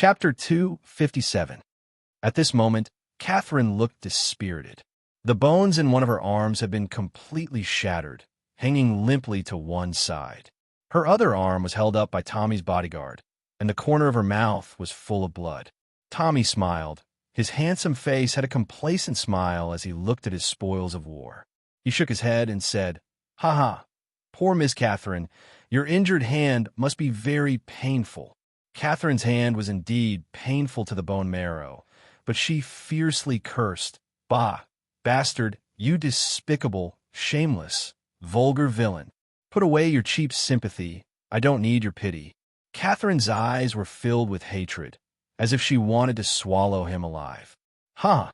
Chapter 257. At this moment, Catherine looked dispirited. The bones in one of her arms had been completely shattered, hanging limply to one side. Her other arm was held up by Tommy's bodyguard, and the corner of her mouth was full of blood. Tommy smiled. His handsome face had a complacent smile as he looked at his spoils of war. He shook his head and said, "Ha ha, poor Miss Catherine, your injured hand must be very painful." Catherine's hand was indeed painful to the bone marrow, but she fiercely cursed, "Bah, bastard, you despicable, shameless, vulgar villain. Put away your cheap sympathy. I don't need your pity." Catherine's eyes were filled with hatred, as if she wanted to swallow him alive. "Huh."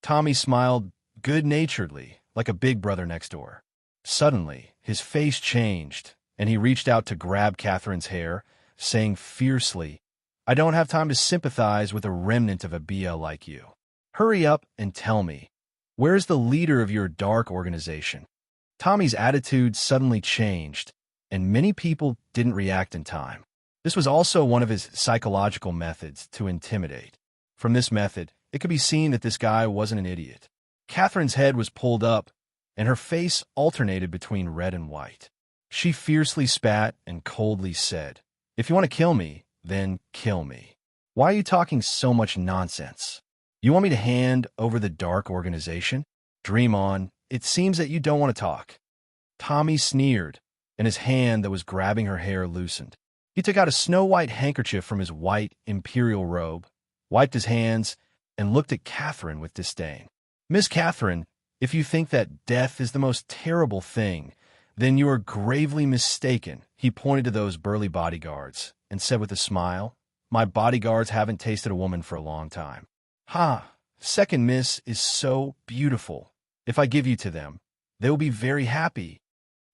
Tommy smiled good-naturedly, like a big brother next door. Suddenly, his face changed, and he reached out to grab Catherine's hair, saying fiercely, "I don't have time to sympathize with a remnant of a BL like you. Hurry up and tell me, where's the leader of your dark organization?" Tommy's attitude suddenly changed, and many people didn't react in time. This was also one of his psychological methods to intimidate. From this method, it could be seen that this guy wasn't an idiot. Catherine's head was pulled up, and her face alternated between red and white. She fiercely spat and coldly said, "If you want to kill me, then kill me. Why are you talking so much nonsense? You want me to hand over the dark organization? Dream on. It seems that you don't want to talk." Tommy sneered, and his hand that was grabbing her hair loosened. He took out a snow-white handkerchief from his white imperial robe, wiped his hands, and looked at Catherine with disdain. "Miss Catherine, if you think that death is the most terrible thing, then you are gravely mistaken." He pointed to those burly bodyguards and said with a smile, "My bodyguards haven't tasted a woman for a long time." "Ha, second miss is so beautiful. If I give you to them, they will be very happy."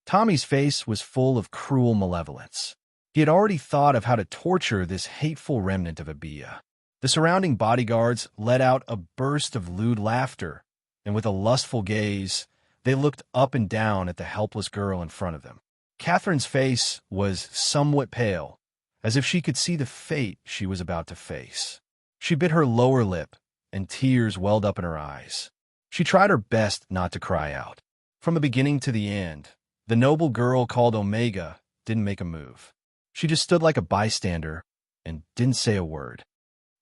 Tommy's face was full of cruel malevolence. He had already thought of how to torture this hateful remnant of a Bia. The surrounding bodyguards let out a burst of lewd laughter, and with a lustful gaze, they looked up and down at the helpless girl in front of them. Catherine's face was somewhat pale, as if she could see the fate she was about to face. She bit her lower lip, and tears welled up in her eyes. She tried her best not to cry out. From the beginning to the end, the noble girl called Omega didn't make a move. She just stood like a bystander and didn't say a word.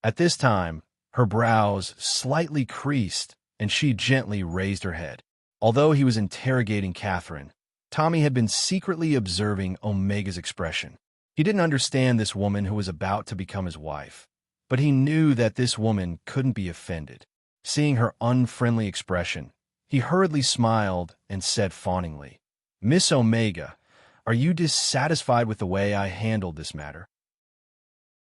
At this time, her brows slightly creased, and she gently raised her head. Although he was interrogating Catherine, Tommy had been secretly observing Omega's expression. He didn't understand this woman who was about to become his wife, but he knew that this woman couldn't be offended. Seeing her unfriendly expression, he hurriedly smiled and said fawningly, "Miss Omega, are you dissatisfied with the way I handled this matter?"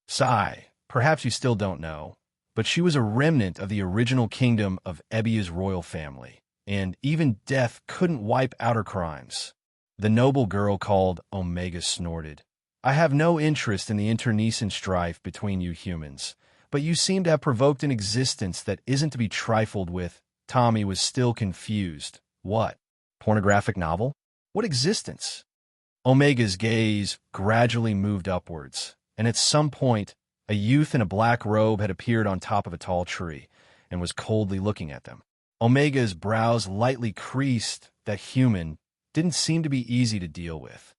Sigh, perhaps you still don't know, but she was a remnant of the original kingdom of Ebbia's royal family, and even death couldn't wipe out her crimes. The noble girl called Omega snorted. "I have no interest in the internecine strife between you humans, but you seem to have provoked an existence that isn't to be trifled with." Tommy was still confused. "What? Pornographic novel? What existence?" Omega's gaze gradually moved upwards, and at some point, a youth in a black robe had appeared on top of a tall tree and was coldly looking at them. Omega's brows lightly creased. That human didn't seem to be easy to deal with.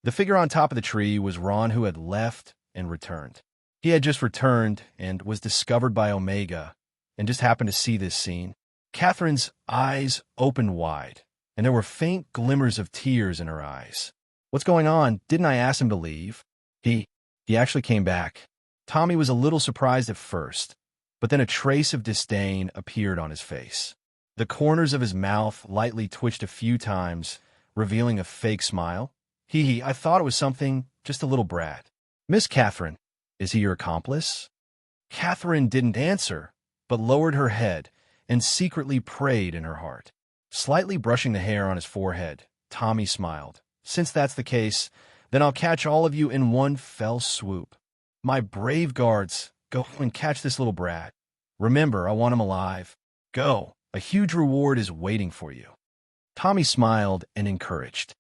The figure on top of the tree was Ron, who had left and returned. He had just returned and was discovered by Omega and just happened to see this scene. Catherine's eyes opened wide, and there were faint glimmers of tears in her eyes. "What's going on? Didn't I ask him to leave?" He actually came back. Tommy was a little surprised at first, but then a trace of disdain appeared on his face. The corners of his mouth lightly twitched a few times, revealing a fake smile. I thought it was something, just a little brat." "Miss Catherine, is he your accomplice?" Catherine didn't answer, but lowered her head and secretly prayed in her heart. Slightly brushing the hair on his forehead, Tommy smiled. "Since that's the case, then I'll catch all of you in one fell swoop. My brave guards, go and catch this little brat. Remember, I want him alive. Go, a huge reward is waiting for you." Tommy smiled and encouraged.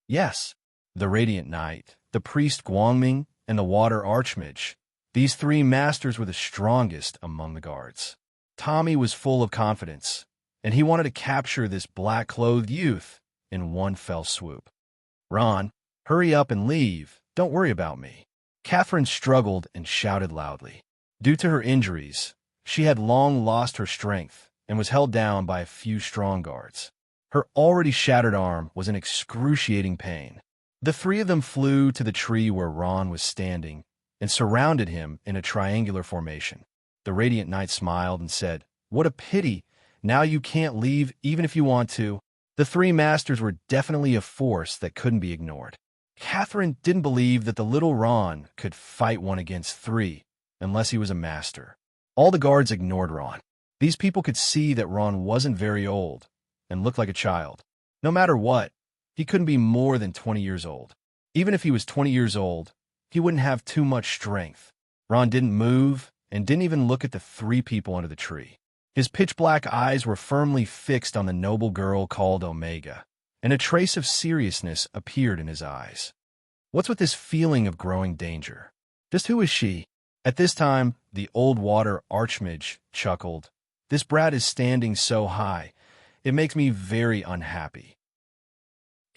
Yes, the Radiant Knight, the priest Guangming, and the Water Archmage, These three masters were the strongest among the guards. Tommy was full of confidence, and he wanted to capture this black-clothed youth in one fell swoop. "Ron, hurry up and leave. Don't worry about me." Catherine struggled and shouted loudly. Due to her injuries, she had long lost her strength and was held down by a few strong guards. Her already shattered arm was in excruciating pain. The three of them flew to the tree where Ron was standing and surrounded him in a triangular formation. The Radiant Knight smiled and said, "What a pity. Now you can't leave even if you want to." The three masters were definitely a force that couldn't be ignored. Catherine didn't believe that the little Ron could fight one against three unless he was a master. All the guards ignored Ron. These people could see that Ron wasn't very old and looked like a child. No matter what, he couldn't be more than 20 years old. Even if he was 20 years old, he wouldn't have too much strength. Ron didn't move and didn't even look at the three people under the tree. His pitch-black eyes were firmly fixed on the noble girl called Omega, and a trace of seriousness appeared in his eyes. What's with this feeling of growing danger? Just who is she? At this time, the old water archmage chuckled. "This brat is standing so high. It makes me very unhappy."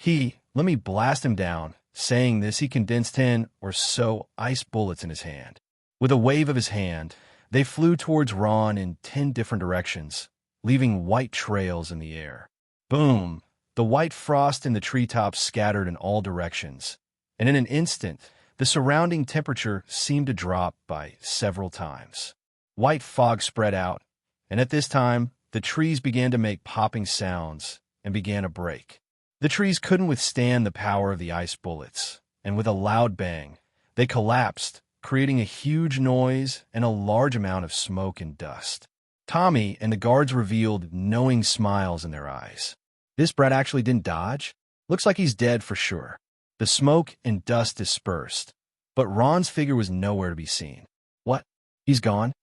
Let me blast him down. Saying this, he condensed 10 or so ice bullets in his hand. With a wave of his hand, they flew towards Ron in 10 different directions, leaving white trails in the air. Boom! The white frost in the treetops scattered in all directions, and in an instant, the surrounding temperature seemed to drop by several times. White fog spread out, and at this time, the trees began to make popping sounds and began to break. The trees couldn't withstand the power of the ice bullets, and with a loud bang, they collapsed, creating a huge noise and a large amount of smoke and dust. Tommy and the guards revealed knowing smiles in their eyes. This brat actually didn't dodge? Looks like he's dead for sure. The smoke and dust dispersed, but Ron's figure was nowhere to be seen. What? He's gone?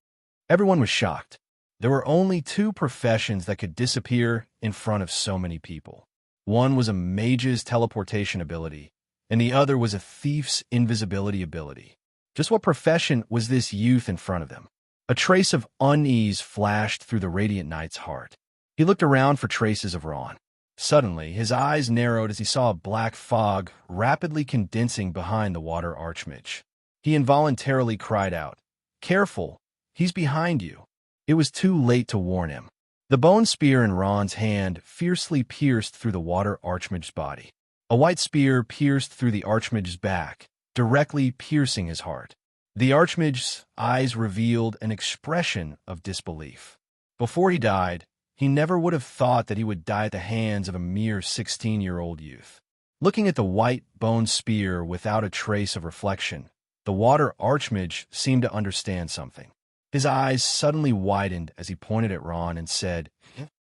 Everyone was shocked. There were only two professions that could disappear in front of so many people. One was a mage's teleportation ability, and the other was a thief's invisibility ability. Just what profession was this youth in front of them? A trace of unease flashed through the Radiant Knight's heart. He looked around for traces of Ron. Suddenly, his eyes narrowed as he saw a black fog rapidly condensing behind the water archmage. He involuntarily cried out, "Careful! He's behind you!" It was too late to warn him. The bone spear in Ron's hand fiercely pierced through the water archmage's body. A white spear pierced through the archmage's back, directly piercing his heart. The archmage's eyes revealed an expression of disbelief. Before he died, he never would have thought that he would die at the hands of a mere 16-year-old youth. Looking at the white bone spear without a trace of reflection, the water archmage seemed to understand something. His eyes suddenly widened as he pointed at Ron and said,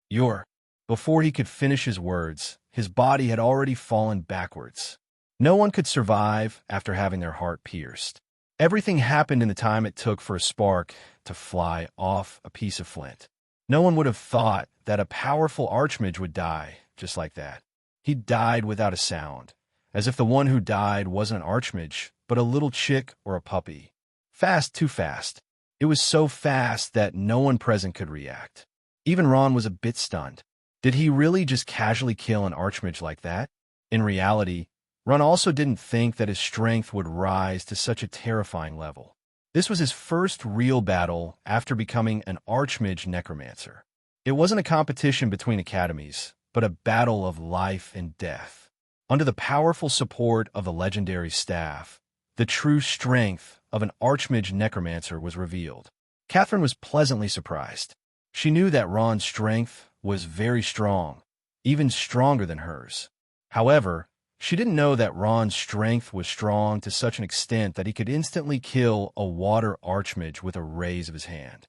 "You're..." Before he could finish his words, his body had already fallen backwards. No one could survive after having their heart pierced. Everything happened in the time it took for a spark to fly off a piece of flint. No one would have thought that a powerful archmage would die just like that. He died without a sound, as if the one who died wasn't an archmage, but a little chick or a puppy. Fast, too fast. It was so fast that no one present could react. Even Ron was a bit stunned. Did he really just casually kill an archmage like that? In reality, Ron also didn't think that his strength would rise to such a terrifying level. This was his first real battle after becoming an archmage necromancer. It wasn't a competition between academies, but a battle of life and death. Under the powerful support of the legendary staff, the true strength of an archmage necromancer was revealed. Catherine was pleasantly surprised. She knew that Ron's strength was very strong, even stronger than hers. However, she didn't know that Ron's strength was strong to such an extent that he could instantly kill a water archmage with a raise of his hand.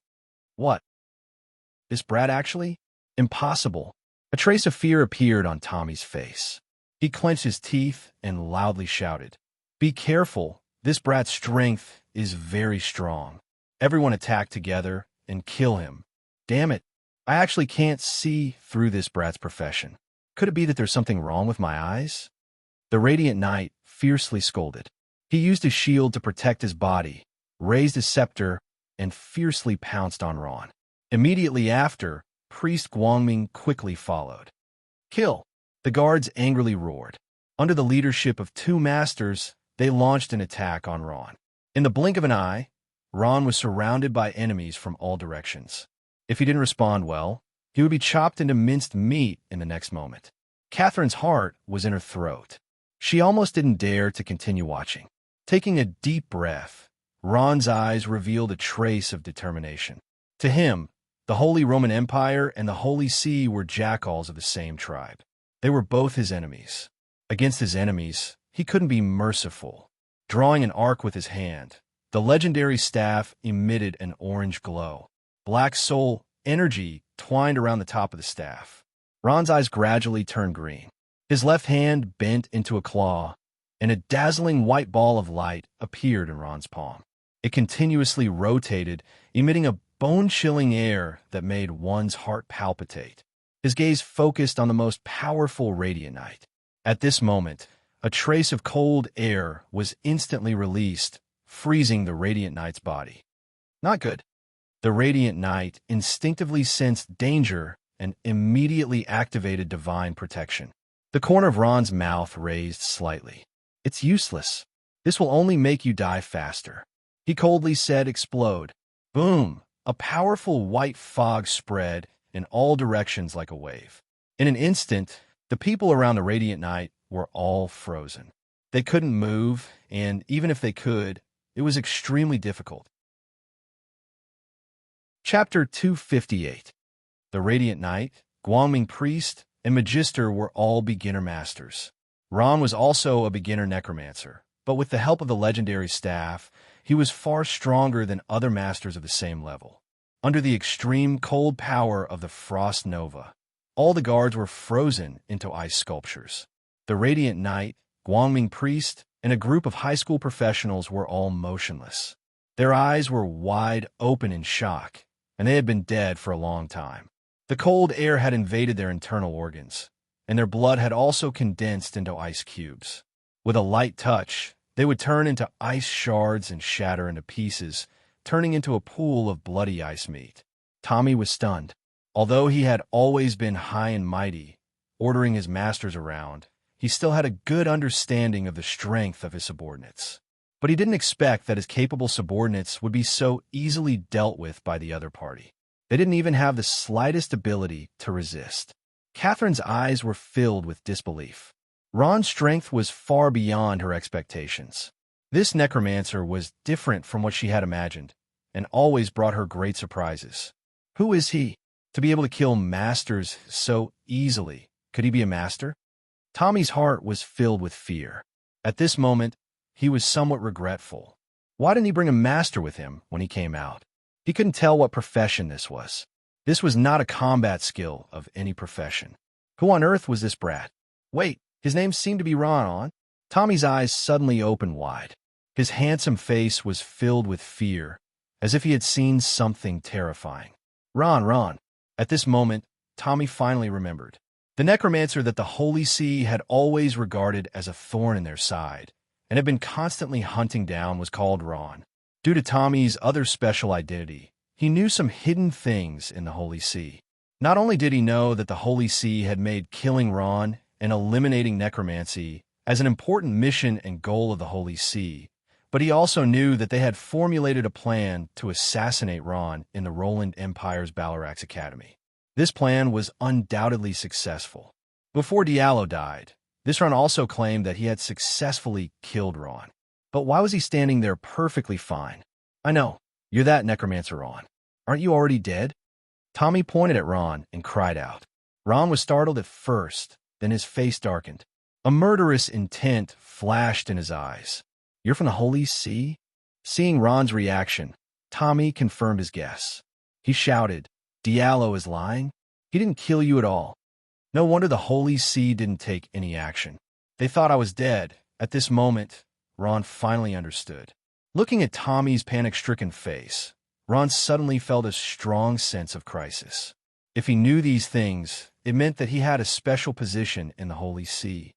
What? This brat actually? Impossible. A trace of fear appeared on Tommy's face. He clenched his teeth and loudly shouted, "Be careful. This brat's strength is very strong." Everyone attacked together and kill him. Damn it. I actually can't see through this brat's profession. Could it be that there's something wrong with my eyes? The Radiant Knight fiercely scolded. He used his shield to protect his body, raised his scepter, and fiercely pounced on Ron. Immediately after, Priest Guangming quickly followed. Kill! The guards angrily roared. Under the leadership of two masters, they launched an attack on Ron. In the blink of an eye, Ron was surrounded by enemies from all directions. If he didn't respond well, he would be chopped into minced meat in the next moment. Catherine's heart was in her throat. She almost didn't dare to continue watching. Taking a deep breath, Ron's eyes revealed a trace of determination. To him, the Holy Roman Empire and the Holy See were jackals of the same tribe. They were both his enemies. Against his enemies, he couldn't be merciful. Drawing an arc with his hand, the legendary staff emitted an orange glow. Black soul energy twined around the top of the staff. Ron's eyes gradually turned green. His left hand bent into a claw, and a dazzling white ball of light appeared in Ron's palm. It continuously rotated, emitting a bone-chilling air that made one's heart palpitate. His gaze focused on the most powerful radiant knight. At this moment, a trace of cold air was instantly released, freezing the radiant knight's body. Not good. The radiant knight instinctively sensed danger and immediately activated divine protection. The corner of Ron's mouth raised slightly. It's useless. This will only make you die faster. He coldly said, explode. Boom! A powerful white fog spread in all directions like a wave. In an instant, the people around the radiant knight were all frozen. They couldn't move, and even if they could, it was extremely difficult. Chapter 258. The Radiant Knight, Guangming Priest, and Magister were all beginner masters. Ron was also a beginner necromancer, but with the help of the legendary staff, he was far stronger than other masters of the same level. Under the extreme cold power of the Frost Nova, all the guards were frozen into ice sculptures. The Radiant Knight, Guangming Priest, and a group of high school professionals were all motionless. Their eyes were wide open in shock, and they had been dead for a long time. The cold air had invaded their internal organs, and their blood had also condensed into ice cubes. With a light touch, they would turn into ice shards and shatter into pieces, turning into a pool of bloody ice meat. Tommy was stunned. Although he had always been high and mighty, ordering his masters around, he still had a good understanding of the strength of his subordinates. But he didn't expect that his capable subordinates would be so easily dealt with by the other party. They didn't even have the slightest ability to resist. Catherine's eyes were filled with disbelief. Ron's strength was far beyond her expectations. This necromancer was different from what she had imagined, and always brought her great surprises. Who is he? To be able to kill masters so easily. Could he be a master? Tommy's heart was filled with fear. At this moment, he was somewhat regretful. Why didn't he bring a master with him when he came out? He couldn't tell what profession this was. This was not a combat skill of any profession. Who on earth was this brat? Wait, his name seemed to be Ron. Tommy's eyes suddenly opened wide. His handsome face was filled with fear, as if he had seen something terrifying. Ron. At this moment, Tommy finally remembered. The necromancer that the Holy See had always regarded as a thorn in their side, and had been constantly hunting down, was called Ron. Due to Tommy's other special identity, he knew some hidden things in the Holy See. Not only did he know that the Holy See had made killing Ron and eliminating necromancy as an important mission and goal of the Holy See, but he also knew that they had formulated a plan to assassinate Ron in the Roland Empire's Balarax Academy. This plan was undoubtedly successful. Before Diallo died, this Ron also claimed that he had successfully killed Ron. But why was he standing there perfectly fine? I know, you're that necromancer, Ron. Aren't you already dead? Tommy pointed at Ron and cried out. Ron was startled at first, then his face darkened. A murderous intent flashed in his eyes. You're from the Holy See? Seeing Ron's reaction, Tommy confirmed his guess. He shouted, Diallo is lying? He didn't kill you at all. No wonder the Holy See didn't take any action. They thought I was dead. At this moment, Ron finally understood. Looking at Tommy's panic-stricken face, Ron suddenly felt a strong sense of crisis. If he knew these things, it meant that he had a special position in the Holy See.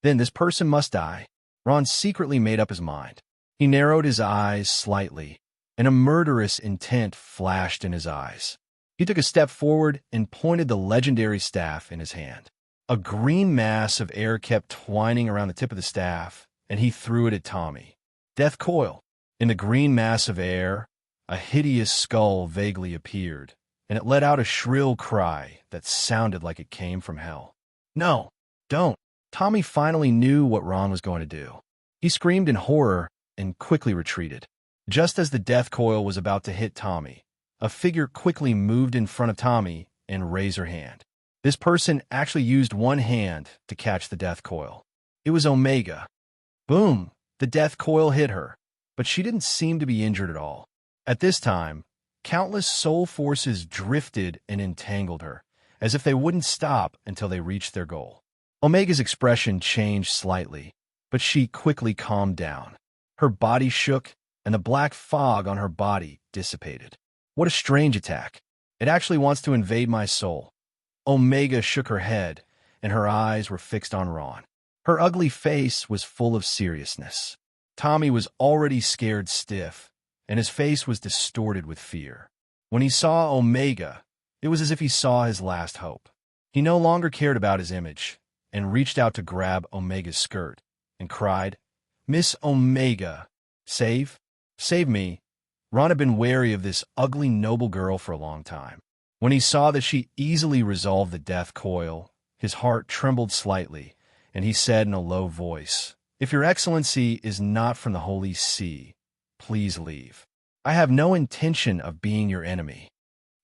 Then this person must die. Ron secretly made up his mind. He narrowed his eyes slightly, and a murderous intent flashed in his eyes. He took a step forward and pointed the legendary staff in his hand. A green mass of air kept twining around the tip of the staff, and he threw it at Tommy. Death coil. In the green mass of air, a hideous skull vaguely appeared, and it let out a shrill cry that sounded like it came from hell. No, don't. Tommy finally knew what Ron was going to do. He screamed in horror and quickly retreated. Just as the death coil was about to hit Tommy, a figure quickly moved in front of Tommy and raised her hand. This person actually used one hand to catch the death coil. It was Omega. Boom! The death coil hit her, but she didn't seem to be injured at all. At this time, countless soul forces drifted and entangled her, as if they wouldn't stop until they reached their goal. Omega's expression changed slightly, but she quickly calmed down. Her body shook, and the black fog on her body dissipated. What a strange attack. It actually wants to invade my soul. Omega shook her head, and her eyes were fixed on Ron. Her ugly face was full of seriousness. Tommy was already scared stiff, and his face was distorted with fear. When he saw Omega, it was as if he saw his last hope. He no longer cared about his image, and reached out to grab Omega's skirt, and cried, "Miss Omega, save me." Ron had been wary of this ugly, noble girl for a long time. When he saw that she easily resolved the death coil, his heart trembled slightly, and he said in a low voice, "If your excellency is not from the Holy See, please leave. I have no intention of being your enemy."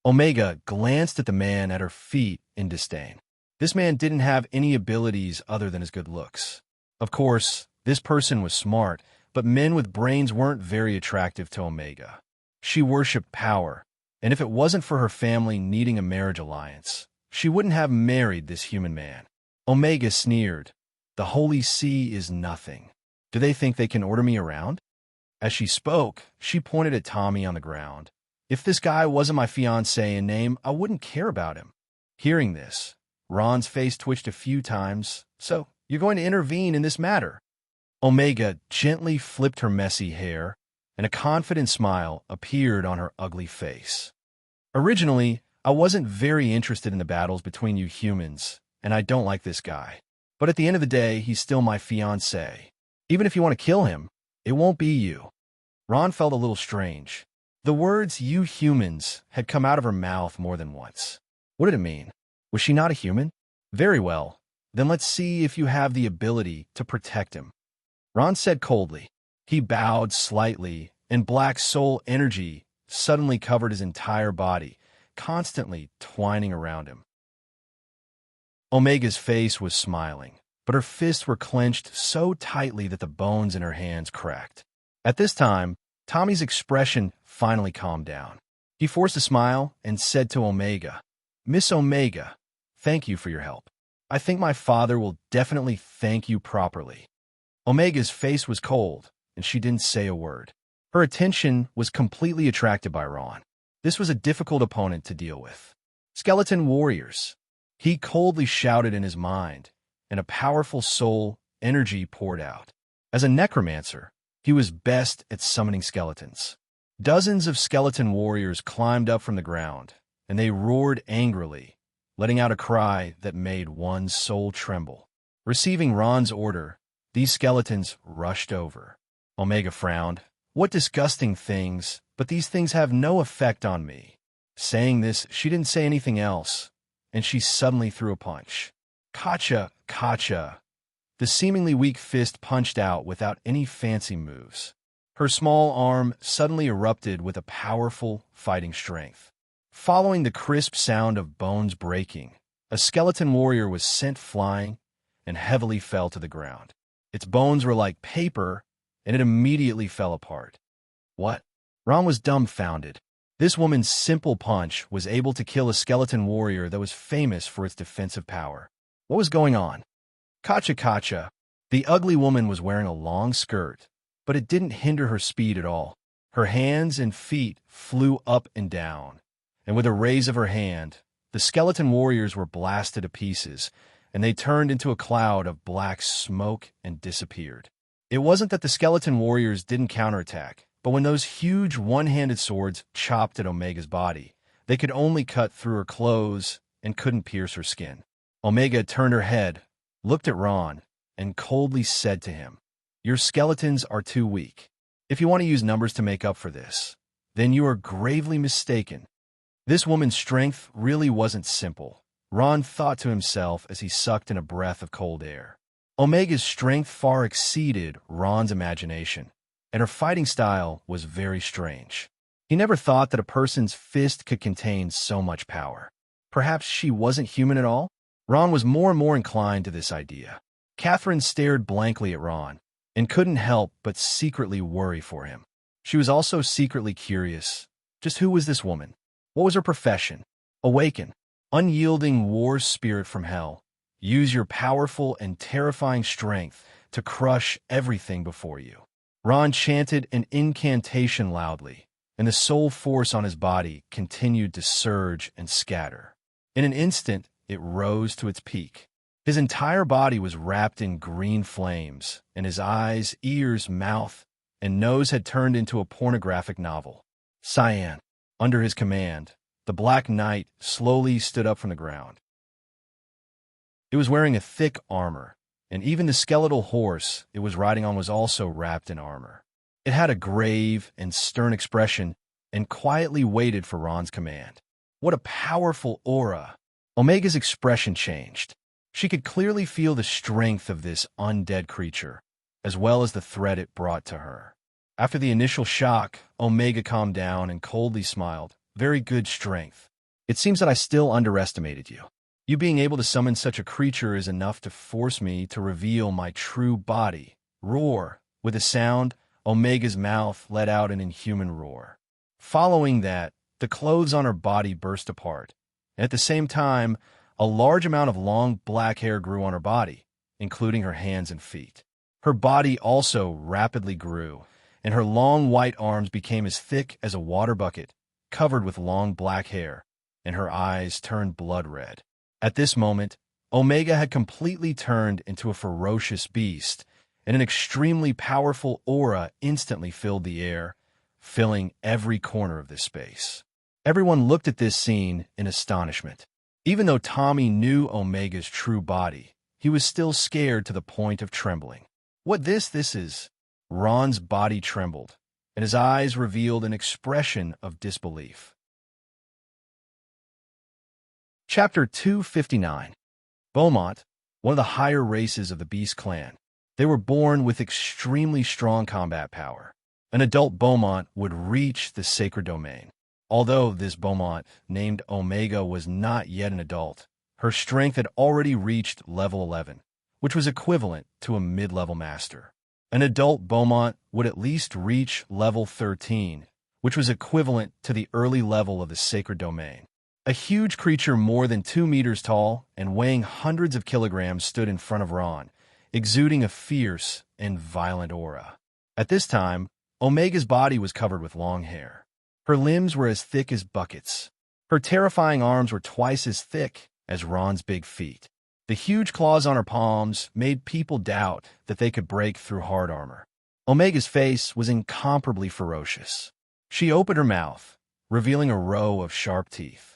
Omega glanced at the man at her feet in disdain. This man didn't have any abilities other than his good looks. Of course, this person was smart, but men with brains weren't very attractive to Omega. She worshipped power, and if it wasn't for her family needing a marriage alliance, she wouldn't have married this human man. Omega sneered, "The Holy See is nothing. Do they think they can order me around?" As she spoke, she pointed at Tommy on the ground. "If this guy wasn't my fiancé in name, I wouldn't care about him." Hearing this, Ron's face twitched a few times. "So, you're going to intervene in this matter?" Omega gently flipped her messy hair, and a confident smile appeared on her ugly face. "Originally, I wasn't very interested in the battles between you humans, and I don't like this guy. But at the end of the day, he's still my fiancé. Even if you want to kill him, it won't be you." Ron felt a little strange. The words "you humans" had come out of her mouth more than once. What did it mean? Was she not a human? Very well, then let's see if you have the ability to protect him. Ron said coldly. He bowed slightly, and black soul energy suddenly covered his entire body, constantly twining around him. Omega's face was smiling, but her fists were clenched so tightly that the bones in her hands cracked. At this time, Tommy's expression finally calmed down. He forced a smile and said to Omega, "Miss Omega, thank you for your help. I think my father will definitely thank you properly." Omega's face was cold, and she didn't say a word. Her attention was completely attracted by Ron. This was a difficult opponent to deal with. "Skeleton warriors," he coldly shouted in his mind, and a powerful soul energy poured out. As a necromancer, he was best at summoning skeletons. Dozens of skeleton warriors climbed up from the ground, and they roared angrily, letting out a cry that made one's soul tremble. Receiving Ron's order, these skeletons rushed over. Omega frowned. "What disgusting things, but these things have no effect on me." Saying this, she didn't say anything else, and she suddenly threw a punch. "Kacha, kacha." The seemingly weak fist punched out without any fancy moves. Her small arm suddenly erupted with a powerful fighting strength. Following the crisp sound of bones breaking, a skeleton warrior was sent flying and heavily fell to the ground. Its bones were like paper, and it immediately fell apart. What? Ron was dumbfounded. This woman's simple punch was able to kill a skeleton warrior that was famous for its defensive power. What was going on? Kacha kacha. The ugly woman was wearing a long skirt, but it didn't hinder her speed at all. Her hands and feet flew up and down, and with a raise of her hand, the skeleton warriors were blasted to pieces, and they turned into a cloud of black smoke and disappeared. It wasn't that the skeleton warriors didn't counterattack, but when those huge one-handed swords chopped at Omega's body, they could only cut through her clothes and couldn't pierce her skin. Omega turned her head, looked at Ron, and coldly said to him, "Your skeletons are too weak. If you want to use numbers to make up for this, then you are gravely mistaken." This woman's strength really wasn't simple, Ron thought to himself as he sucked in a breath of cold air. Omega's strength far exceeded Ron's imagination, and her fighting style was very strange. He never thought that a person's fist could contain so much power. Perhaps she wasn't human at all? Ron was more and more inclined to this idea. Catherine stared blankly at Ron and couldn't help but secretly worry for him. She was also secretly curious. Just who was this woman? What was her profession? Awaken. Unyielding war spirit from hell. Use your powerful and terrifying strength to crush everything before you. Ron chanted an incantation loudly, and the soul force on his body continued to surge and scatter. In an instant, it rose to its peak. His entire body was wrapped in green flames, and his eyes, ears, mouth, and nose had turned into a pornographic novel. Cyan. Under his command, the Black Knight slowly stood up from the ground. It was wearing a thick armor, and even the skeletal horse it was riding on was also wrapped in armor. It had a grave and stern expression and quietly waited for Ron's command. What a powerful aura! Omega's expression changed. She could clearly feel the strength of this undead creature, as well as the threat it brought to her. After the initial shock, Omega calmed down and coldly smiled. "Very good strength. It seems that I still underestimated you. You being able to summon such a creature is enough to force me to reveal my true body." Roar. With a sound, Omega's mouth let out an inhuman roar. Following that, the clothes on her body burst apart. At the same time, a large amount of long black hair grew on her body, including her hands and feet. Her body also rapidly grew, and her long white arms became as thick as a water bucket, covered with long black hair, and her eyes turned blood red. At this moment, Omega had completely turned into a ferocious beast, and an extremely powerful aura instantly filled the air, filling every corner of this space. Everyone looked at this scene in astonishment. Even though Tommy knew Omega's true body, he was still scared to the point of trembling. "What this is?" Ron's body trembled, and his eyes revealed an expression of disbelief. Chapter 259. Beaumont, one of the higher races of the Beast clan. They were born with extremely strong combat power. An adult Beaumont would reach the sacred domain. Although this Beaumont, named Omega, was not yet an adult, her strength had already reached level 11, which was equivalent to a mid-level master. An adult Beaumont would at least reach level 13, which was equivalent to the early level of the sacred domain. A huge creature more than 2 meters tall and weighing hundreds of kilograms stood in front of Ron, exuding a fierce and violent aura. At this time, Omega's body was covered with long hair. Her limbs were as thick as buckets. Her terrifying arms were twice as thick as Ron's big feet. The huge claws on her palms made people doubt that they could break through hard armor. Omega's face was incomparably ferocious. She opened her mouth, revealing a row of sharp teeth.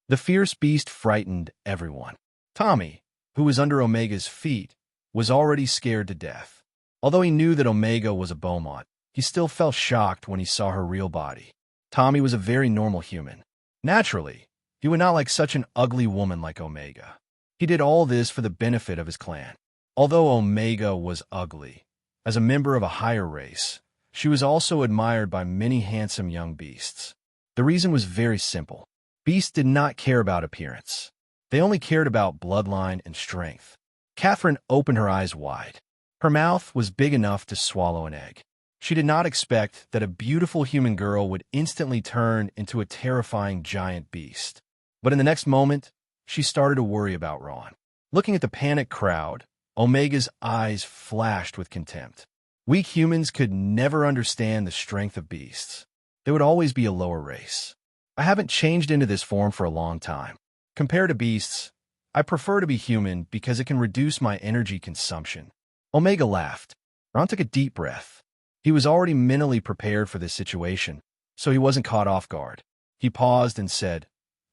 The fierce beast frightened everyone. Tommy, who was under Omega's feet, was already scared to death. Although he knew that Omega was a Beaumont, he still felt shocked when he saw her real body. Tommy was a very normal human. Naturally, he would not like such an ugly woman like Omega. He did all this for the benefit of his clan. Although Omega was ugly, as a member of a higher race, she was also admired by many handsome young beasts. The reason was very simple. Beasts did not care about appearance. They only cared about bloodline and strength. Catherine opened her eyes wide. Her mouth was big enough to swallow an egg. She did not expect that a beautiful human girl would instantly turn into a terrifying giant beast. But in the next moment, she started to worry about Ron. Looking at the panicked crowd, Omega's eyes flashed with contempt. Weak humans could never understand the strength of beasts. They would always be a lower race. I haven't changed into this form for a long time. Compared to beasts, I prefer to be human because it can reduce my energy consumption. Omega laughed. Ron took a deep breath. He was already mentally prepared for this situation, so he wasn't caught off guard. He paused and said,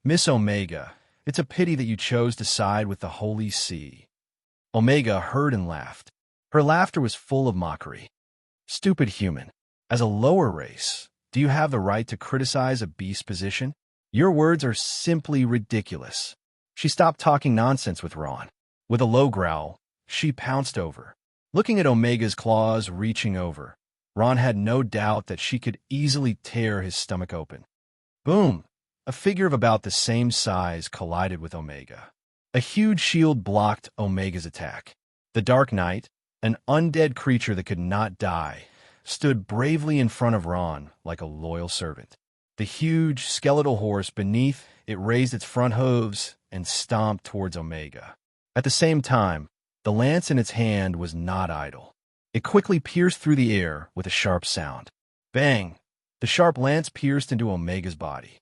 "Miss Omega, it's a pity that you chose to side with the Holy Sea." Omega heard and laughed. Her laughter was full of mockery. "Stupid human. As a lower race, do you have the right to criticize a beast's position? Your words are simply ridiculous." She stopped talking nonsense with Ron. With a low growl, she pounced over. Looking at Omega's claws reaching over, Ron had no doubt that she could easily tear his stomach open. Boom! A figure of about the same size collided with Omega. A huge shield blocked Omega's attack. The Dark Knight, an undead creature that could not die, stood bravely in front of Ron like a loyal servant. The huge, skeletal horse beneath it raised its front hooves and stomped towards Omega. At the same time, the lance in its hand was not idle. It quickly pierced through the air with a sharp sound. Bang! The sharp lance pierced into Omega's body.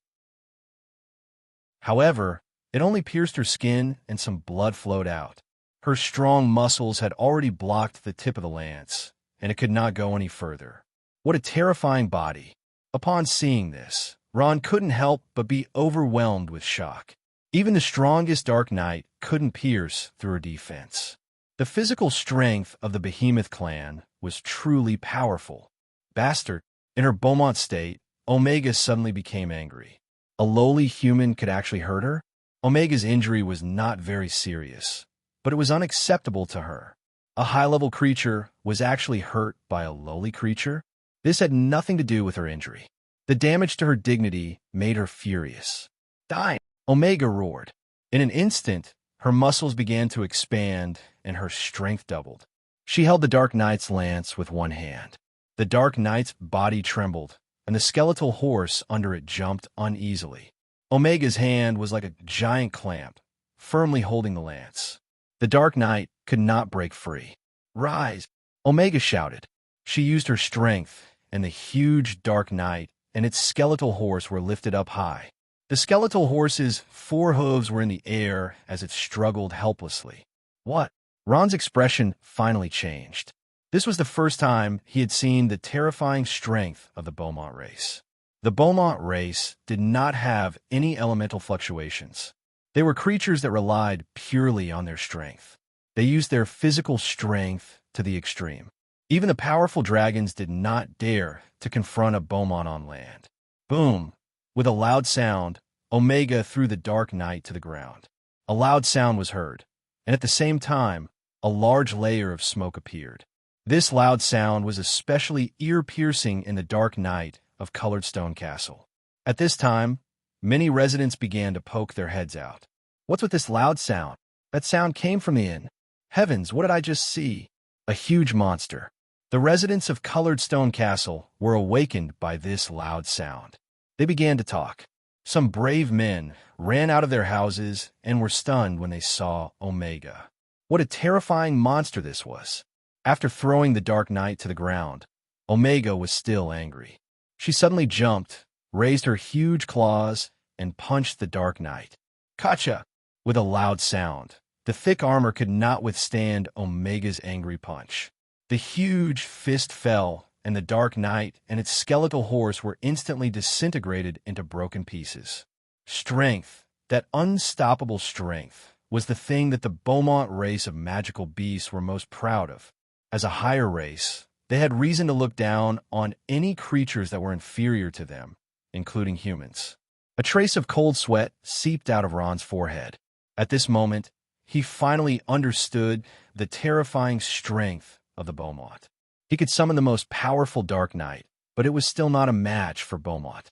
However, it only pierced her skin and some blood flowed out. Her strong muscles had already blocked the tip of the lance, and it could not go any further. What a terrifying body! Upon seeing this, Ron couldn't help but be overwhelmed with shock. Even the strongest Dark Knight couldn't pierce through her defense. The physical strength of the Behemoth clan was truly powerful. Bastard! In her Beaumont state, Omega suddenly became angry. A lowly human could actually hurt her? Omega's injury was not very serious, but it was unacceptable to her. A high-level creature was actually hurt by a lowly creature? This had nothing to do with her injury. The damage to her dignity made her furious. "Die!" Omega roared. In an instant, her muscles began to expand and her strength doubled. She held the Dark Knight's lance with one hand. The Dark Knight's body trembled, and the skeletal horse under it jumped uneasily. Omega's hand was like a giant clamp, firmly holding the lance. The Dark Knight could not break free. "Rise!" Omega shouted. She used her strength, and the huge Dark Knight and its skeletal horse were lifted up high. The skeletal horse's 4 hooves were in the air as it struggled helplessly. What? Ron's expression finally changed. This was the first time he had seen the terrifying strength of the Beaumont race. The Beaumont race did not have any elemental fluctuations. They were creatures that relied purely on their strength. They used their physical strength to the extreme. Even the powerful dragons did not dare to confront a Beaumont on land. Boom! With a loud sound, Omega threw the Dark Knight to the ground. A loud sound was heard, and at the same time, a large layer of smoke appeared. This loud sound was especially ear-piercing in the Dark Knight of Colored Stone Castle. At this time, many residents began to poke their heads out. "What's with this loud sound? That sound came from the inn. Heavens, what did I just see?" A huge monster. The residents of Colored Stone Castle were awakened by this loud sound. They began to talk. Some brave men ran out of their houses and were stunned when they saw Omega. What a terrifying monster this was. After throwing the Dark Knight to the ground, Omega was still angry. She suddenly jumped, raised her huge claws, and punched the Dark Knight. "Gotcha!" With a loud sound. The thick armor could not withstand Omega's angry punch. The huge fist fell, and the Dark Knight and its skeletal horse were instantly disintegrated into broken pieces. Strength, that unstoppable strength, was the thing that the Beaumont race of magical beasts were most proud of. As a higher race, they had reason to look down on any creatures that were inferior to them, including humans. A trace of cold sweat seeped out of Ron's forehead. At this moment, he finally understood the terrifying strength of the Beaumont. He could summon the most powerful Dark Knight, but it was still not a match for Beaumont.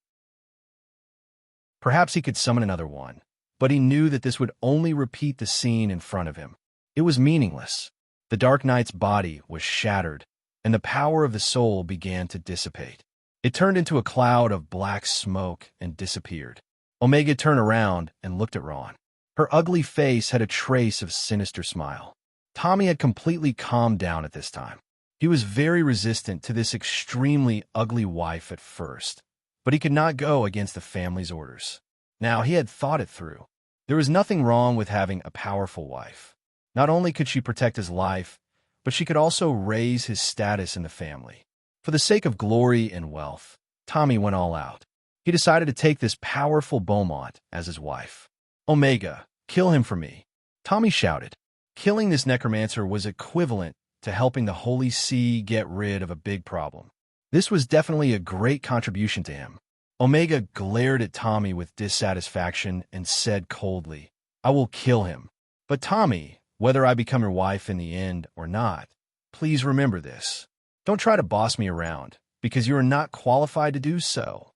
Perhaps he could summon another one, but he knew that this would only repeat the scene in front of him. It was meaningless. The Dark Knight's body was shattered, and the power of the soul began to dissipate. It turned into a cloud of black smoke and disappeared. Omega turned around and looked at Ron. Her ugly face had a trace of sinister smile. Tommy had completely calmed down at this time. He was very resistant to this extremely ugly wife at first, but he could not go against the family's orders. Now he had thought it through. There was nothing wrong with having a powerful wife. Not only could she protect his life, but she could also raise his status in the family. For the sake of glory and wealth, Tommy went all out. He decided to take this powerful Beaumont as his wife. Omega, kill him for me, Tommy shouted. Killing this necromancer was equivalent to helping the Holy See get rid of a big problem. This was definitely a great contribution to him. Omega glared at Tommy with dissatisfaction and said coldly, I will kill him. But Tommy, whether I become your wife in the end or not, please remember this. Don't try to boss me around, because you are not qualified to do so.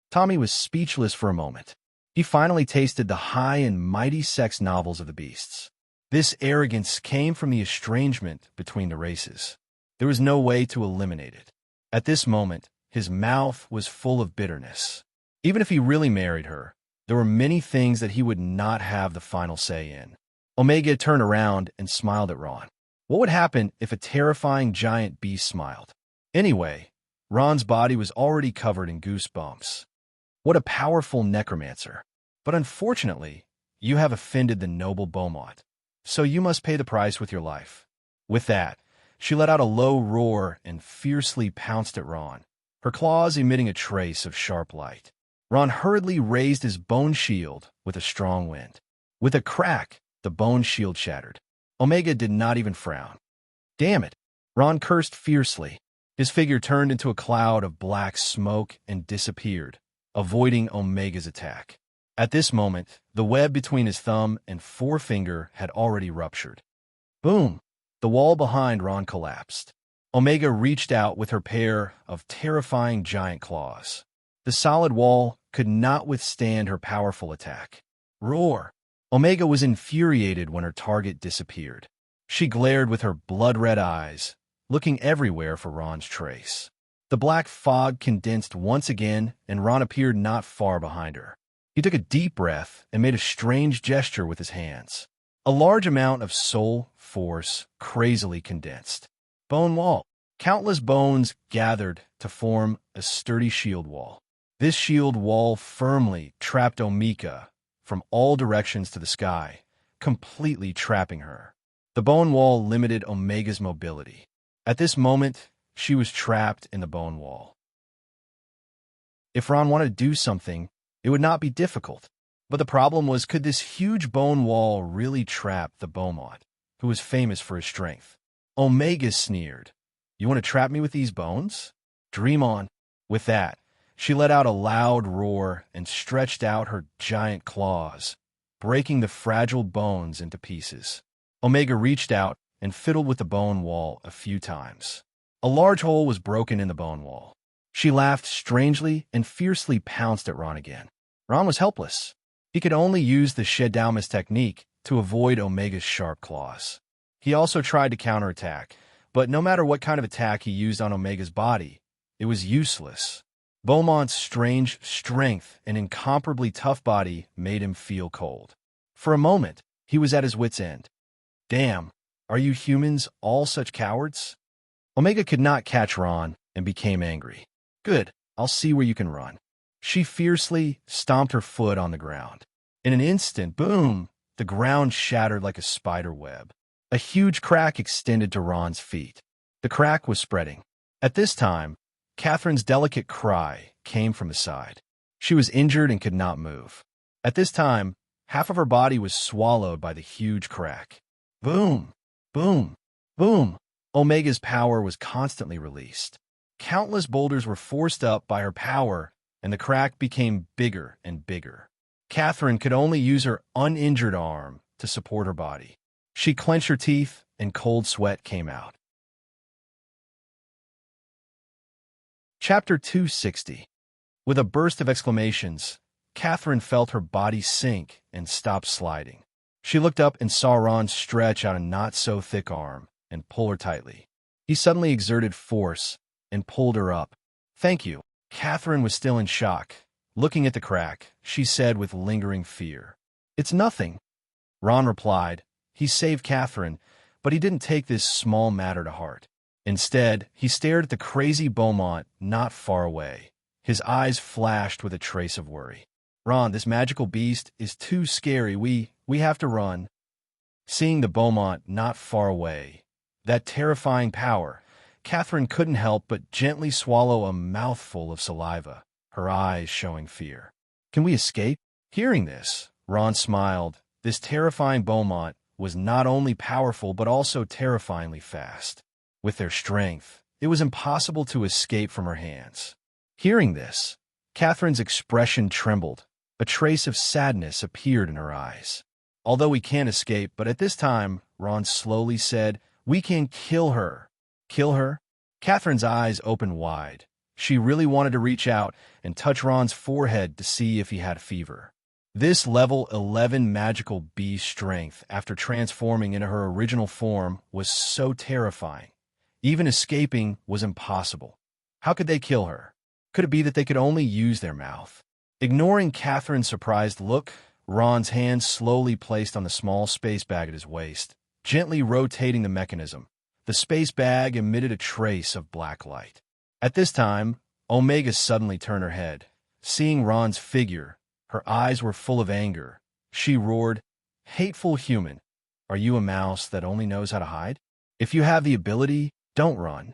Tommy was speechless for a moment. He finally tasted the high and mighty sex novels of the beasts. This arrogance came from the estrangement between the races. There was no way to eliminate it. At this moment, his mouth was full of bitterness. Even if he really married her, there were many things that he would not have the final say in. Omega turned around and smiled at Ron. What would happen if a terrifying giant beast smiled? Anyway, Ron's body was already covered in goosebumps. What a powerful necromancer. But unfortunately, you have offended the noble Beaumont, so you must pay the price with your life. With that, she let out a low roar and fiercely pounced at Ron, her claws emitting a trace of sharp light. Ron hurriedly raised his bone shield with a strong wind. With a crack, the bone shield shattered. Omega did not even frown. Damn it! Ron cursed fiercely. His figure turned into a cloud of black smoke and disappeared, avoiding Omega's attack. At this moment, the web between his thumb and forefinger had already ruptured. Boom! The wall behind Ron collapsed. Omega reached out with her pair of terrifying giant claws. The solid wall could not withstand her powerful attack. Roar! Omega was infuriated when her target disappeared. She glared with her blood-red eyes, looking everywhere for Ron's trace. The black fog condensed once again, and Ron appeared not far behind her. He took a deep breath and made a strange gesture with his hands. A large amount of soul force crazily condensed. Bone wall. Countless bones gathered to form a sturdy shield wall. This shield wall firmly trapped Omega from all directions to the sky, completely trapping her. The bone wall limited Omega's mobility. At this moment, she was trapped in the bone wall. If Ron wanted to do something, it would not be difficult. But the problem was, could this huge bone wall really trap the Beaumont, who was famous for his strength? Omega sneered. You want to trap me with these bones? Dream on. With that, she let out a loud roar and stretched out her giant claws, breaking the fragile bones into pieces. Omega reached out and fiddled with the bone wall a few times. A large hole was broken in the bone wall. She laughed strangely and fiercely pounced at Ron again. Ron was helpless. He could only use the Shedalmas technique to avoid Omega's sharp claws. He also tried to counterattack, but no matter what kind of attack he used on Omega's body, it was useless. Beaumont's strange strength and incomparably tough body made him feel cold. For a moment, he was at his wit's end. Damn, are you humans all such cowards? Omega could not catch Ron and became angry. Good, I'll see where you can run. She fiercely stomped her foot on the ground. In an instant, boom, the ground shattered like a spider web. A huge crack extended to Ron's feet. The crack was spreading. At this time, Catherine's delicate cry came from the side. She was injured and could not move. At this time, half of her body was swallowed by the huge crack. Boom, boom, boom. Omega's power was constantly released. Countless boulders were forced up by her power, and the crack became bigger and bigger. Catherine could only use her uninjured arm to support her body. She clenched her teeth, and cold sweat came out. Chapter 260. With a burst of exclamations, Catherine felt her body sink and stop sliding. She looked up and saw Ron stretch out a not-so-thick arm and pull her tightly. He suddenly exerted force and pulled her up. Thank you. Catherine was still in shock. Looking at the crack, she said with lingering fear, It's nothing. Ron replied. He saved Catherine, but he didn't take this small matter to heart. Instead, he stared at the crazy Beaumont not far away. His eyes flashed with a trace of worry. Ron, this magical beast is too scary. We have to run. Seeing the Beaumont not far away, That terrifying power. Catherine couldn't help but gently swallow a mouthful of saliva, her eyes showing fear. Can we escape? Hearing this, Ron smiled. This terrifying Beaumont was not only powerful but also terrifyingly fast. With their strength, it was impossible to escape from her hands. Hearing this, Catherine's expression trembled. A trace of sadness appeared in her eyes. Although we can't escape, but at this time, Ron slowly said, we can kill her. Kill her? Catherine's eyes opened wide. She really wanted to reach out and touch Ron's forehead to see if he had fever. This level 11 magical beast strength after transforming into her original form was so terrifying. Even escaping was impossible. How could they kill her? Could it be that they could only use their mouth? Ignoring Catherine's surprised look, Ron's hand slowly placed on the small space bag at his waist, gently rotating the mechanism. The space bag emitted a trace of black light. At this time, Omega suddenly turned her head. Seeing Ron's figure, her eyes were full of anger. She roared, "Hateful human, are you a mouse that only knows how to hide? If you have the ability, don't run."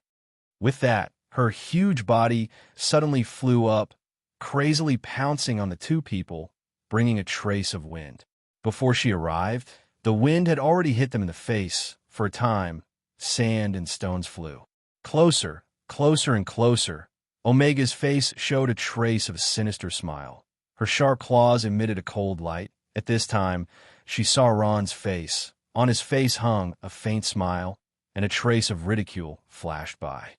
With that, her huge body suddenly flew up, crazily pouncing on the two people, bringing a trace of wind. Before she arrived, the wind had already hit them in the face. For a time, sand and stones flew. Closer, closer and closer. Omega's face showed a trace of a sinister smile. Her sharp claws emitted a cold light. At this time, she saw Ron's face. On his face hung a faint smile, and a trace of ridicule flashed by.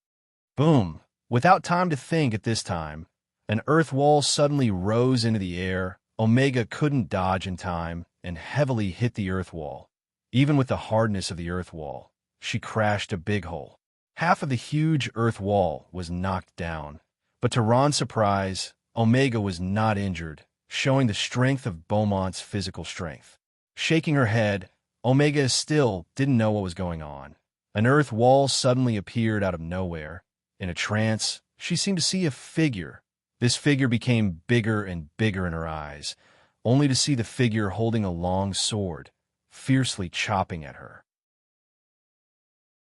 Boom! Without time to think at this time, an earth wall suddenly rose into the air. Omega couldn't dodge in time and heavily hit the earth wall. Even with the hardness of the earth wall, she crashed a big hole. Half of the huge earth wall was knocked down, but to Ron's surprise, Omega was not injured, showing the strength of Beaumont's physical strength. Shaking her head, Omega still didn't know what was going on. An earth wall suddenly appeared out of nowhere. In a trance, she seemed to see a figure. This figure became bigger and bigger in her eyes, only to see the figure holding a long sword, fiercely chopping at her.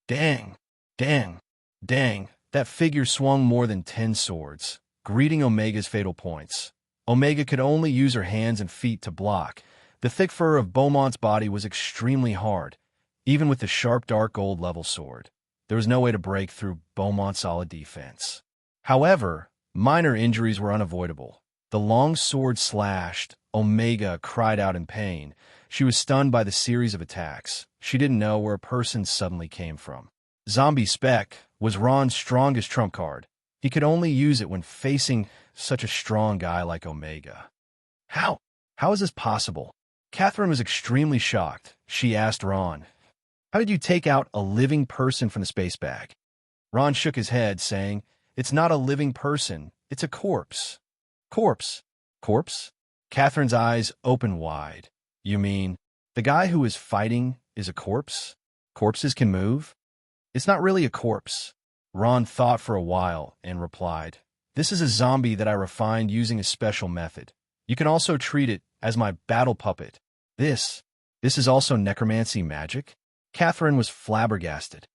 Dang! Dang! Dang! That figure swung more than 10 swords, greeting Omega's fatal points. Omega could only use her hands and feet to block. The thick fur of Beaumont's body was extremely hard, even with the sharp dark gold level sword. There was no way to break through Beaumont's solid defense. However, minor injuries were unavoidable. The long sword slashed. Omega cried out in pain. She was stunned by the series of attacks. She didn't know where a person suddenly came from. Zombie Spec was Ron's strongest trump card. He could only use it when facing such a strong guy like Omega. How? How is this possible? Catherine was extremely shocked. She asked Ron, "How did you take out a living person from the space bag?" Ron shook his head, saying, "It's not a living person. It's a corpse." Corpse? Corpse? Catherine's eyes opened wide. You mean, the guy who is fighting is a corpse? Corpses can move? It's not really a corpse. Ron thought for a while and replied, "This is a zombie that I refined using a special method. You can also treat it as my battle puppet." This is also necromancy magic? Catherine was flabbergasted.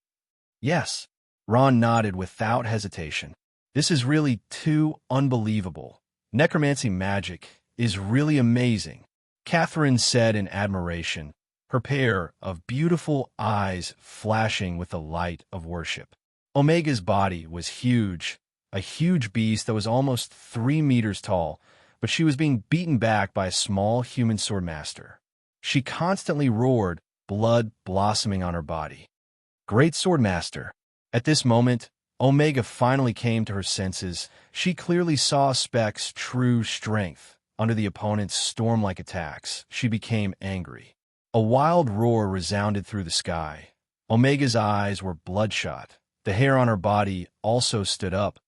Yes. Ron nodded without hesitation. This is really too unbelievable. Necromancy magic is really amazing, Catherine said in admiration, her pair of beautiful eyes flashing with the light of worship. Omega's body was huge, a huge beast that was almost 3 meters tall, but she was being beaten back by a small human swordmaster. She constantly roared, blood blossoming on her body. Great swordmaster. At this moment, Omega finally came to her senses. She clearly saw Spec's true strength. Under the opponent's storm-like attacks, she became angry. A wild roar resounded through the sky. Omega's eyes were bloodshot. The hair on her body also stood up.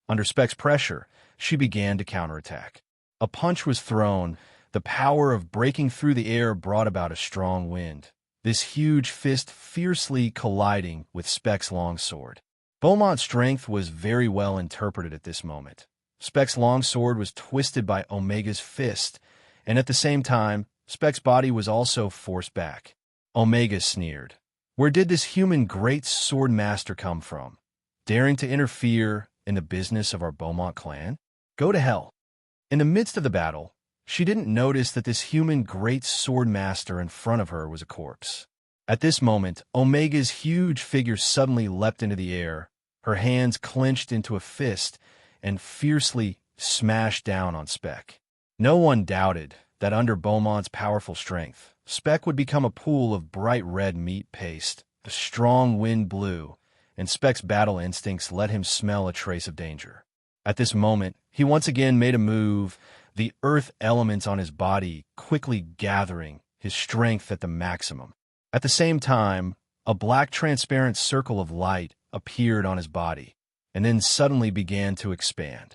Under Spec's pressure, she began to counterattack. A punch was thrown. The power of breaking through the air brought about a strong wind. This huge fist fiercely colliding with Spec's longsword. Beaumont's strength was very well interpreted at this moment. Spec's longsword was twisted by Omega's fist, and at the same time, Spec's body was also forced back. Omega sneered. Where did this human great sword master come from, daring to interfere in the business of our Beaumont clan? Go to hell. In the midst of the battle, she didn't notice that this human great sword master in front of her was a corpse. At this moment, Omega's huge figure suddenly leapt into the air, her hands clenched into a fist, and fiercely smashed down on Spec. No one doubted that under Beaumont's powerful strength, Spec would become a pool of bright red meat paste. The strong wind blew, and Spec's battle instincts let him smell a trace of danger. At this moment, he once again made a move, the earth elements on his body quickly gathering, his strength at the maximum. At the same time, a black transparent circle of light appeared on his body, and then suddenly began to expand.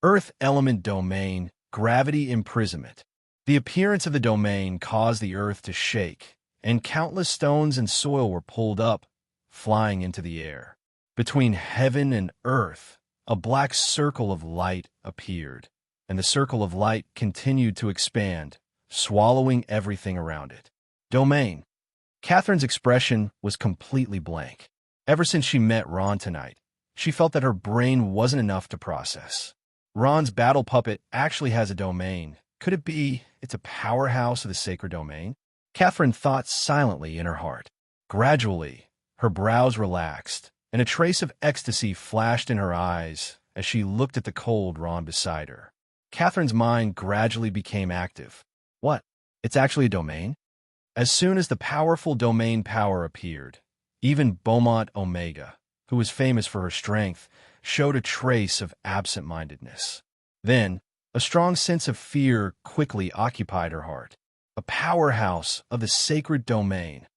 Earth Element Domain, Gravity Imprisonment. The appearance of the domain caused the earth to shake, and countless stones and soil were pulled up, flying into the air. Between heaven and earth, a black circle of light appeared, and the circle of light continued to expand, swallowing everything around it. Domain. Catherine's expression was completely blank. Ever since she met Ron tonight, she felt that her brain wasn't enough to process. Ron's battle puppet actually has a domain. Could it be it's a powerhouse of the sacred domain? Catherine thought silently in her heart. Gradually, her brows relaxed, and a trace of ecstasy flashed in her eyes as she looked at the cold Ron beside her. Catherine's mind gradually became active. What? It's actually a domain? As soon as the powerful domain power appeared, even Beaumont Omega, who was famous for her strength, showed a trace of absent-mindedness. Then, a strong sense of fear quickly occupied her heart. A powerhouse of the sacred domain.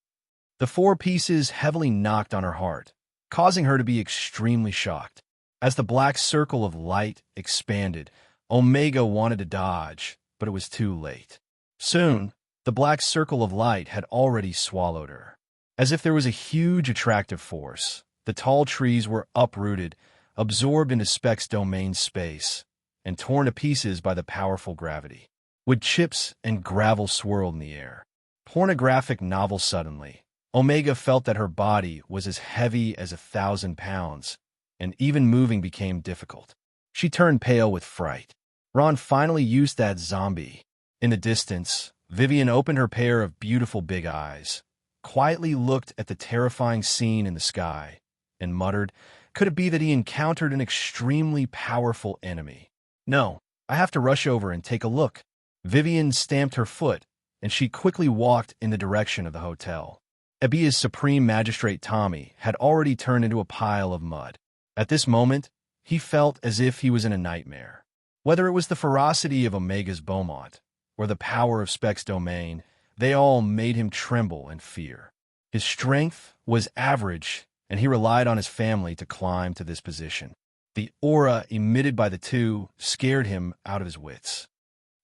The four pieces heavily knocked on her heart, causing her to be extremely shocked. As the black circle of light expanded, Omega wanted to dodge, but it was too late. Soon, the black circle of light had already swallowed her. As if there was a huge attractive force, the tall trees were uprooted, absorbed into Spec's domain space, and torn to pieces by the powerful gravity. Wood chips and gravel swirled in the air. Pornographic novel suddenly. Omega felt that her body was as heavy as 1,000 pounds, and even moving became difficult. She turned pale with fright. Ron finally used that zombie. In the distance, Vivian opened her pair of beautiful big eyes, quietly looked at the terrifying scene in the sky, and muttered, could it be that he encountered an extremely powerful enemy? No, I have to rush over and take a look. Vivian stamped her foot, and she quickly walked in the direction of the hotel. Ebia's Supreme Magistrate Tommy had already turned into a pile of mud. At this moment, he felt as if he was in a nightmare. Whether it was the ferocity of Omega's Beaumont, or the power of Spec's domain, they all made him tremble and fear. His strength was average, and he relied on his family to climb to this position. The aura emitted by the two scared him out of his wits.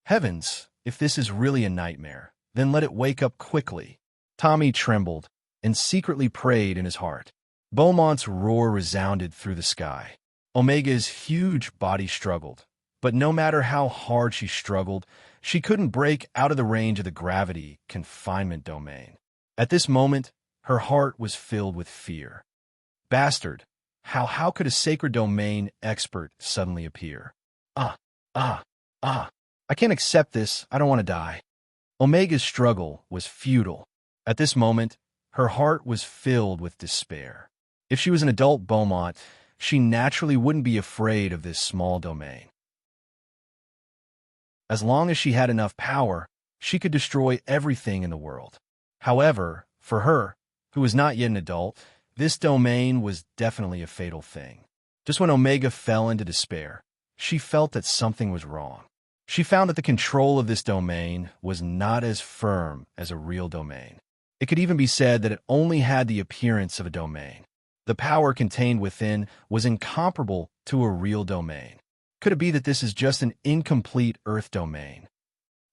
Heavens, if this is really a nightmare, then let it wake up quickly. Tommy trembled and secretly prayed in his heart. Beaumont's roar resounded through the sky. Omega's huge body struggled, but no matter how hard she struggled, she couldn't break out of the range of the gravity confinement domain. At this moment, her heart was filled with fear. Bastard, how could a sacred domain expert suddenly appear? I can't accept this, I don't want to die. Omega's struggle was futile. At this moment, her heart was filled with despair. If she was an adult Beaumont, she naturally wouldn't be afraid of this small domain. As long as she had enough power, she could destroy everything in the world. However, for her, who was not yet an adult, this domain was definitely a fatal thing. Just when Omega fell into despair, she felt that something was wrong. She found that the control of this domain was not as firm as a real domain. It could even be said that it only had the appearance of a domain. The power contained within was incomparable to a real domain. Could it be that this is just an incomplete Earth domain?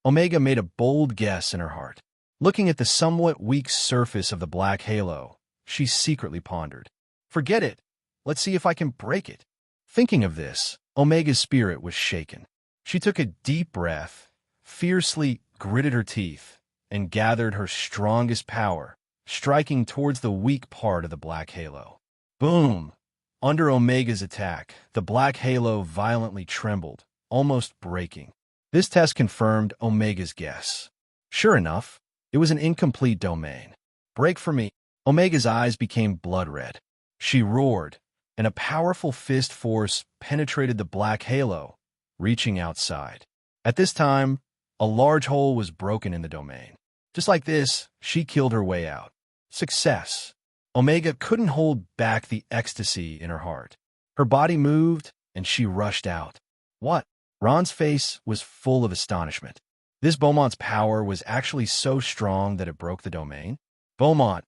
Omega made a bold guess in her heart. Looking at the somewhat weak surface of the black halo, she secretly pondered. Forget it. Let's see if I can break it. Thinking of this, Omega's spirit was shaken. She took a deep breath, fiercely gritted her teeth, and gathered her strongest power striking towards the weak part of the black halo. Boom! Under Omega's attack, the black halo violently trembled, almost breaking. This test confirmed Omega's guess. Sure enough, it was an incomplete domain. Break for me. Omega's eyes became blood red. She roared, and a powerful fist force penetrated the black halo, reaching outside. At this time, a large hole was broken in the domain. Just like this, she killed her way out. Success. Omega couldn't hold back the ecstasy in her heart. Her body moved, and she rushed out. What? Ron's face was full of astonishment. This Beaumont's power was actually so strong that it broke the domain. Beaumont,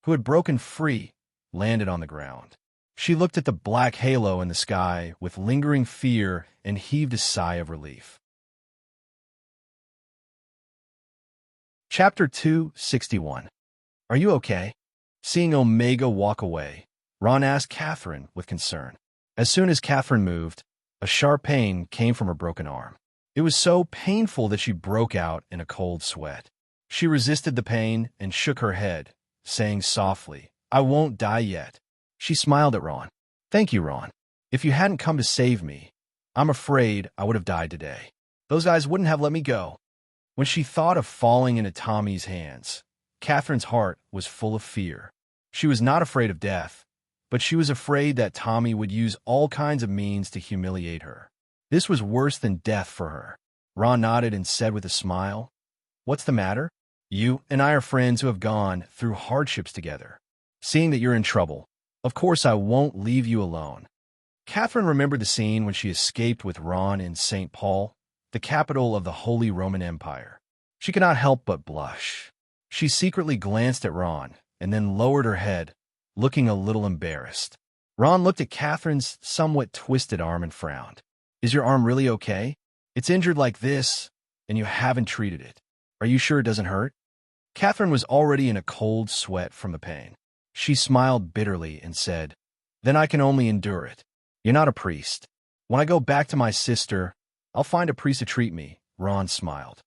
who had broken free, landed on the ground. She looked at the black halo in the sky with lingering fear and heaved a sigh of relief. Chapter 261. Are you okay? Seeing Omega walk away, Ron asked Catherine with concern. As soon as Catherine moved, a sharp pain came from her broken arm. It was so painful that she broke out in a cold sweat. She resisted the pain and shook her head, saying softly, "I won't die yet." She smiled at Ron. "Thank you, Ron. If you hadn't come to save me, I'm afraid I would have died today. Those guys wouldn't have let me go." When she thought of falling into Tommy's hands, Catherine's heart was full of fear. She was not afraid of death, but she was afraid that Tommy would use all kinds of means to humiliate her. This was worse than death for her. Ron nodded and said with a smile, "What's the matter? You and I are friends who have gone through hardships together. Seeing that you're in trouble, of course I won't leave you alone." Catherine remembered the scene when she escaped with Ron in St. Paul, the capital of the Holy Roman Empire. She could not help but blush. She secretly glanced at Ron and then lowered her head, looking a little embarrassed. Ron looked at Catherine's somewhat twisted arm and frowned. "Is your arm really okay? It's injured like this, and you haven't treated it. Are you sure it doesn't hurt?" Catherine was already in a cold sweat from the pain. She smiled bitterly and said, "Then I can only endure it. You're not a priest. When I go back to my sister, I'll find a priest to treat me." Ron smiled.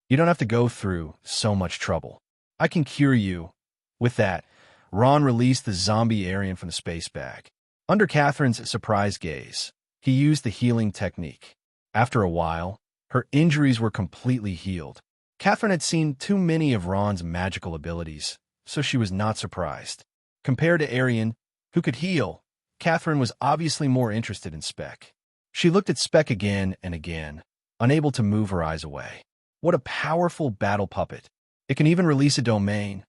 "You don't have to go through so much trouble. I can cure you." With that, Ron released the zombie Aryan from the space bag. Under Catherine's surprised gaze, he used the healing technique. After a while, her injuries were completely healed. Catherine had seen too many of Ron's magical abilities, so she was not surprised. Compared to Aryan, who could heal, Catherine was obviously more interested in Speck. She looked at Speck again and again, unable to move her eyes away. What a powerful battle puppet. It can even release a domain.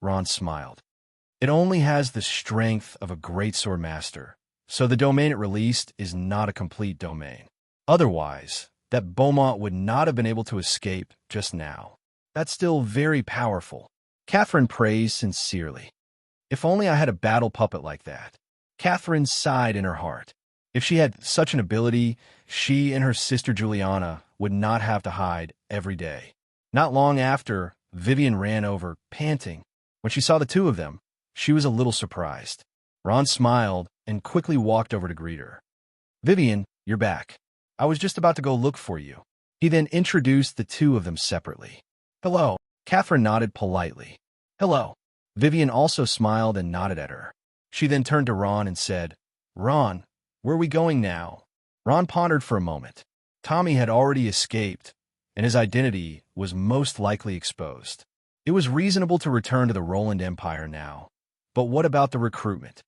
Ron smiled. It only has the strength of a great sword master, so the domain it released is not a complete domain. Otherwise, that Beaumont would not have been able to escape just now. That's still very powerful. Catherine praised sincerely. If only I had a battle puppet like that. Catherine sighed in her heart. If she had such an ability, she and her sister Juliana would not have to hide every day. Not long after, Vivian ran over, panting. When she saw the two of them, she was a little surprised. Ron smiled and quickly walked over to greet her. "Vivian, you're back. I was just about to go look for you." He then introduced the two of them separately. "Hello." Catherine nodded politely. "Hello." Vivian also smiled and nodded at her. She then turned to Ron and said, "Ron, where are we going now?" Ron pondered for a moment. Tommy had already escaped, and his identity was most likely exposed. It was reasonable to return to the Roland Empire now. But what about the recruitment?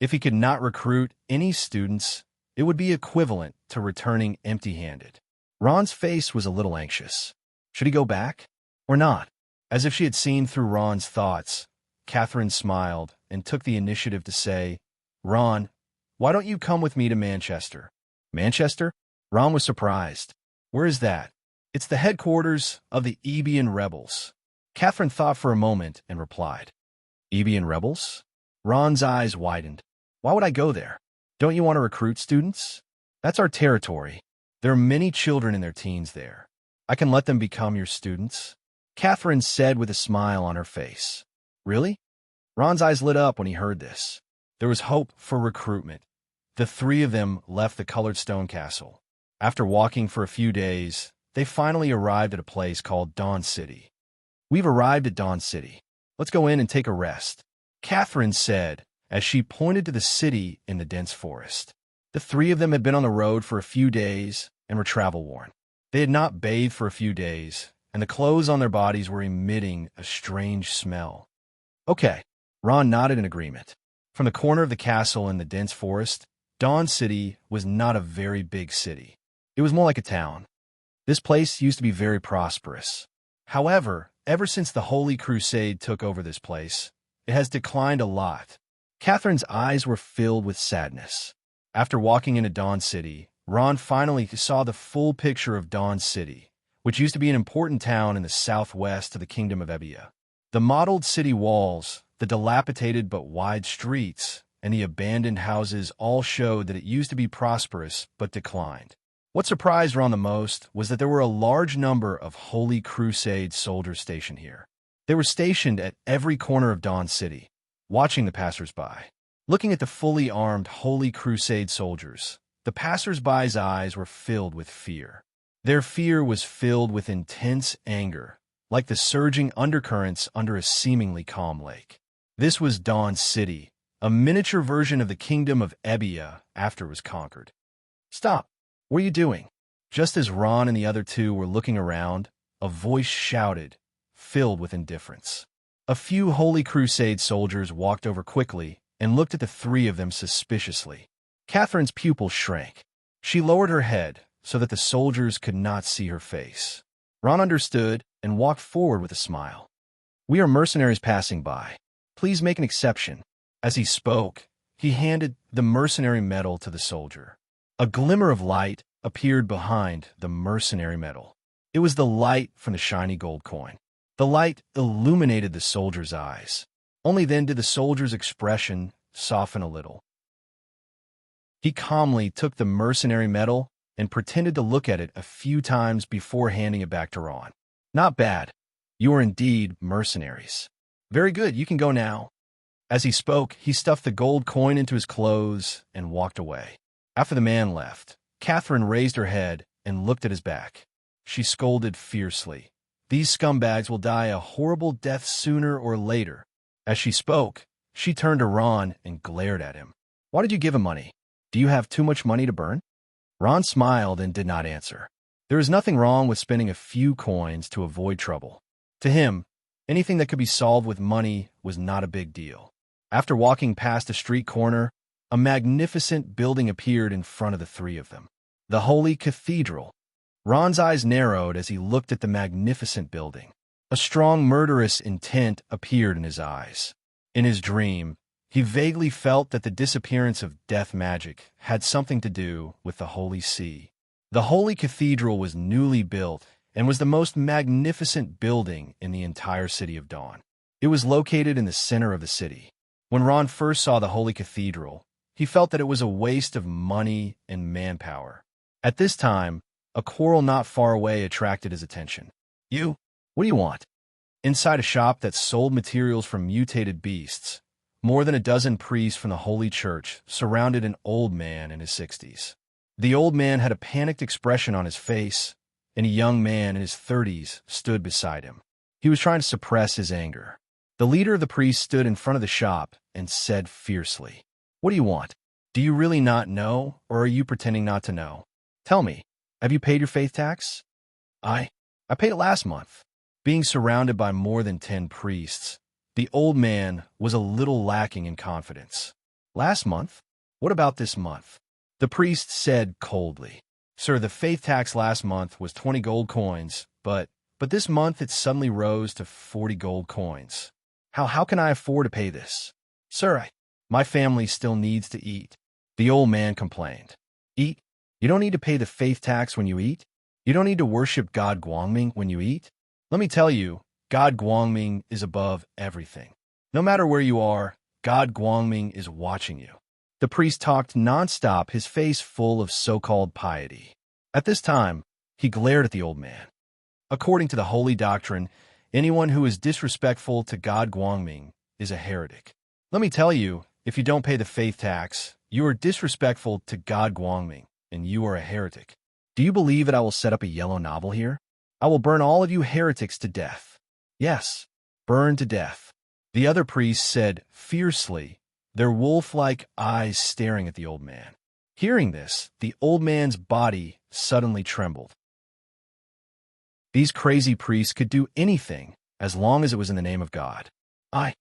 If he could not recruit any students, it would be equivalent to returning empty-handed. Ron's face was a little anxious. Should he go back or not? As if she had seen through Ron's thoughts, Catherine smiled and took the initiative to say, "Ron, why don't you come with me to Manchester?" Manchester? Ron was surprised. "Where is that?" "It's the headquarters of the Ebian rebels." Catherine thought for a moment and replied, "Ebian rebels?" Ron's eyes widened. "Why would I go there? Don't you want to recruit students? That's our territory. There are many children in their teens there. I can let them become your students." Catherine said with a smile on her face. "Really?" Ron's eyes lit up when he heard this. There was hope for recruitment. The three of them left the colored stone castle. After walking for a few days, they finally arrived at a place called Dawn City. We've arrived at Dawn City. Let's go in and take a rest, Catherine said as she pointed to the city in the dense forest. The three of them had been on the road for a few days and were travel-worn. They had not bathed for a few days, and the clothes on their bodies were emitting a strange smell. Okay, Ron nodded in agreement. From the corner of the castle in the dense forest, Dawn City was not a very big city. It was more like a town. This place used to be very prosperous. However, ever since the Holy Crusade took over this place, it has declined a lot. Catherine's eyes were filled with sadness. After walking into Dawn City, Ron finally saw the full picture of Dawn City, which used to be an important town in the southwest of the Kingdom of Ebia. The mottled city walls, the dilapidated but wide streets, and the abandoned houses all showed that it used to be prosperous but declined. What surprised Ron the most was that there were a large number of Holy Crusade soldiers stationed here. They were stationed at every corner of Dawn City, watching the passers-by. Looking at the fully armed Holy Crusade soldiers, the passers-by's eyes were filled with fear. Their fear was filled with intense anger, like the surging undercurrents under a seemingly calm lake. This was Dawn City, a miniature version of the Kingdom of Ebia after it was conquered. "Stop! What are you doing?" Just as Ron and the other two were looking around, a voice shouted, filled with indifference. A few Holy Crusade soldiers walked over quickly and looked at the three of them suspiciously. Catherine's pupils shrank. She lowered her head so that the soldiers could not see her face. Ron understood and walked forward with a smile. "We are mercenaries passing by. Please make an exception." As he spoke, he handed the mercenary medal to the soldier. A glimmer of light appeared behind the mercenary medal. It was the light from the shiny gold coin. The light illuminated the soldier's eyes. Only then did the soldier's expression soften a little. He calmly took the mercenary medal and pretended to look at it a few times before handing it back to Ron. "Not bad. You are indeed mercenaries. Very good, you can go now." As he spoke, he stuffed the gold coin into his clothes and walked away. After the man left, Catherine raised her head and looked at his back. She scolded fiercely. "These scumbags will die a horrible death sooner or later." As she spoke, she turned to Ron and glared at him. "Why did you give him money? Do you have too much money to burn?" Ron smiled and did not answer. There is nothing wrong with spending a few coins to avoid trouble. To him, anything that could be solved with money was not a big deal. After walking past a street corner, a magnificent building appeared in front of the three of them. The Holy Cathedral. Ron's eyes narrowed as he looked at the magnificent building. A strong murderous intent appeared in his eyes. In his dream, he vaguely felt that the disappearance of death magic had something to do with the Holy See. The Holy Cathedral was newly built and was the most magnificent building in the entire city of Dawn. It was located in the center of the city. When Ron first saw the Holy Cathedral, he felt that it was a waste of money and manpower. At this time, a quarrel not far away attracted his attention. "You? What do you want?" Inside a shop that sold materials from mutated beasts, more than a dozen priests from the Holy Church surrounded an old man in his 60s. The old man had a panicked expression on his face, and a young man in his 30s stood beside him. He was trying to suppress his anger. The leader of the priests stood in front of the shop and said fiercely, "What do you want? Do you really not know, or are you pretending not to know? Tell me, have you paid your faith tax?" I paid it last month." Being surrounded by more than 10 priests, the old man was a little lacking in confidence. "Last month? What about this month?" The priest said coldly. "Sir, the faith tax last month was 20 gold coins, but this month it suddenly rose to 40 gold coins. How can I afford to pay this?" "Sir, my family still needs to eat," the old man complained. "Eat? You don't need to pay the faith tax when you eat? You don't need to worship God Guangming when you eat? Let me tell you, God Guangming is above everything. No matter where you are, God Guangming is watching you." The priest talked nonstop, his face full of so-called piety. At this time, he glared at the old man. According to the holy doctrine, anyone who is disrespectful to God Guangming is a heretic. Let me tell you, if you don't pay the faith tax, you are disrespectful to God Guangming, and you are a heretic. Do you believe that I will set up a yellow novel here? I will burn all of you heretics to death. Yes, burn to death. The other priests said fiercely, their wolf-like eyes staring at the old man. Hearing this, the old man's body suddenly trembled. These crazy priests could do anything as long as it was in the name of God. I.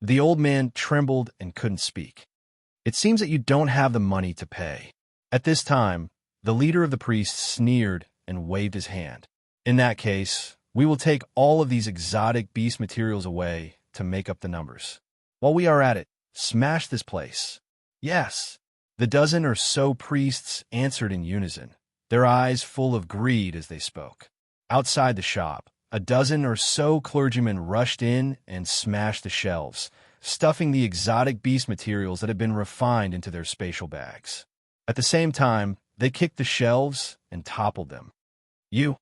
The old man trembled and couldn't speak. It seems that you don't have the money to pay. At this time, the leader of the priests sneered and waved his hand. In that case, we will take all of these exotic beast materials away to make up the numbers. While we are at it, smash this place. Yes. The dozen or so priests answered in unison, their eyes full of greed as they spoke. Outside the shop, a dozen or so clergymen rushed in and smashed the shelves, stuffing the exotic beast materials that had been refined into their spatial bags. At the same time, they kicked the shelves and toppled them. You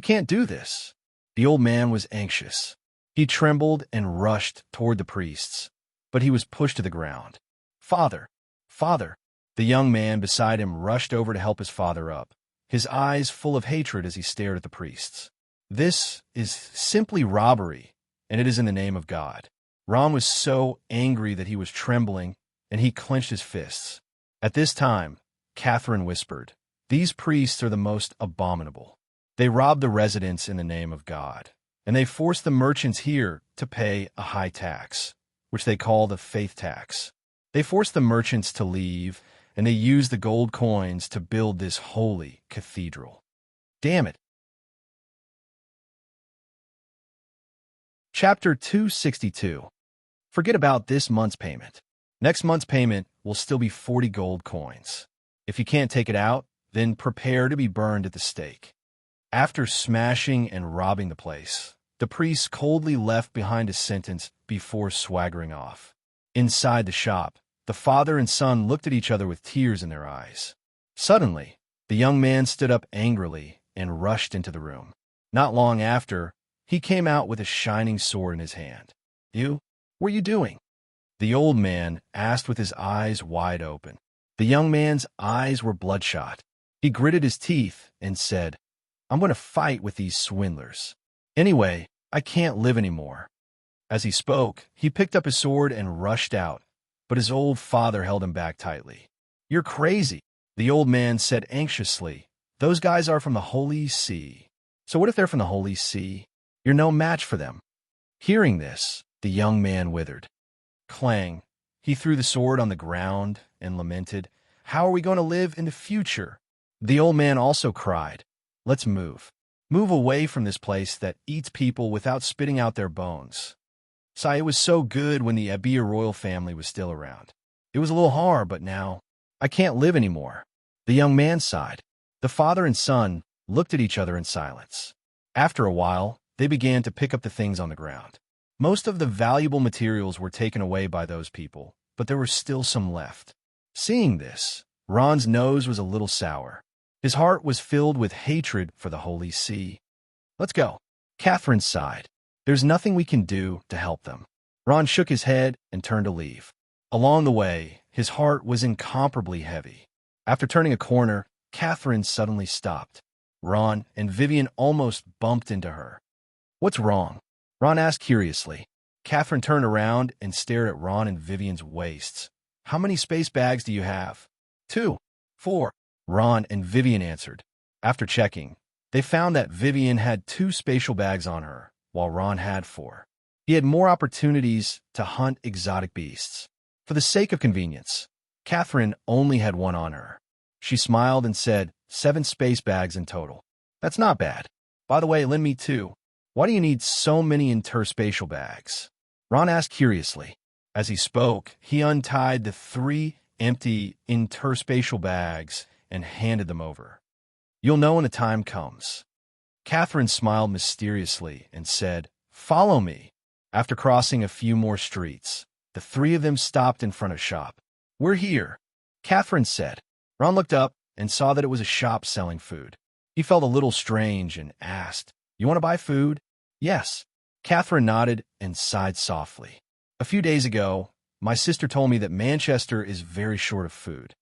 can't do this. The old man was anxious. He trembled and rushed toward the priests, but he was pushed to the ground. Father! The young man beside him rushed over to help his father up, his eyes full of hatred as he stared at the priests. This is simply robbery, and it is in the name of God. Ron was so angry that he was trembling, and he clenched his fists. At this time, Catherine whispered, "These priests are the most abominable. They rob the residents in the name of God, and they force the merchants here to pay a high tax, which they call the faith tax. They force the merchants to leave, and they use the gold coins to build this holy cathedral. Damn it." Chapter 262. Forget about this month's payment. Next month's payment will still be 40 gold coins. If you can't take it out, then prepare to be burned at the stake. After smashing and robbing the place, the priest coldly left behind his sentence before swaggering off. Inside the shop, the father and son looked at each other with tears in their eyes. Suddenly, the young man stood up angrily and rushed into the room. Not long after, he came out with a shining sword in his hand. What are you doing?" the old man asked with his eyes wide open. The young man's eyes were bloodshot. He gritted his teeth and said, "I'm going to fight with these swindlers. Anyway, I can't live anymore." As he spoke, he picked up his sword and rushed out, but his old father held him back tightly. "You're crazy," the old man said anxiously. "Those guys are from the Holy See. So what if they're from the Holy See? You're no match for them." Hearing this, the young man withered. Clang! He threw the sword on the ground and lamented, "How are we going to live in the future?" The old man also cried, "Let's move. Move away from this place that eats people without spitting out their bones. It was so good when the Abia royal family was still around. It was a little hard, but now I can't live anymore." The young man sighed. The father and son looked at each other in silence. After a while, they began to pick up the things on the ground. Most of the valuable materials were taken away by those people, but there were still some left. Seeing this, Ron's nose was a little sour. His heart was filled with hatred for the Holy See. "Let's go." Catherine sighed. "There's nothing we can do to help them." Ron shook his head and turned to leave. Along the way, his heart was incomparably heavy. After turning a corner, Catherine suddenly stopped. Ron and Vivian almost bumped into her. "What's wrong?" Ron asked curiously. Catherine turned around and stared at Ron and Vivian's waists. "How many space bags do you have?" 2. 4. Ron and Vivian answered. After checking, they found that Vivian had 2 spatial bags on her, while Ron had 4. He had more opportunities to hunt exotic beasts. For the sake of convenience, Catherine only had 1 on her. She smiled and said, 7 space bags in total. "That's not bad. By the way, lend me 2. Why do you need so many interspatial bags?" Ron asked curiously. As he spoke, he untied the 3 empty interspatial bags and handed them over. "You'll know when the time comes." Catherine smiled mysteriously and said, "Follow me." After crossing a few more streets, the 3 of them stopped in front of a shop. "We're here," Catherine said. Ron looked up and saw that it was a shop selling food. He felt a little strange and asked, "You want to buy food?" "Yes." Catherine nodded and sighed softly. "A few days ago, my sister told me that Manchester is very short of food.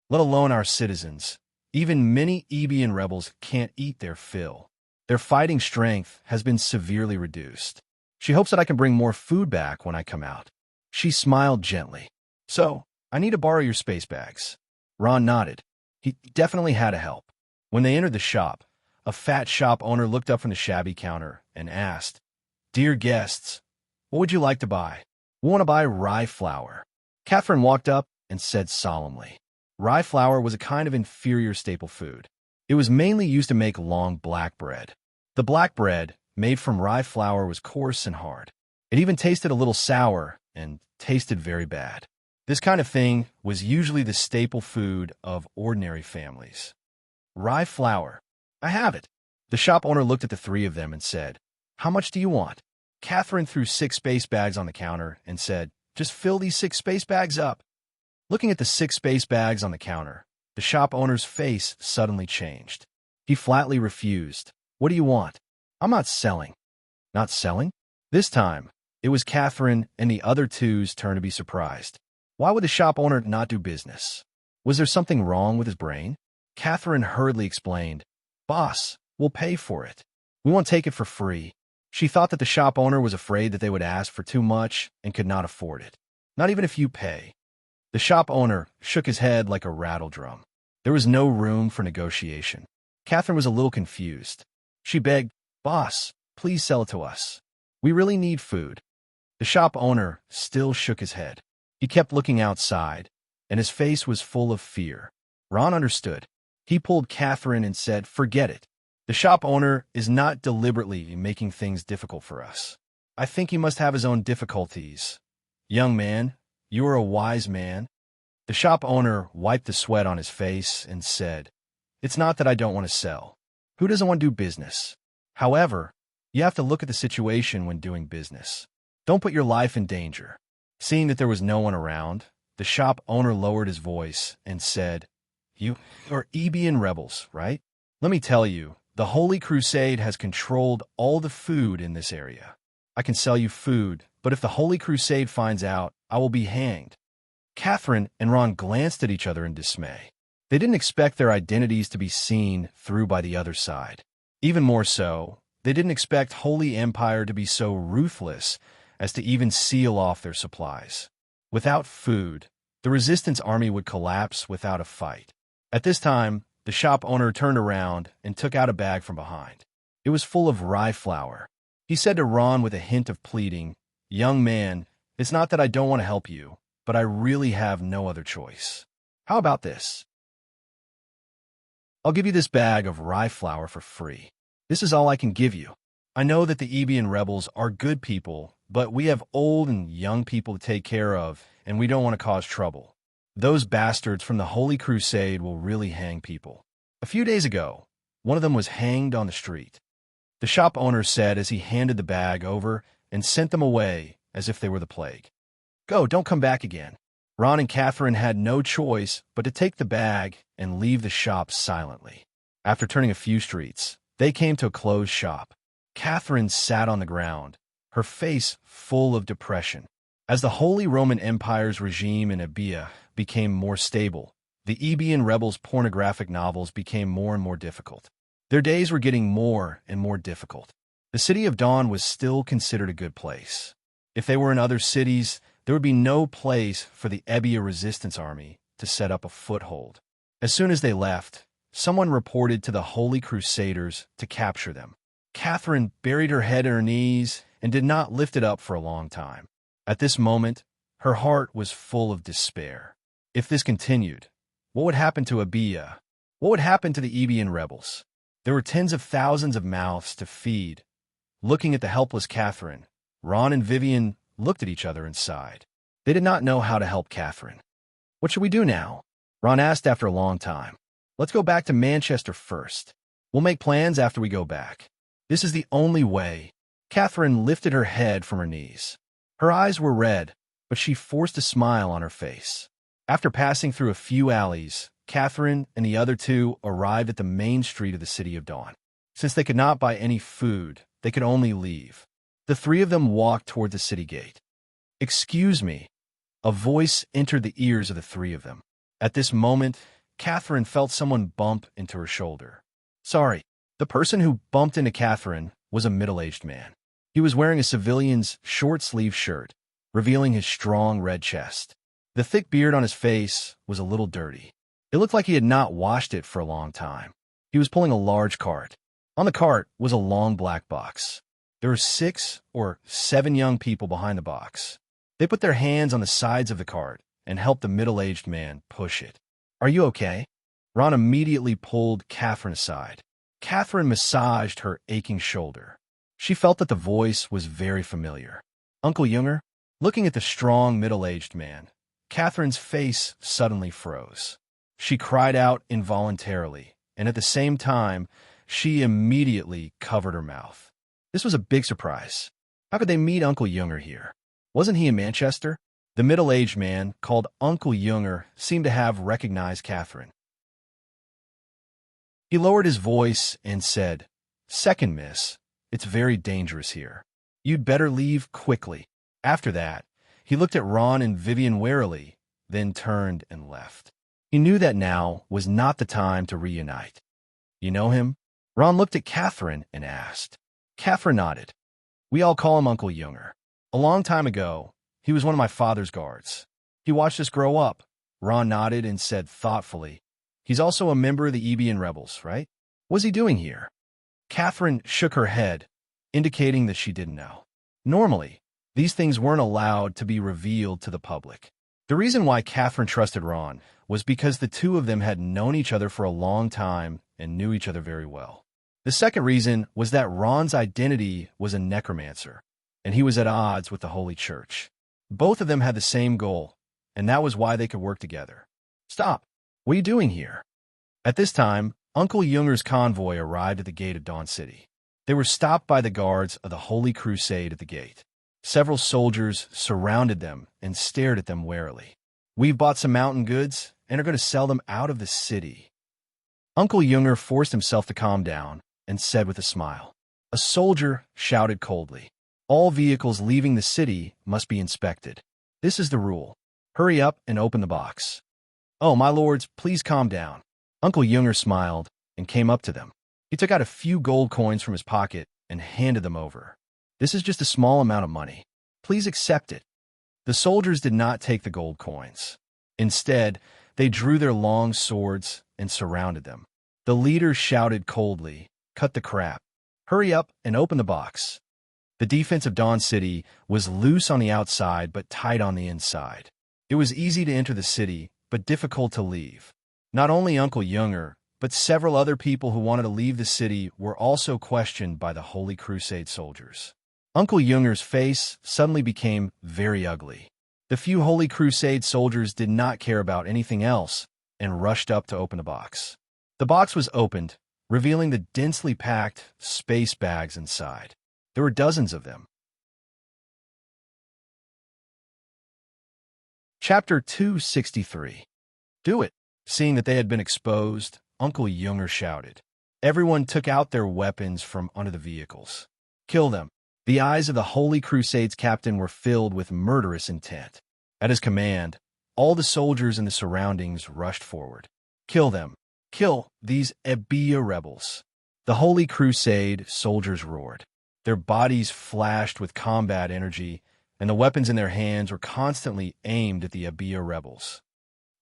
Let alone our citizens. Even many Ebian rebels can't eat their fill. Their fighting strength has been severely reduced. She hopes that I can bring more food back when I come out. She smiled gently. So, I need to borrow your space bags. Ron nodded. He definitely had to help. When they entered the shop, a fat shop owner looked up from the shabby counter and asked, "Dear guests, what would you like to buy?" "We want to buy rye flour." Catherine walked up and said solemnly. Rye flour was a kind of inferior staple food. It was mainly used to make long black bread. The black bread, made from rye flour, was coarse and hard. It even tasted a little sour and tasted very bad. This kind of thing was usually the staple food of ordinary families. Rye flour. I have it. The shop owner looked at the three of them and said, "How much do you want?" Catherine threw 6 space bags on the counter and said, "Just fill these 6 space bags up." Looking at the 6 space bags on the counter, the shop owner's face suddenly changed. He flatly refused. "What do you want?" "I'm not selling." "Not selling?" This time, it was Catherine and the other two's turn to be surprised. Why would the shop owner not do business? Was there something wrong with his brain? Catherine hurriedly explained, "Boss, we'll pay for it. We won't take it for free." She thought that the shop owner was afraid that they would ask for too much and could not afford it. "Not even if you pay." The shop owner shook his head like a rattle drum. There was no room for negotiation. Catherine was a little confused. She begged, "Boss, please sell it to us. We really need food." The shop owner still shook his head. He kept looking outside, and his face was full of fear. Ron understood. He pulled Catherine and said, "Forget it. The shop owner is not deliberately making things difficult for us. I think he must have his own difficulties. Young man, you are a wise man." The shop owner wiped the sweat on his face and said, "It's not that I don't want to sell. Who doesn't want to do business? However, you have to look at the situation when doing business. Don't put your life in danger." Seeing that there was no one around, the shop owner lowered his voice and said, You are Ebian rebels, right? Let me tell you, the Holy Crusade has controlled all the food in this area. I can sell you food, but if the Holy Crusade finds out, I will be hanged." Catherine and Ron glanced at each other in dismay. They didn't expect their identities to be seen through by the other side. Even more so, they didn't expect Holy Empire to be so ruthless as to even seal off their supplies. Without food, the Resistance army would collapse without a fight. At this time, the shop owner turned around and took out a bag from behind. It was full of rye flour. He said to Ron with a hint of pleading, "Young man, it's not that I don't want to help you, but I really have no other choice. How about this? I'll give you this bag of rye flour for free. This is all I can give you. I know that the Ebian rebels are good people, but we have old and young people to take care of, and we don't want to cause trouble. Those bastards from the Holy Crusade will really hang people. A few days ago, one of them was hanged on the street." The shop owner said as he handed the bag over and sent them away as if they were the plague. "Go, don't come back again." Ron and Catherine had no choice but to take the bag and leave the shop silently. After turning a few streets, they came to a closed shop. Catherine sat on the ground, her face full of depression. As the Holy Roman Empire's regime in Abia became more stable, the Ebian rebels' pornographic novels became more and more difficult. Their days were getting more and more difficult. The city of Dawn was still considered a good place. If they were in other cities, there would be no place for the Ebia resistance army to set up a foothold. As soon as they left, someone reported to the Holy Crusaders to capture them. Catherine buried her head in her knees and did not lift it up for a long time. At this moment, her heart was full of despair. If this continued, what would happen to Abia? What would happen to the Ebian rebels? There were tens of thousands of mouths to feed. Looking at the helpless Catherine, Ron and Vivian looked at each other and sighed. They did not know how to help Catherine. "What should we do now?" Ron asked after a long time. "Let's go back to Manchester first. We'll make plans after we go back. This is the only way." Catherine lifted her head from her knees. Her eyes were red, but she forced a smile on her face. After passing through a few alleys, Catherine and the other two arrived at the main street of the City of Dawn. Since they could not buy any food, they could only leave. The three of them walked toward the city gate. "Excuse me." A voice entered the ears of the three of them. At this moment, Catherine felt someone bump into her shoulder. "Sorry." The person who bumped into Catherine was a middle-aged man. He was wearing a civilian's short-sleeved shirt, revealing his strong red chest. The thick beard on his face was a little dirty. It looked like he had not washed it for a long time. He was pulling a large cart. On the cart was a long black box. There were 6 or 7 young people behind the box. They put their hands on the sides of the cart and helped the middle-aged man push it. "Are you okay?" Ron immediately pulled Catherine aside. Catherine massaged her aching shoulder. She felt that the voice was very familiar. "Uncle Junger?" Looking at the strong middle-aged man, Catherine's face suddenly froze. She cried out involuntarily, and at the same time, she immediately covered her mouth. This was a big surprise. How could they meet Uncle Junger here? Wasn't he in Manchester? The middle-aged man, called Uncle Junger, seemed to have recognized Catherine. He lowered his voice and said, "Second, miss, it's very dangerous here. You'd better leave quickly." After that, he looked at Ron and Vivian warily, then turned and left. He knew that now was not the time to reunite. "You know him?" Ron looked at Catherine and asked. Catherine nodded. "We all call him Uncle Junger. A long time ago, he was one of my father's guards. He watched us grow up." Ron nodded and said thoughtfully, "He's also a member of the Ebian rebels, right? What's he doing here?" Catherine shook her head, indicating that she didn't know. Normally, these things weren't allowed to be revealed to the public. The reason why Catherine trusted Ron was because the two of them had known each other for a long time and knew each other very well. The second reason was that Ron's identity was a necromancer, and he was at odds with the Holy Church. Both of them had the same goal, and that was why they could work together. "Stop! What are you doing here?" At this time, Uncle Junger's convoy arrived at the gate of Dawn City. They were stopped by the guards of the Holy Crusade at the gate. Several soldiers surrounded them and stared at them warily. "We've bought some mountain goods and are going to sell them out of the city." Uncle Junger forced himself to calm down and said with a smile. A soldier shouted coldly, "All vehicles leaving the city must be inspected. This is the rule. Hurry up and open the box." "Oh, my lords, please calm down." Uncle Junger smiled and came up to them. He took out a few gold coins from his pocket and handed them over. "This is just a small amount of money. Please accept it." The soldiers did not take the gold coins. Instead, they drew their long swords and surrounded them. The leader shouted coldly, "Cut the crap. Hurry up and open the box." The defense of Dawn City was loose on the outside but tight on the inside. It was easy to enter the city, but difficult to leave. Not only Uncle Junger, but several other people who wanted to leave the city were also questioned by the Holy Crusade soldiers. Uncle Junger's face suddenly became very ugly. The few Holy Crusade soldiers did not care about anything else and rushed up to open the box. The box was opened, revealing the densely packed space bags inside. There were dozens of them. Chapter 263. "Do it." Seeing that they had been exposed, Uncle Junger shouted. Everyone took out their weapons from under the vehicles. "Kill them." The eyes of the Holy Crusade's captain were filled with murderous intent. At his command, all the soldiers in the surroundings rushed forward. "Kill them. Kill these Ebia rebels." The Holy Crusade soldiers roared. Their bodies flashed with combat energy, and the weapons in their hands were constantly aimed at the Ebia rebels.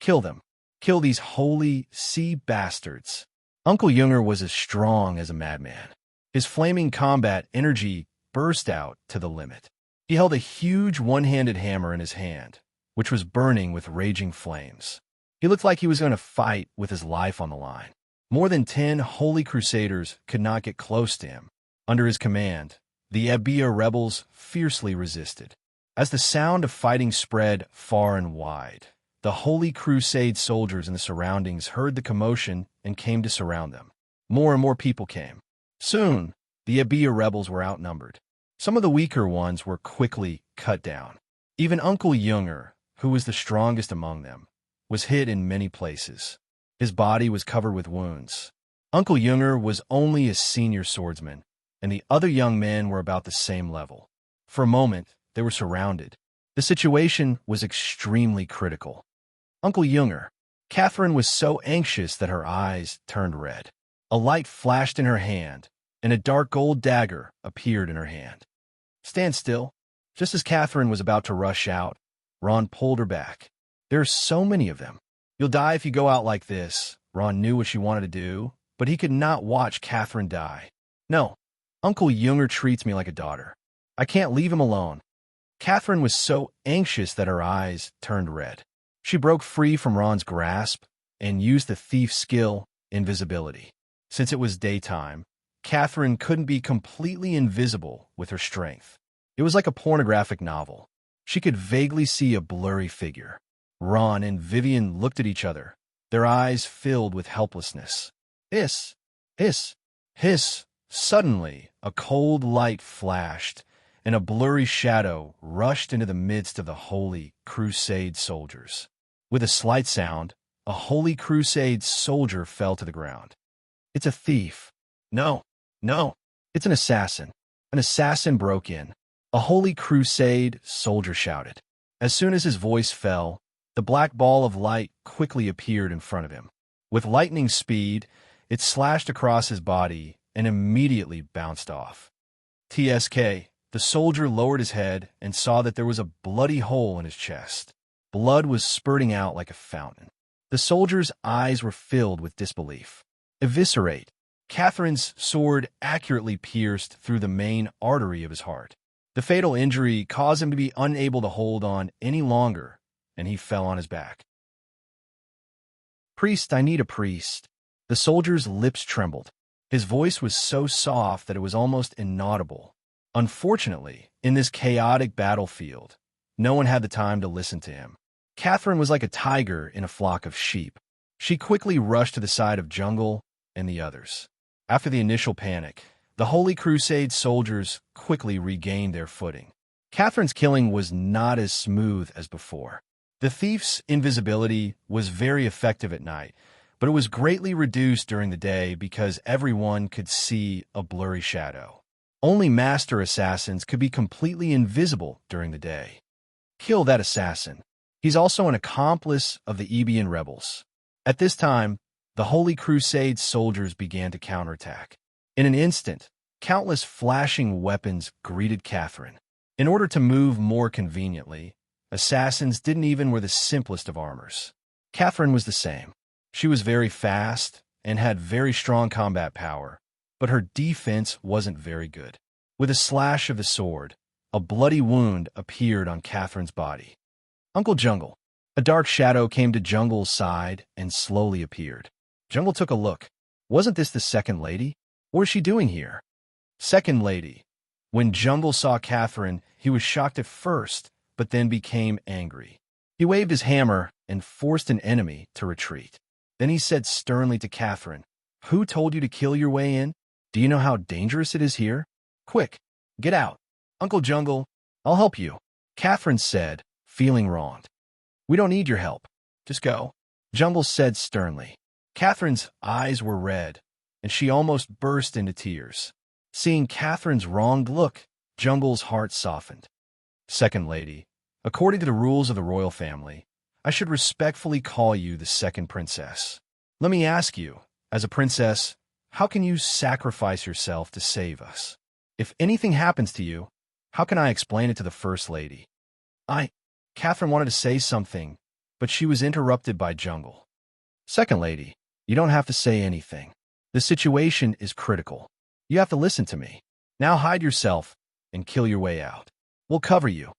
"Kill them. Kill these holy sea bastards." Uncle Junger was as strong as a madman. His flaming combat energy burst out to the limit. He held a huge one-handed hammer in his hand, which was burning with raging flames. He looked like he was going to fight with his life on the line. More than 10 Holy Crusaders could not get close to him. Under his command, the Ebia rebels fiercely resisted. As the sound of fighting spread far and wide, the Holy Crusade soldiers in the surroundings heard the commotion and came to surround them. More and more people came. Soon, the Ebia rebels were outnumbered. Some of the weaker ones were quickly cut down. Even Uncle Junger, who was the strongest among them, was hit in many places. His body was covered with wounds. Uncle Junger was only a senior swordsman, and the other young men were about the same level. For a moment, they were surrounded. The situation was extremely critical. "Uncle Junger." Catherine was so anxious that her eyes turned red. A light flashed in her hand, and a dark gold dagger appeared in her hand. Stand still. Just as Catherine was about to rush out, Ron pulled her back. There are so many of them. You'll die if you go out like this. Ron knew what she wanted to do, but he could not watch Catherine die. No, Uncle Junger treats me like a daughter. I can't leave him alone. Catherine was so anxious that her eyes turned red. She broke free from Ron's grasp and used the thief's skill, invisibility. Since it was daytime, Catherine couldn't be completely invisible with her strength. It was like a pornographic novel. She could vaguely see a blurry figure. Ron and Vivian looked at each other, their eyes filled with helplessness. Hiss, hiss, hiss. Suddenly, a cold light flashed, and a blurry shadow rushed into the midst of the Holy Crusade soldiers. With a slight sound, a Holy Crusade soldier fell to the ground. It's a thief. No, no, it's an assassin. An assassin broke in. A Holy Crusade soldier shouted. As soon as his voice fell, the black ball of light quickly appeared in front of him. With lightning speed, it slashed across his body and immediately bounced off. TSK, the soldier lowered his head and saw that there was a bloody hole in his chest. Blood was spurting out like a fountain. The soldier's eyes were filled with disbelief. Eviscerate. Catherine's sword accurately pierced through the main artery of his heart. The fatal injury caused him to be unable to hold on any longer, and he fell on his back. Priest, I need a priest. The soldier's lips trembled. His voice was so soft that it was almost inaudible. Unfortunately, in this chaotic battlefield, no one had the time to listen to him. Catherine was like a tiger in a flock of sheep. She quickly rushed to the side of Jungle and the others. After the initial panic, the Holy Crusade soldiers quickly regained their footing. Catherine's killing was not as smooth as before. The thief's invisibility was very effective at night, but it was greatly reduced during the day because everyone could see a blurry shadow. Only master assassins could be completely invisible during the day. Kill that assassin. He's also an accomplice of the Ebian rebels. At this time, the Holy Crusade soldiers began to counterattack. In an instant, countless flashing weapons greeted Catherine. In order to move more conveniently, assassins didn't even wear the simplest of armors. Catherine was the same. She was very fast and had very strong combat power, but her defense wasn't very good. With a slash of the sword, a bloody wound appeared on Catherine's body. Uncle Jungle. A dark shadow came to Jungle's side and slowly appeared. Jungle took a look. Wasn't this the second lady? What was she doing here? Second lady. When Jungle saw Catherine, he was shocked at first, but then became angry. He waved his hammer and forced an enemy to retreat. Then he said sternly to Catherine, "Who told you to kill your way in? Do you know how dangerous it is here? Quick, get out. Uncle Jungle, I'll help you." Catherine said, feeling wronged. "We don't need your help. Just go," Jungle said sternly. Catherine's eyes were red, and she almost burst into tears. Seeing Catherine's wronged look, Jungle's heart softened. Second lady, according to the rules of the royal family, I should respectfully call you the second princess. Let me ask you, as a princess, how can you sacrifice yourself to save us? If anything happens to you, how can I explain it to the first lady? Catherine wanted to say something, but she was interrupted by Jungle. Second lady, you don't have to say anything. The situation is critical. You have to listen to me. Now hide yourself and kill your way out. We'll cover you,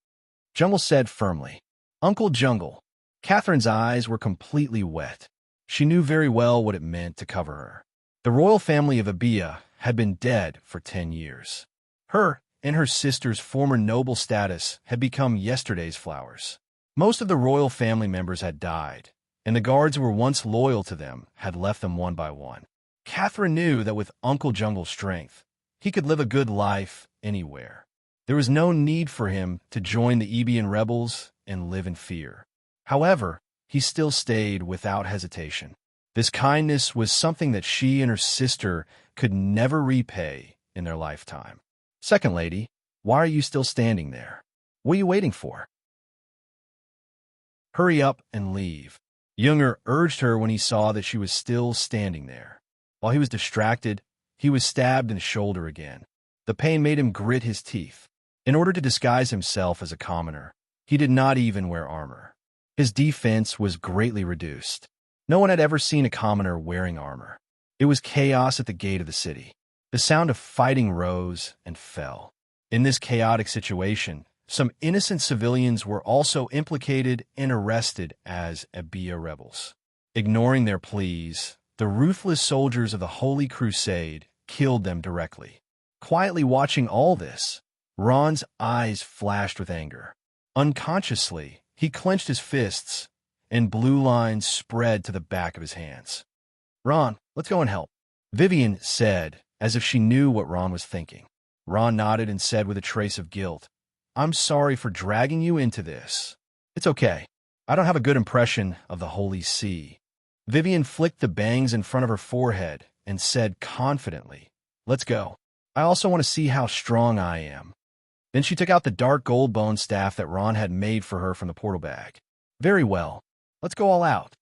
Jungle said firmly. Uncle Jungle. Catherine's eyes were completely wet. She knew very well what it meant to cover her. The royal family of Abia had been dead for 10 years. Her and her sister's former noble status had become yesterday's flowers. Most of the royal family members had died, and the guards who were once loyal to them had left them one by one. Catherine knew that with Uncle Jungle's strength, he could live a good life anywhere. There was no need for him to join the Ebian rebels and live in fear. However, he still stayed without hesitation. This kindness was something that she and her sister could never repay in their lifetime. Second lady, why are you still standing there? What are you waiting for? Hurry up and leave, Junger urged her when he saw that she was still standing there. While he was distracted, he was stabbed in the shoulder again. The pain made him grit his teeth. In order to disguise himself as a commoner, he did not even wear armor. His defense was greatly reduced. No one had ever seen a commoner wearing armor. It was chaos at the gate of the city. The sound of fighting rose and fell. In this chaotic situation, some innocent civilians were also implicated and arrested as Abia rebels. Ignoring their pleas, the ruthless soldiers of the Holy Crusade killed them directly. Quietly watching all this, Ron's eyes flashed with anger. Unconsciously, he clenched his fists, and blue lines spread to the back of his hands. "Ron, let's go and help," Vivian said, as if she knew what Ron was thinking. Ron nodded and said with a trace of guilt, "I'm sorry for dragging you into this." "It's okay. I don't have a good impression of the Holy See." Vivian flicked the bangs in front of her forehead and said confidently, "Let's go. I also want to see how strong I am." Then she took out the dark gold bone staff that Ron had made for her from the portal bag. "Very well. Let's go all out."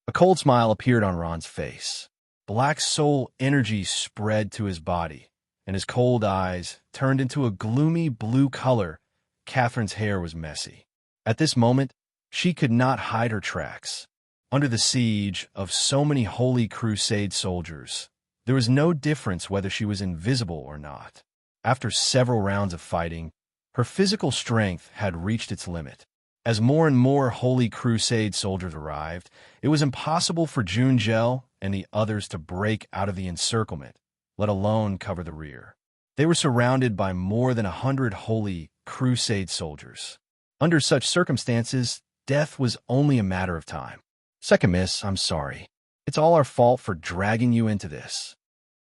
A cold smile appeared on Ron's face. Black soul energy spread to his body, and his cold eyes turned into a gloomy blue color. Catherine's hair was messy. At this moment, she could not hide her tracks. Under the siege of so many Holy Crusade soldiers, there was no difference whether she was invisible or not. After several rounds of fighting, her physical strength had reached its limit. As more and more Holy Crusade soldiers arrived, it was impossible for Junjel and the others to break out of the encirclement, let alone cover the rear. They were surrounded by more than 100 Holy Crusade soldiers. Under such circumstances, death was only a matter of time. "Second miss, I'm sorry. It's all our fault for dragging you into this."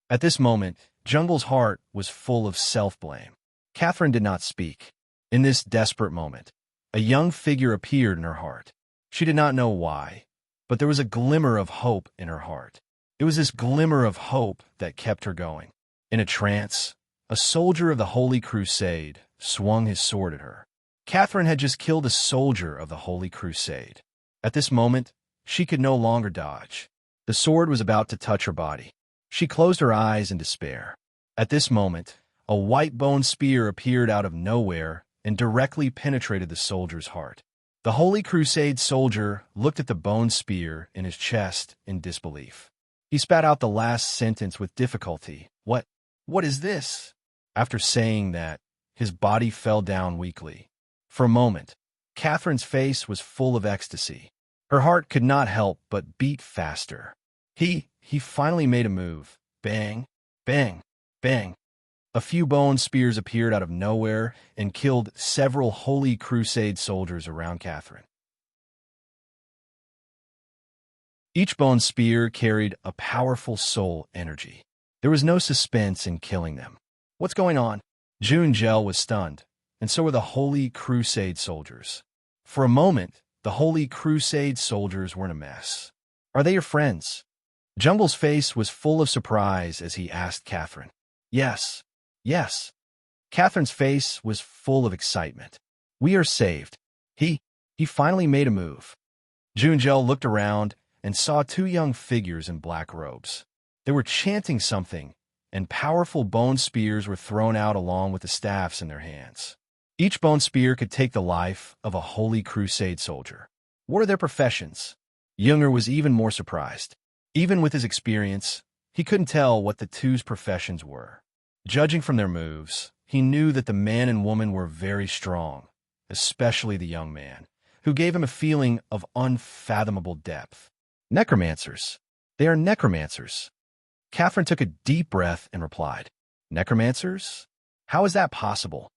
At this moment, Jungle's heart was full of self-blame. Catherine did not speak. In this desperate moment, a young figure appeared in her heart. She did not know why, but there was a glimmer of hope in her heart. It was this glimmer of hope that kept her going. In a trance, a soldier of the Holy Crusade swung his sword at her. Catherine had just killed a soldier of the Holy Crusade. At this moment, she could no longer dodge. The sword was about to touch her body. She closed her eyes in despair. At this moment, a white bone spear appeared out of nowhere and directly penetrated the soldier's heart. The Holy Crusade soldier looked at the bone spear in his chest in disbelief. He spat out the last sentence with difficulty. What is this?" After saying that, his body fell down weakly. For a moment, Catherine's face was full of ecstasy. Her heart could not help but beat faster. He finally made a move. Bang, bang, bang. A few bone spears appeared out of nowhere and killed several Holy Crusade soldiers around Catherine. Each bone spear carried a powerful soul energy. There was no suspense in killing them. "What's going on?" Junjel was stunned, and so were the Holy Crusade soldiers. For a moment, the Holy Crusade soldiers were in a mess. "Are they your friends?" Jungle's face was full of surprise as he asked Catherine. Yes. Catherine's face was full of excitement. "We are saved." He finally made a move. Junjel looked around and saw two young figures in black robes. They were chanting something, and powerful bone spears were thrown out along with the staffs in their hands. Each bone spear could take the life of a Holy Crusade soldier. What are their professions? Junger was even more surprised. Even with his experience, he couldn't tell what the two's professions were. Judging from their moves, he knew that the man and woman were very strong, especially the young man, who gave him a feeling of unfathomable depth. Necromancers. They are necromancers. Catherine took a deep breath and replied, "Necromancers? How is that possible?"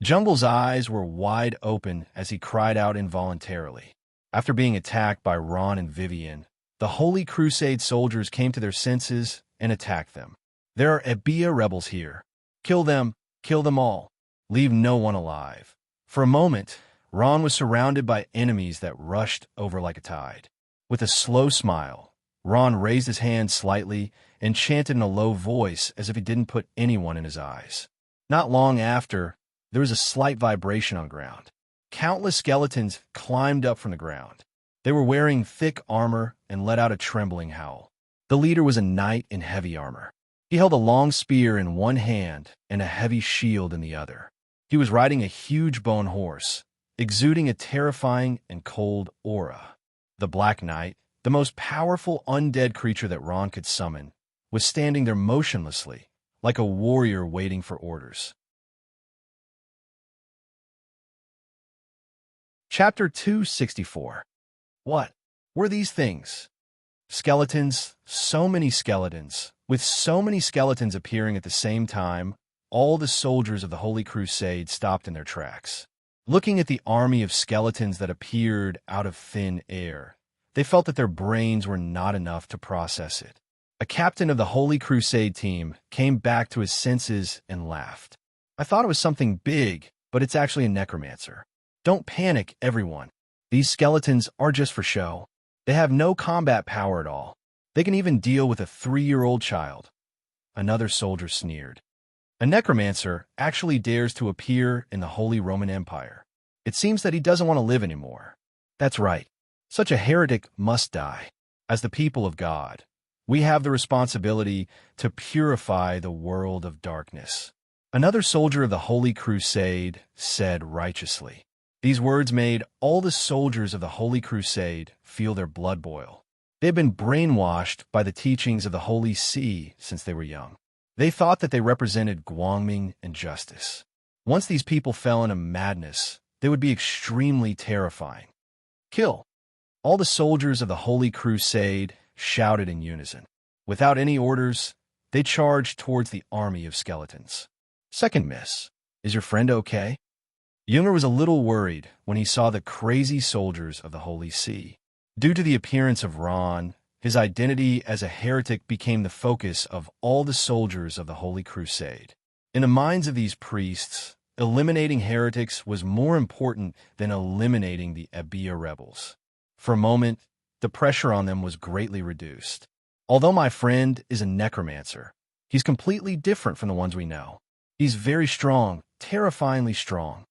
Jungle's eyes were wide open as he cried out involuntarily. After being attacked by Ron and Vivian, the Holy Crusade soldiers came to their senses and attacked them. "There are Abia rebels here. Kill them all. Leave no one alive." For a moment, Ron was surrounded by enemies that rushed over like a tide. With a slow smile, Ron raised his hand slightly and chanted in a low voice as if he didn't put anyone in his eyes. Not long after, there was a slight vibration on the ground. Countless skeletons climbed up from the ground. They were wearing thick armor and let out a trembling howl. The leader was a knight in heavy armor. He held a long spear in one hand and a heavy shield in the other. He was riding a huge bone horse, exuding a terrifying and cold aura. The Black Knight, the most powerful undead creature that Ron could summon, was standing there motionlessly, like a warrior waiting for orders. Chapter 264. What were these things? Skeletons, so many skeletons. With so many skeletons appearing at the same time, all the soldiers of the Holy Crusade stopped in their tracks. Looking at the army of skeletons that appeared out of thin air, they felt that their brains were not enough to process it. A captain of the Holy Crusade team came back to his senses and laughed. I thought it was something big, but it's actually a necromancer. Don't panic, everyone. These skeletons are just for show. They have no combat power at all. They can even deal with a 3-year-old child. Another soldier sneered. A necromancer actually dares to appear in the Holy Roman Empire. It seems that he doesn't want to live anymore. That's right. Such a heretic must die. As the people of God, we have the responsibility to purify the world of darkness. Another soldier of the Holy Crusade said righteously. These words made all the soldiers of the Holy Crusade feel their blood boil. They had been brainwashed by the teachings of the Holy See since they were young. They thought that they represented Guangming and justice. Once these people fell into madness, they would be extremely terrifying. Kill! All the soldiers of the Holy Crusade shouted in unison. Without any orders, they charged towards the army of skeletons. Second miss. Is your friend okay? Junger was a little worried when he saw the crazy soldiers of the Holy See. Due to the appearance of Ron, his identity as a heretic became the focus of all the soldiers of the Holy Crusade. In the minds of these priests, eliminating heretics was more important than eliminating the Abia rebels. For a moment, the pressure on them was greatly reduced. Although my friend is a necromancer, he's completely different from the ones we know. He's very strong, terrifyingly strong.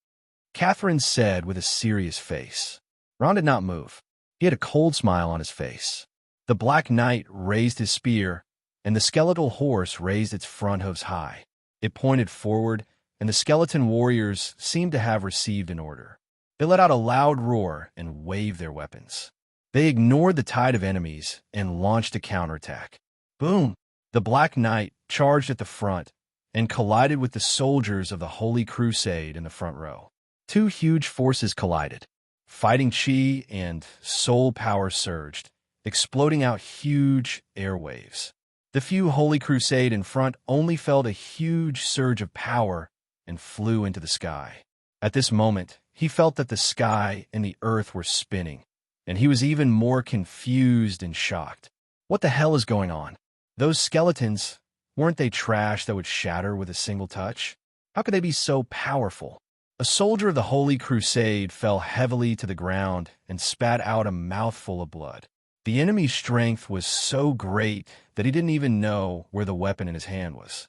Catherine said with a serious face. Ron did not move. He had a cold smile on his face. The Black Knight raised his spear, and the skeletal horse raised its front hooves high. It pointed forward, and the skeleton warriors seemed to have received an order. They let out a loud roar and waved their weapons. They ignored the tide of enemies and launched a counterattack. Boom! The Black Knight charged at the front and collided with the soldiers of the Holy Crusade in the front row. Two huge forces collided. Fighting chi and soul power surged, exploding out huge airwaves. The few Holy Crusade in front only felt a huge surge of power and flew into the sky. At this moment, he felt that the sky and the earth were spinning, and he was even more confused and shocked. What the hell is going on? Those skeletons, weren't they trash that would shatter with a single touch? How could they be so powerful? A soldier of the Holy Crusade fell heavily to the ground and spat out a mouthful of blood. The enemy's strength was so great that he didn't even know where the weapon in his hand was.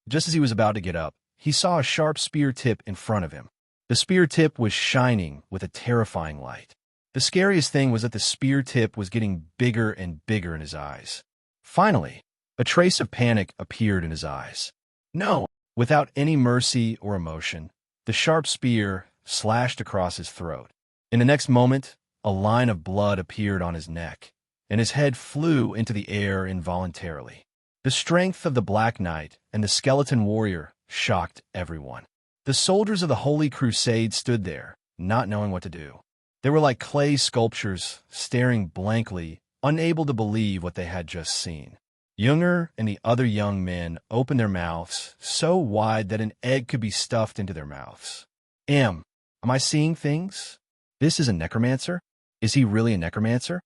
Just as he was about to get up, he saw a sharp spear tip in front of him. The spear tip was shining with a terrifying light. The scariest thing was that the spear tip was getting bigger and bigger in his eyes. Finally, a trace of panic appeared in his eyes. No! Without any mercy or emotion, the sharp spear slashed across his throat. In the next moment, a line of blood appeared on his neck, and his head flew into the air involuntarily. The strength of the Black Knight and the skeleton warrior shocked everyone. The soldiers of the Holy Crusade stood there, not knowing what to do. They were like clay sculptures, staring blankly, unable to believe what they had just seen. Junger and the other young men opened their mouths so wide that an egg could be stuffed into their mouths. Am I seeing things? This is a necromancer? Is he really a necromancer?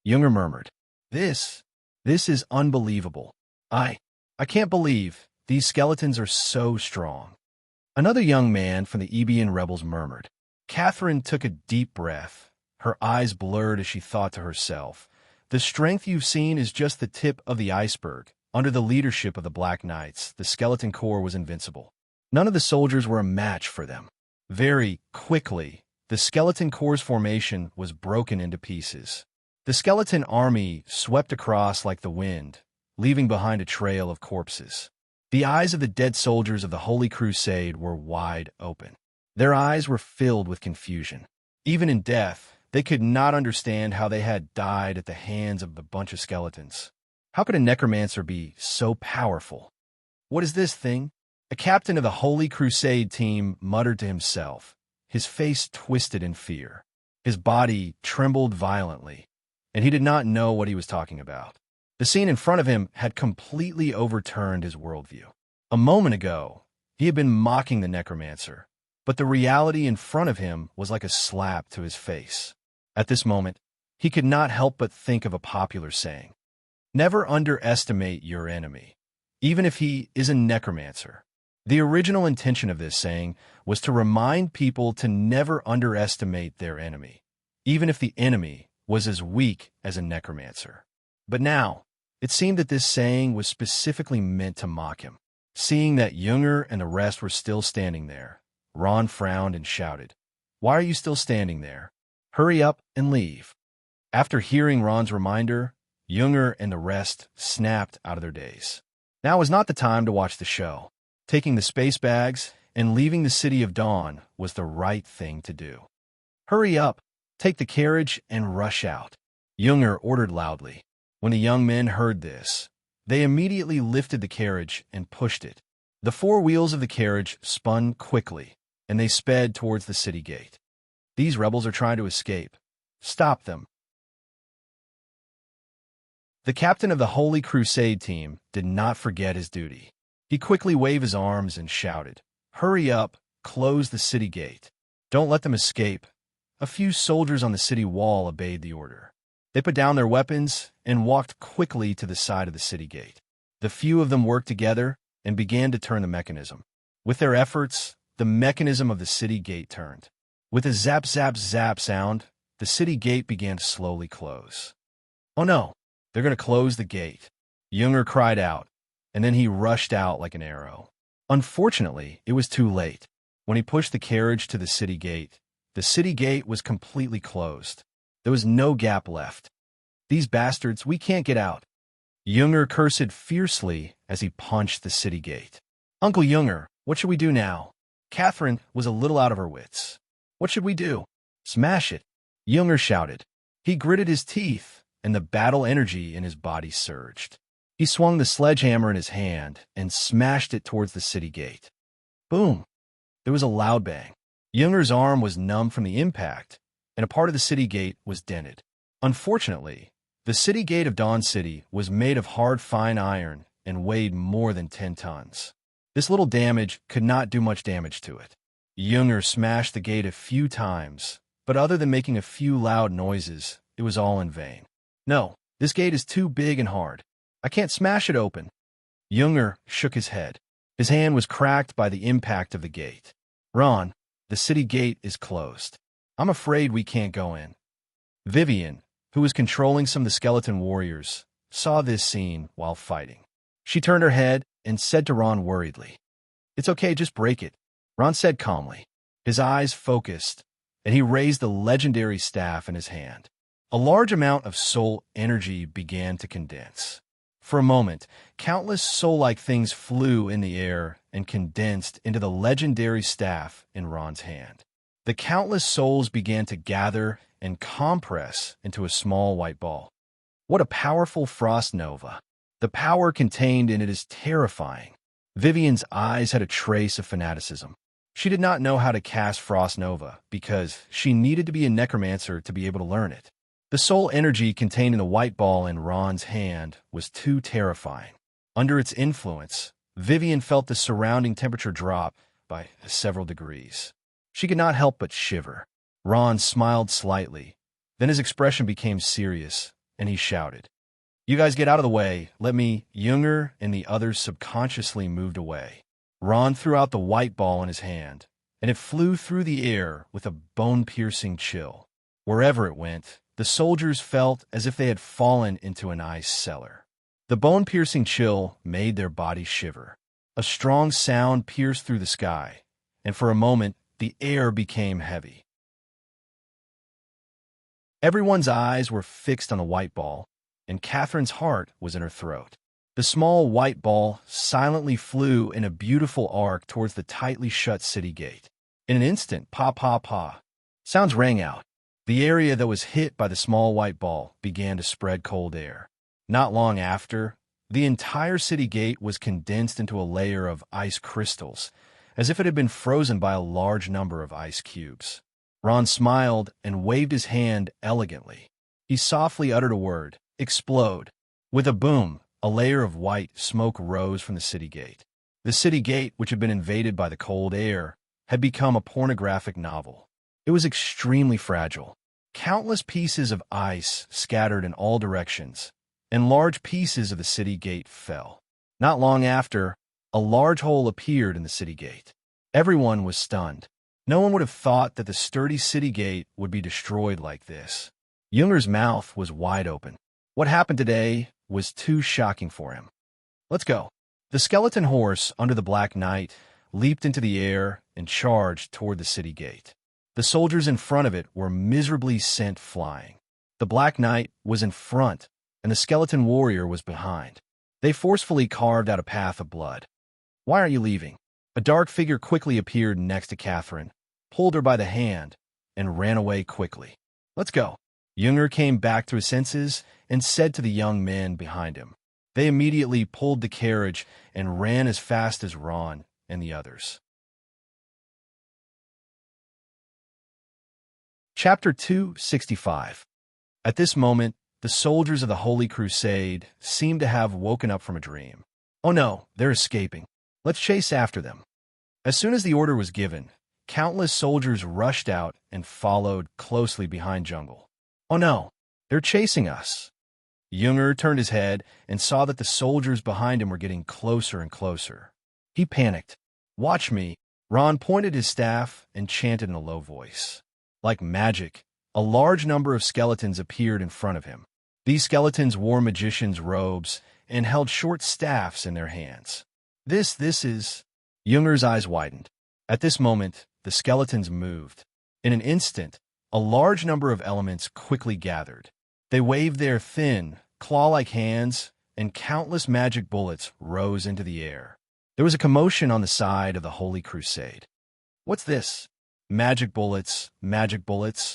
Junger murmured. This is unbelievable. I can't believe these skeletons are so strong. Another young man from the Ebian rebels murmured. Catherine took a deep breath. Her eyes blurred as she thought to herself, the strength you've seen is just the tip of the iceberg. Under the leadership of the Black Knights, the skeleton corps was invincible. None of the soldiers were a match for them. Very quickly, the skeleton corps' formation was broken into pieces. The skeleton army swept across like the wind, leaving behind a trail of corpses. The eyes of the dead soldiers of the Holy Crusade were wide open. Their eyes were filled with confusion. Even in death, they could not understand how they had died at the hands of a bunch of skeletons. How could a necromancer be so powerful? What is this thing? A captain of the Holy Crusade team muttered to himself, his face twisted in fear. His body trembled violently, and he did not know what he was talking about. The scene in front of him had completely overturned his worldview. A moment ago, he had been mocking the necromancer, but the reality in front of him was like a slap to his face. At this moment, he could not help but think of a popular saying, "Never underestimate your enemy, even if he is a necromancer." The original intention of this saying was to remind people to never underestimate their enemy, even if the enemy was as weak as a necromancer. But now, it seemed that this saying was specifically meant to mock him. Seeing that Junger and the rest were still standing there, Ron frowned and shouted, "Why are you still standing there? Hurry up and leave." After hearing Ron's reminder, Junger and the rest snapped out of their daze. Now was not the time to watch the show. Taking the space bags and leaving the City of Dawn was the right thing to do. "Hurry up, take the carriage and rush out," Junger ordered loudly. When the young men heard this, they immediately lifted the carriage and pushed it. The four wheels of the carriage spun quickly, and they sped towards the city gate. "These rebels are trying to escape. Stop them." The captain of the Holy Crusade team did not forget his duty. He quickly waved his arms and shouted, "Hurry up, close the city gate. Don't let them escape." A few soldiers on the city wall obeyed the order. They put down their weapons and walked quickly to the side of the city gate. The few of them worked together and began to turn the mechanism. With their efforts, the mechanism of the city gate turned. With a zap, zap, zap sound, the city gate began to slowly close. "Oh no, they're going to close the gate," Junger cried out, and then he rushed out like an arrow. Unfortunately, it was too late. When he pushed the carriage to the city gate was completely closed. There was no gap left. "These bastards, we can't get out." Junger cursed fiercely as he punched the city gate. "Uncle Junger, what should we do now?" Catherine was a little out of her wits. "What should we do?" "Smash it," Junger shouted. He gritted his teeth, and the battle energy in his body surged. He swung the sledgehammer in his hand and smashed it towards the city gate. Boom! There was a loud bang. Junger's arm was numb from the impact, and a part of the city gate was dented. Unfortunately, the city gate of Dawn City was made of hard, fine iron and weighed more than 10 tons. This little damage could not do much damage to it. Junger smashed the gate a few times, but other than making a few loud noises, it was all in vain. "No, this gate is too big and hard. I can't smash it open." Junger shook his head. His hand was cracked by the impact of the gate. "Ron, the city gate is closed. I'm afraid we can't go in." Vivian, who was controlling some of the skeleton warriors, saw this scene while fighting. She turned her head and said to Ron worriedly, "It's okay, just break it," Ron said calmly. His eyes focused, and he raised the legendary staff in his hand. A large amount of soul energy began to condense. For a moment, countless soul-like things flew in the air and condensed into the legendary staff in Ron's hand. The countless souls began to gather and compress into a small white ball. What a powerful frost nova! The power contained in it is terrifying. Vivian's eyes had a trace of fanaticism. She did not know how to cast frost nova because she needed to be a necromancer to be able to learn it. The soul energy contained in the white ball in Ron's hand was too terrifying. Under its influence, Vivian felt the surrounding temperature drop by several degrees. She could not help but shiver. Ron smiled slightly. Then his expression became serious, and he shouted, "You guys get out of the way. Let me." Junger and the others subconsciously moved away. Ron threw out the white ball in his hand, and it flew through the air with a bone-piercing chill. Wherever it went, the soldiers felt as if they had fallen into an ice cellar. The bone-piercing chill made their bodies shiver. A strong sound pierced through the sky, and for a moment, the air became heavy. Everyone's eyes were fixed on the white ball, and Catherine's heart was in her throat. The small white ball silently flew in a beautiful arc towards the tightly shut city gate. In an instant, pa pa pa, sounds rang out. The area that was hit by the small white ball began to spread cold air. Not long after, the entire city gate was condensed into a layer of ice crystals, as if it had been frozen by a large number of ice cubes. Ron smiled and waved his hand elegantly. He softly uttered a word, "Explode." With a boom, a layer of white smoke rose from the city gate. The city gate, which had been invaded by the cold air, had become a pornographic novel. It was extremely fragile. Countless pieces of ice scattered in all directions, and large pieces of the city gate fell. Not long after, a large hole appeared in the city gate. Everyone was stunned. No one would have thought that the sturdy city gate would be destroyed like this. Junger's mouth was wide open. What happened today was too shocking for him. Let's go. The skeleton horse under the Black Knight leaped into the air and charged toward the city gate. The soldiers in front of it were miserably sent flying. The Black Knight was in front, and the skeleton warrior was behind. They forcefully carved out a path of blood. "Why are you leaving?" A dark figure quickly appeared next to Catherine, pulled her by the hand, and ran away quickly. "Let's go." Junger came back to his senses and said to the young men behind him. They immediately pulled the carriage and ran as fast as Ron and the others. Chapter 265. At this moment, the soldiers of the Holy Crusade seemed to have woken up from a dream. "Oh no, they're escaping. Let's chase after them." As soon as the order was given, countless soldiers rushed out and followed closely behind Jungle. "Oh no, they're chasing us." Junger turned his head and saw that the soldiers behind him were getting closer and closer. He panicked. "Watch me." Ron pointed his staff and chanted in a low voice. Like magic, a large number of skeletons appeared in front of him. These skeletons wore magicians' robes and held short staffs in their hands. This is... Junger's eyes widened. At this moment, the skeletons moved. In an instant, a large number of elements quickly gathered. They waved their thin, claw-like hands, and countless magic bullets rose into the air. There was a commotion on the side of the Holy Crusade. "What's this?" Magic bullets,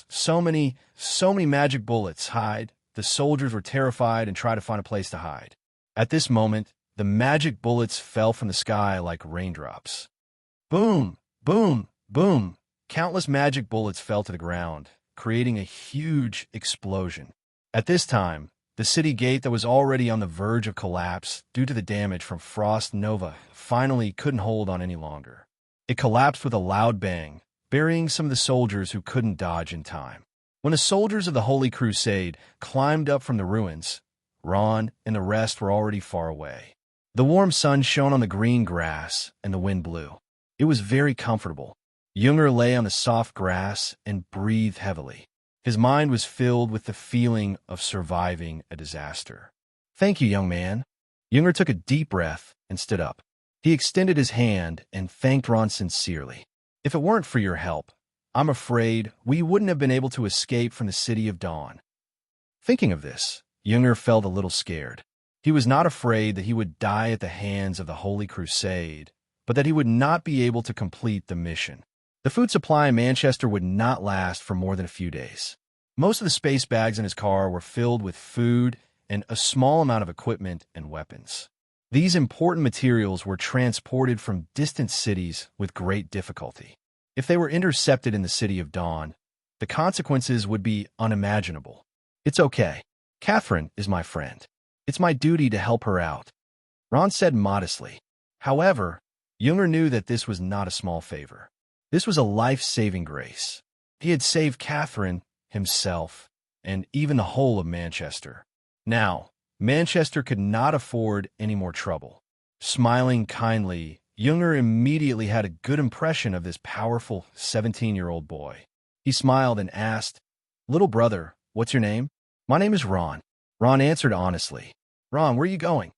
so many magic bullets. Hide. The soldiers were terrified and tried to find a place to hide. At this moment, the magic bullets fell from the sky like raindrops. Boom, boom, boom. Countless magic bullets fell to the ground, creating a huge explosion. At this time, the city gate that was already on the verge of collapse due to the damage from Frost Nova finally couldn't hold on any longer. It collapsed with a loud bang, burying some of the soldiers who couldn't dodge in time. When the soldiers of the Holy Crusade climbed up from the ruins, Ron and the rest were already far away. The warm sun shone on the green grass and the wind blew. It was very comfortable. Junger lay on the soft grass and breathed heavily. His mind was filled with the feeling of surviving a disaster. "Thank you, young man." Junger took a deep breath and stood up. He extended his hand and thanked Ron sincerely. "If it weren't for your help, I'm afraid we wouldn't have been able to escape from the City of Dawn." Thinking of this, Junger felt a little scared. He was not afraid that he would die at the hands of the Holy Crusade, but that he would not be able to complete the mission. The food supply in Manchester would not last for more than a few days. Most of the space bags in his car were filled with food and a small amount of equipment and weapons. These important materials were transported from distant cities with great difficulty. If they were intercepted in the City of Dawn, the consequences would be unimaginable. "It's okay. Catherine is my friend. It's my duty to help her out," Ron said modestly. However, Junger knew that this was not a small favor. This was a life-saving grace. He had saved Catherine, himself, and even the whole of Manchester. Now, Manchester could not afford any more trouble. Smiling kindly, Junger immediately had a good impression of this powerful 17-year-old boy. He smiled and asked, "Little brother, what's your name?" "My name is Ron." Ron answered honestly. "Ron, where are you going?"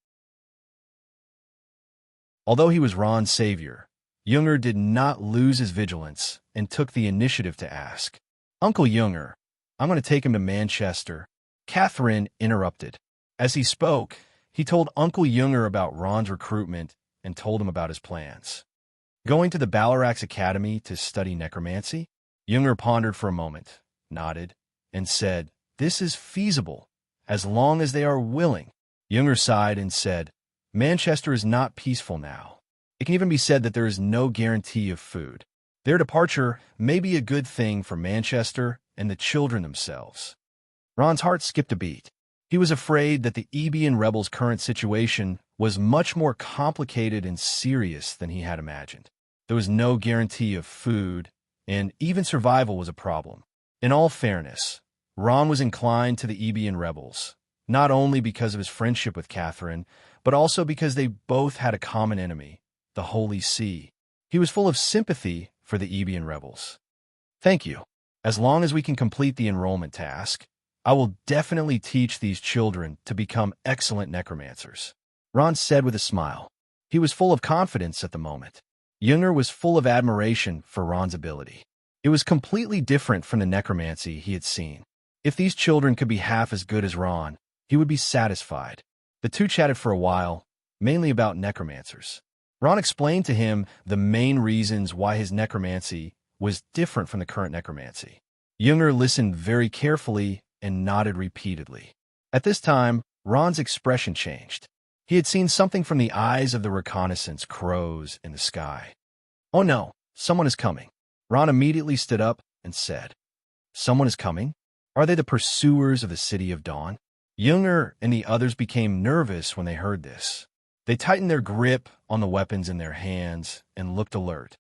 Although he was Ron's savior, Junger did not lose his vigilance and took the initiative to ask, "Uncle Junger, I'm going to take him to Manchester. Catherine interrupted. As he spoke, he told Uncle Junger about Ron's recruitment and told him about his plans. Going to the Ballarac's Academy to study necromancy? Junger pondered for a moment, nodded, and said, "This is feasible, as long as they are willing." Junger sighed and said, "Manchester is not peaceful now. It can even be said that there is no guarantee of food. Their departure may be a good thing for Manchester and the children themselves." Ron's heart skipped a beat. He was afraid that the Ebian rebels' current situation was much more complicated and serious than he had imagined. There was no guarantee of food, and even survival was a problem. In all fairness, Ron was inclined to the Ebian rebels, not only because of his friendship with Catherine, but also because they both had a common enemy, the Holy See. He was full of sympathy for the Ebian rebels. "Thank you. As long as we can complete the enrollment task, I will definitely teach these children to become excellent necromancers," Ron said with a smile. He was full of confidence at the moment. Junger was full of admiration for Ron's ability. It was completely different from the necromancy he had seen. If these children could be half as good as Ron, he would be satisfied. The two chatted for a while, mainly about necromancers. Ron explained to him the main reasons why his necromancy was different from the current necromancy. Junger listened very carefully and nodded repeatedly. At this time, Ron's expression changed. He had seen something from the eyes of the reconnaissance crows in the sky. "Oh no, someone is coming." Ron immediately stood up and said, "Someone is coming? Are they the pursuers of the City of Dawn?" Junger and the others became nervous when they heard this. They tightened their grip on the weapons in their hands and looked alert.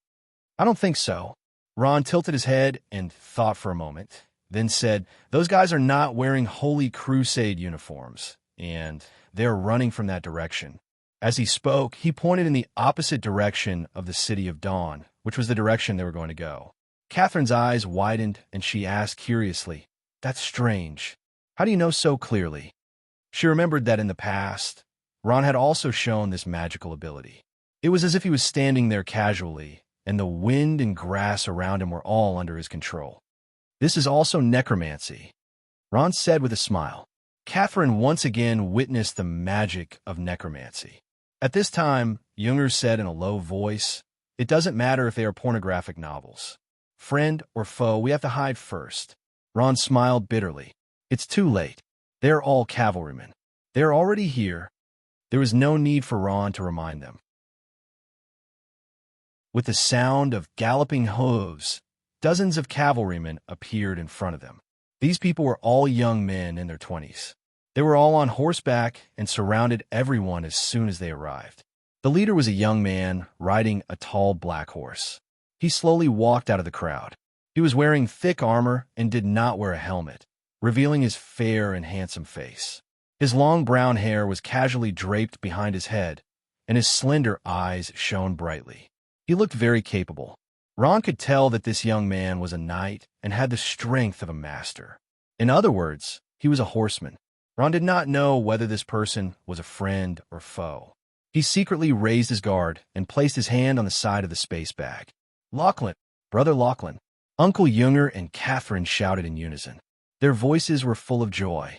"I don't think so." Ron tilted his head and thought for a moment, then said, "Those guys are not wearing Holy Crusade uniforms, and they're running from that direction." As he spoke, he pointed in the opposite direction of the City of Dawn, which was the direction they were going to go. Catherine's eyes widened, and she asked curiously, "That's strange. How do you know so clearly?" She remembered that in the past, Ron had also shown this magical ability. It was as if he was standing there casually, and the wind and grass around him were all under his control. "This is also necromancy," Ron said with a smile. Catherine once again witnessed the magic of necromancy. At this time, Junger said in a low voice, "It doesn't matter if they are pornographic novels. Friend or foe, we have to hide first." Ron smiled bitterly. "It's too late. They are all cavalrymen. They are already here." There was no need for Ron to remind them. With the sound of galloping hooves, dozens of cavalrymen appeared in front of them. These people were all young men in their 20s. They were all on horseback and surrounded everyone as soon as they arrived. The leader was a young man riding a tall black horse. He slowly walked out of the crowd. He was wearing thick armor and did not wear a helmet, revealing his fair and handsome face. His long brown hair was casually draped behind his head, and his slender eyes shone brightly. He looked very capable. Ron could tell that this young man was a knight and had the strength of a master. In other words, he was a horseman. Ron did not know whether this person was a friend or foe. He secretly raised his guard and placed his hand on the side of the space bag. "Lachlan, Brother Lachlan." Uncle Junger and Catherine shouted in unison. Their voices were full of joy.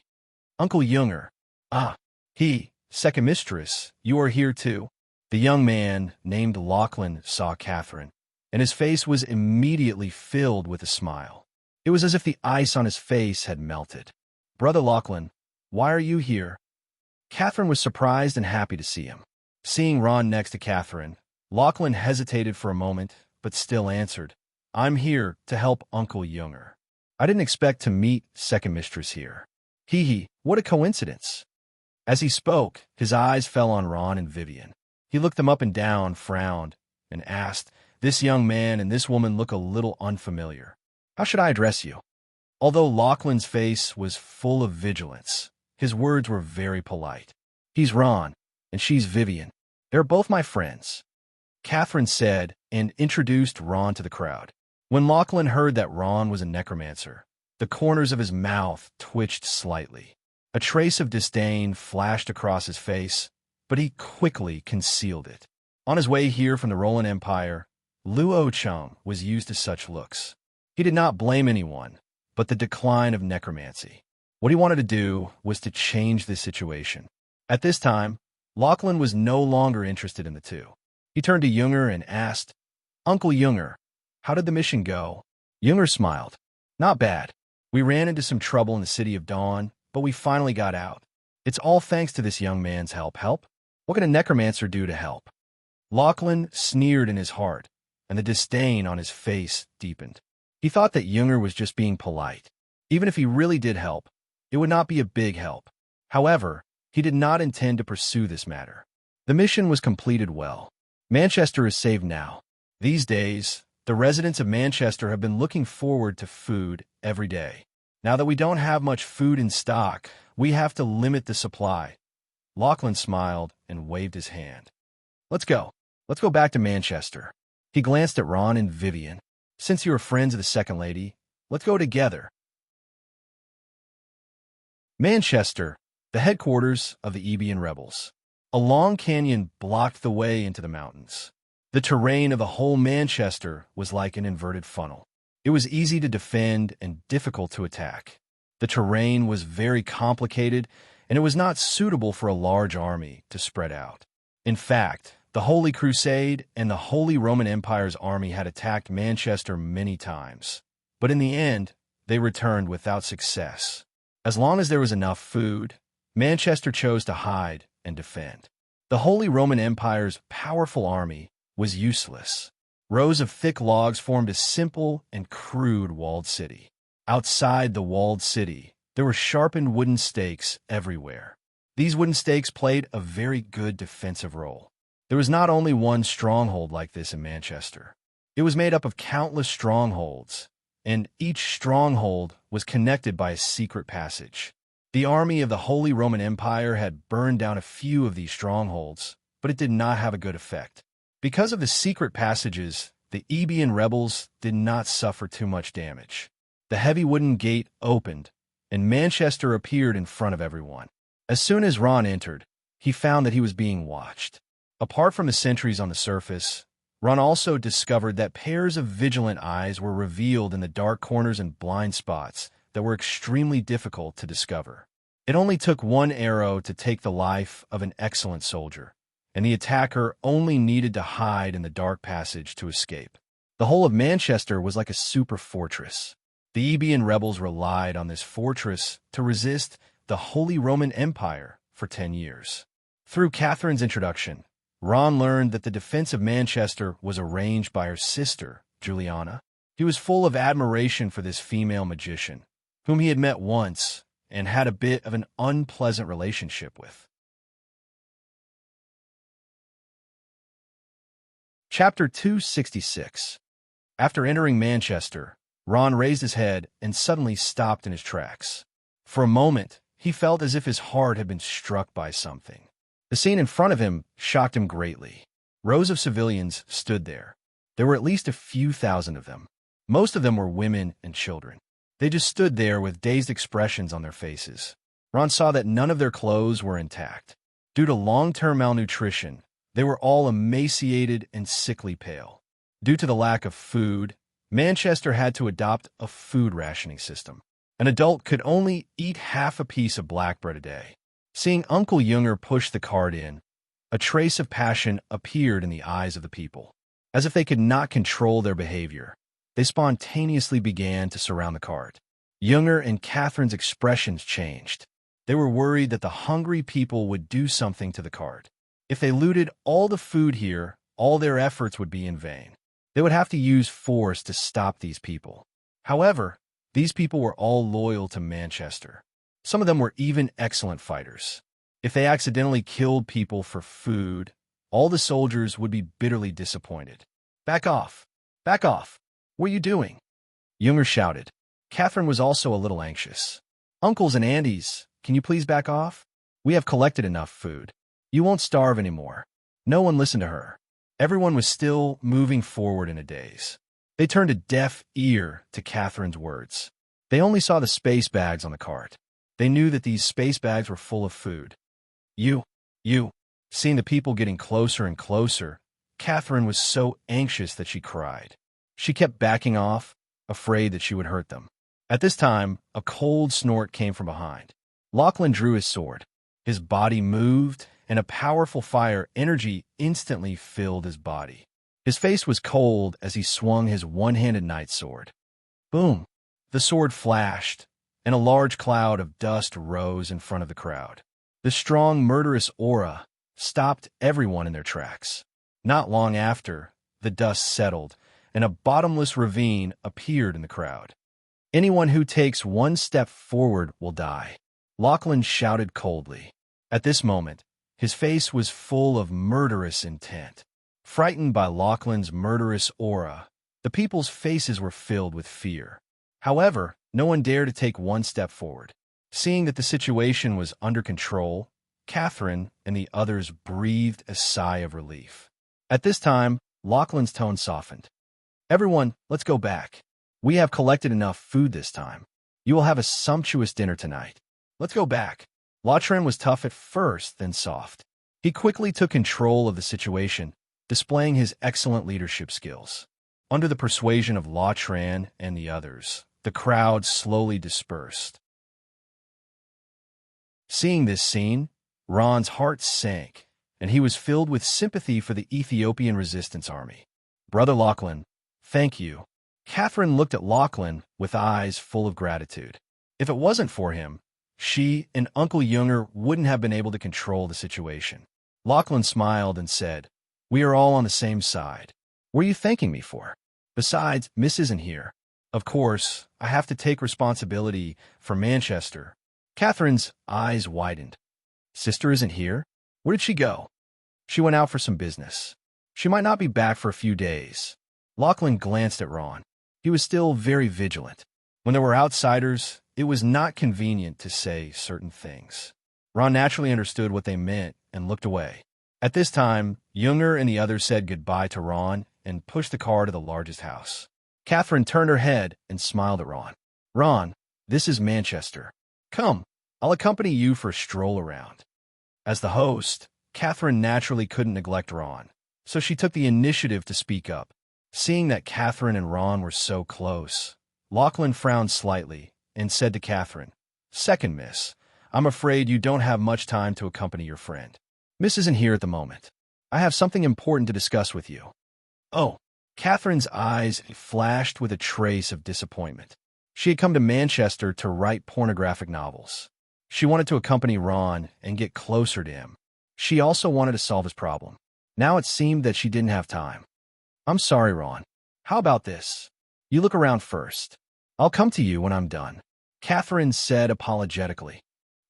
"Uncle Junger." "Ah, second mistress, you are here too." The young man, named Lachlan, saw Catherine, and his face was immediately filled with a smile. It was as if the ice on his face had melted. "Brother Lachlan, why are you here?" Catherine was surprised and happy to see him. Seeing Ron next to Catherine, Lachlan hesitated for a moment, but still answered, "I'm here to help Uncle Junger. I didn't expect to meet second mistress here." What a coincidence." As he spoke, his eyes fell on Ron and Vivian. He looked them up and down, frowned, and asked, "This young man and this woman look a little unfamiliar. How should I address you?" Although Lachlan's face was full of vigilance, his words were very polite. "He's Ron, and she's Vivian. They're both my friends," Catherine said, and introduced Ron to the crowd. When Lachlan heard that Ron was a necromancer, the corners of his mouth twitched slightly. A trace of disdain flashed across his face, but he quickly concealed it. On his way here from the Roland Empire, Luo Cheng was used to such looks. He did not blame anyone, but the decline of necromancy. What he wanted to do was to change this situation. At this time, Lachlan was no longer interested in the two. He turned to Junger and asked, "Uncle Junger, how did the mission go?" Junger smiled. "Not bad. We ran into some trouble in the City of Dawn, but we finally got out. It's all thanks to this young man's help. Help? What can a necromancer do to help?" Lachlan sneered in his heart, and the disdain on his face deepened. He thought that Junger was just being polite. Even if he really did help, it would not be a big help. However, he did not intend to pursue this matter. The mission was completed well. Manchester is saved now. These days, the residents of Manchester have been looking forward to food every day. Now that we don't have much food in stock, we have to limit the supply. Lachlan smiled and waved his hand. Let's go. Let's go back to Manchester." He glanced at Ron and Vivian. "Since you are friends of the Second Lady, let's go together." Manchester, the headquarters of the Ebian rebels. A long canyon blocked the way into the mountains. The terrain of the whole Manchester was like an inverted funnel. It was easy to defend and difficult to attack. The terrain was very complicated, and it was not suitable for a large army to spread out. In fact, the Holy Crusade and the Holy Roman Empire's army had attacked Manchester many times, but in the end, they returned without success. As long as there was enough food, Manchester chose to hide and defend. The Holy Roman Empire's powerful army was useless. Rows of thick logs formed a simple and crude walled city. Outside the walled city, there were sharpened wooden stakes everywhere. These wooden stakes played a very good defensive role. There was not only one stronghold like this in Manchester. It was made up of countless strongholds, and each stronghold was connected by a secret passage. The army of the Holy Roman Empire had burned down a few of these strongholds, but it did not have a good effect. Because of the secret passages, the Ebian rebels did not suffer too much damage. The heavy wooden gate opened, and Manchester appeared in front of everyone. As soon as Ron entered, he found that he was being watched. Apart from the sentries on the surface, Ron also discovered that pairs of vigilant eyes were revealed in the dark corners and blind spots that were extremely difficult to discover. It only took one arrow to take the life of an excellent soldier, and the attacker only needed to hide in the dark passage to escape. The whole of Manchester was like a super fortress. The Ebian rebels relied on this fortress to resist the Holy Roman Empire for 10 years. Through Catherine's introduction, Ron learned that the defense of Manchester was arranged by her sister, Juliana. He was full of admiration for this female magician, whom he had met once and had a bit of an unpleasant relationship with. Chapter 266. After entering Manchester, Ron raised his head and suddenly stopped in his tracks. For a moment, he felt as if his heart had been struck by something. The scene in front of him shocked him greatly. Rows of civilians stood there. There were at least a few thousand of them. Most of them were women and children. They just stood there with dazed expressions on their faces. Ron saw that none of their clothes were intact. Due to long-term malnutrition, they were all emaciated and sickly pale. Due to the lack of food, Manchester had to adopt a food rationing system. An adult could only eat half a piece of black bread a day. Seeing Uncle Junger push the cart in, a trace of passion appeared in the eyes of the people. As if they could not control their behavior, they spontaneously began to surround the cart. Junger and Catherine's expressions changed. They were worried that the hungry people would do something to the cart. If they looted all the food here, all their efforts would be in vain. They would have to use force to stop these people. However, these people were all loyal to Manchester. Some of them were even excellent fighters. If they accidentally killed people for food, all the soldiers would be bitterly disappointed. "Back off! Back off! What are you doing?" Junger shouted. Catherine was also a little anxious. "Uncles and aunties, can you please back off? We have collected enough food. You won't starve anymore." No one listened to her. Everyone was still moving forward in a daze. They turned a deaf ear to Catherine's words. They only saw the space bags on the cart. They knew that these space bags were full of food. You. Seeing the people getting closer and closer, Catherine was so anxious that she cried. She kept backing off, afraid that she would hurt them. At this time, a cold snort came from behind. Lachlan drew his sword. His body moved, and a powerful fire energy instantly filled his body. His face was cold as he swung his one-handed knight sword. Boom! The sword flashed, and a large cloud of dust rose in front of the crowd. The strong, murderous aura stopped everyone in their tracks. Not long after, the dust settled, and a bottomless ravine appeared in the crowd. Anyone who takes one step forward will die, Lachlan shouted coldly. At this moment, his face was full of murderous intent. Frightened by Lachlan's murderous aura, the people's faces were filled with fear. However, no one dared to take one step forward. Seeing that the situation was under control, Catherine and the others breathed a sigh of relief. At this time, Lachlan's tone softened. Everyone, let's go back. We have collected enough food this time. You will have a sumptuous dinner tonight. Let's go back. Lachlan was tough at first, then soft. He quickly took control of the situation, displaying his excellent leadership skills. Under the persuasion of Lachlan and the others, the crowd slowly dispersed. Seeing this scene, Ron's heart sank, and he was filled with sympathy for the Ethiopian resistance army. Brother Lachlan, thank you. Catherine looked at Lachlan with eyes full of gratitude. If it wasn't for him, she and Uncle Junger wouldn't have been able to control the situation. Lachlan smiled and said, "We are all on the same side. What are you thanking me for? Besides, Miss isn't here. Of course, I have to take responsibility for Manchester." Catherine's eyes widened. Sister isn't here? Where did she go? She went out for some business. She might not be back for a few days. Lachlan glanced at Ron. He was still very vigilant. When there were outsiders, it was not convenient to say certain things. Ron naturally understood what they meant and looked away. At this time, Junger and the others said goodbye to Ron and pushed the car to the largest house. Catherine turned her head and smiled at Ron. "Ron, this is Manchester. Come, I'll accompany you for a stroll around." As the host, Catherine naturally couldn't neglect Ron, so she took the initiative to speak up. Seeing that Catherine and Ron were so close, Lachlan frowned slightly and said to Catherine, "Second miss, I'm afraid you don't have much time to accompany your friend. Miss isn't here at the moment. I have something important to discuss with you." Oh, Catherine's eyes flashed with a trace of disappointment. She had come to Manchester to write pornographic novels. She wanted to accompany Ron and get closer to him. She also wanted to solve his problem. Now it seemed that she didn't have time. "I'm sorry, Ron. How about this? You look around first. I'll come to you when I'm done," Catherine said apologetically.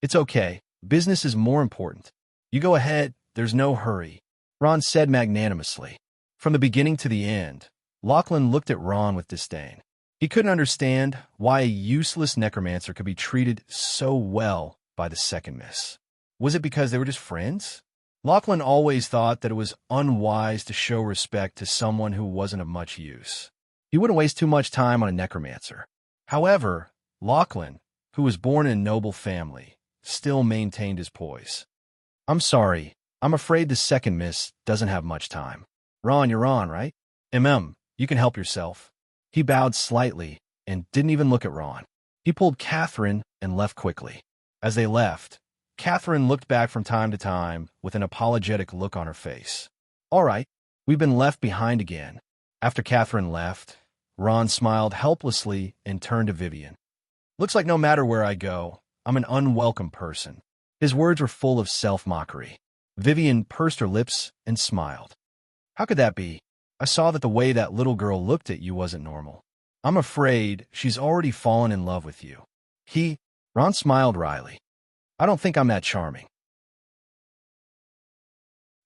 "It's okay. Business is more important. You go ahead. There's no hurry," Ron said magnanimously. From the beginning to the end, Lachlan looked at Ron with disdain. He couldn't understand why a useless necromancer could be treated so well by the second miss. Was it because they were just friends? Lachlan always thought that it was unwise to show respect to someone who wasn't of much use. He wouldn't waste too much time on a necromancer. However, Lachlan, who was born in a noble family, still maintained his poise. "I'm sorry. I'm afraid the second miss doesn't have much time. Ron, you're on, right? You can help yourself." He bowed slightly and didn't even look at Ron. He pulled Catherine and left quickly. As they left, Catherine looked back from time to time with an apologetic look on her face. "All right, we've been left behind again." After Catherine left, Ron smiled helplessly and turned to Vivian. "Looks like no matter where I go, I'm an unwelcome person." His words were full of self-mockery. Vivian pursed her lips and smiled. "How could that be? I saw that the way that little girl looked at you wasn't normal. I'm afraid she's already fallen in love with you." Ron smiled wryly. "I don't think I'm that charming."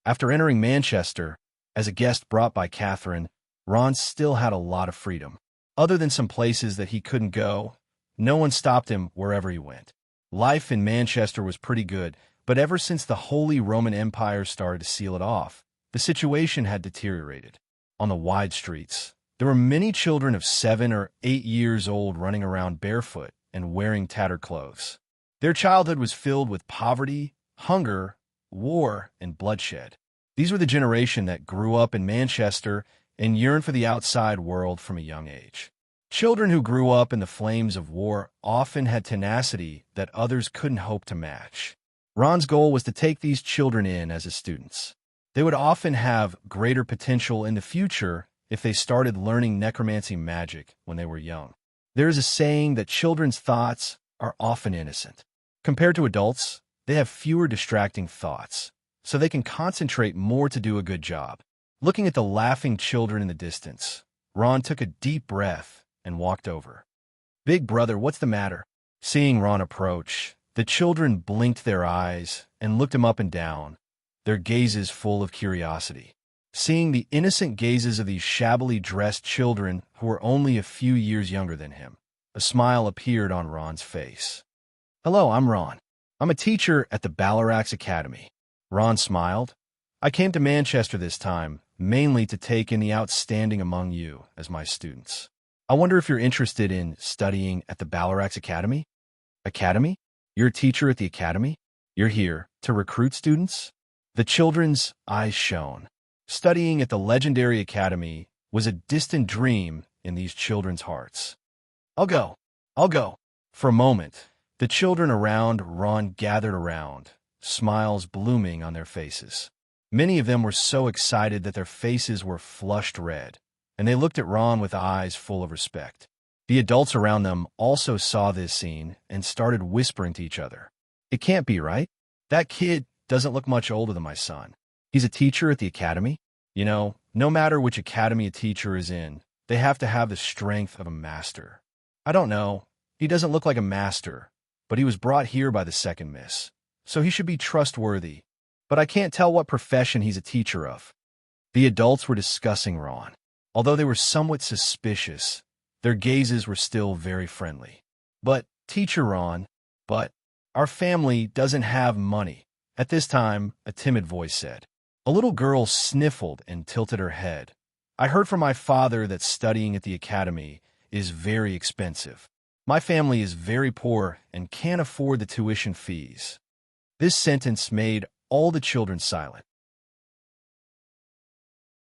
After entering Manchester, as a guest brought by Catherine, Ron still had a lot of freedom. Other than some places that he couldn't go, no one stopped him wherever he went. Life in Manchester was pretty good, but ever since the Holy Roman Empire started to seal it off, the situation had deteriorated. On the wide streets, there were many children of 7 or 8 years old running around barefoot and wearing tattered clothes. Their childhood was filled with poverty, hunger, war, and bloodshed. These were the generation that grew up in Manchester and yearned for the outside world from a young age. Children who grew up in the flames of war often had tenacity that others couldn't hope to match. Ron's goal was to take these children in as his students. They would often have greater potential in the future if they started learning necromancy magic when they were young. There is a saying that children's thoughts are often innocent. Compared to adults, they have fewer distracting thoughts, so they can concentrate more to do a good job. Looking at the laughing children in the distance, Ron took a deep breath and walked over. "Big brother, what's the matter?" Seeing Ron approach, the children blinked their eyes and looked him up and down, their gazes full of curiosity. Seeing the innocent gazes of these shabbily dressed children who were only a few years younger than him, a smile appeared on Ron's face. "Hello, I'm Ron. I'm a teacher at the Ballarax Academy." Ron smiled. "I came to Manchester this time, mainly to take in the outstanding among you as my students. I wonder if you're interested in studying at the Ballarax Academy?" "Academy? You're a teacher at the academy? You're here to recruit students?" The children's eyes shone. Studying at the legendary academy was a distant dream in these children's hearts. I'll go. For a moment, the children around Ron gathered around, smiles blooming on their faces. Many of them were so excited that their faces were flushed red, and they looked at Ron with eyes full of respect. The adults around them also saw this scene and started whispering to each other. "It can't be right. That kid doesn't look much older than my son. He's a teacher at the academy?" No matter which academy a teacher is in, they have to have the strength of a master. "I don't know. He doesn't look like a master, but he was brought here by the second miss, so he should be trustworthy. But I can't tell what profession he's a teacher of." The adults were discussing Ron. Although they were somewhat suspicious, their gazes were still very friendly. "But, Teacher Ron, our family doesn't have money." At this time, a timid voice said. A little girl sniffled and tilted her head. "I heard from my father that studying at the academy is very expensive. My family is very poor and can't afford the tuition fees." This sentence made all the children silent.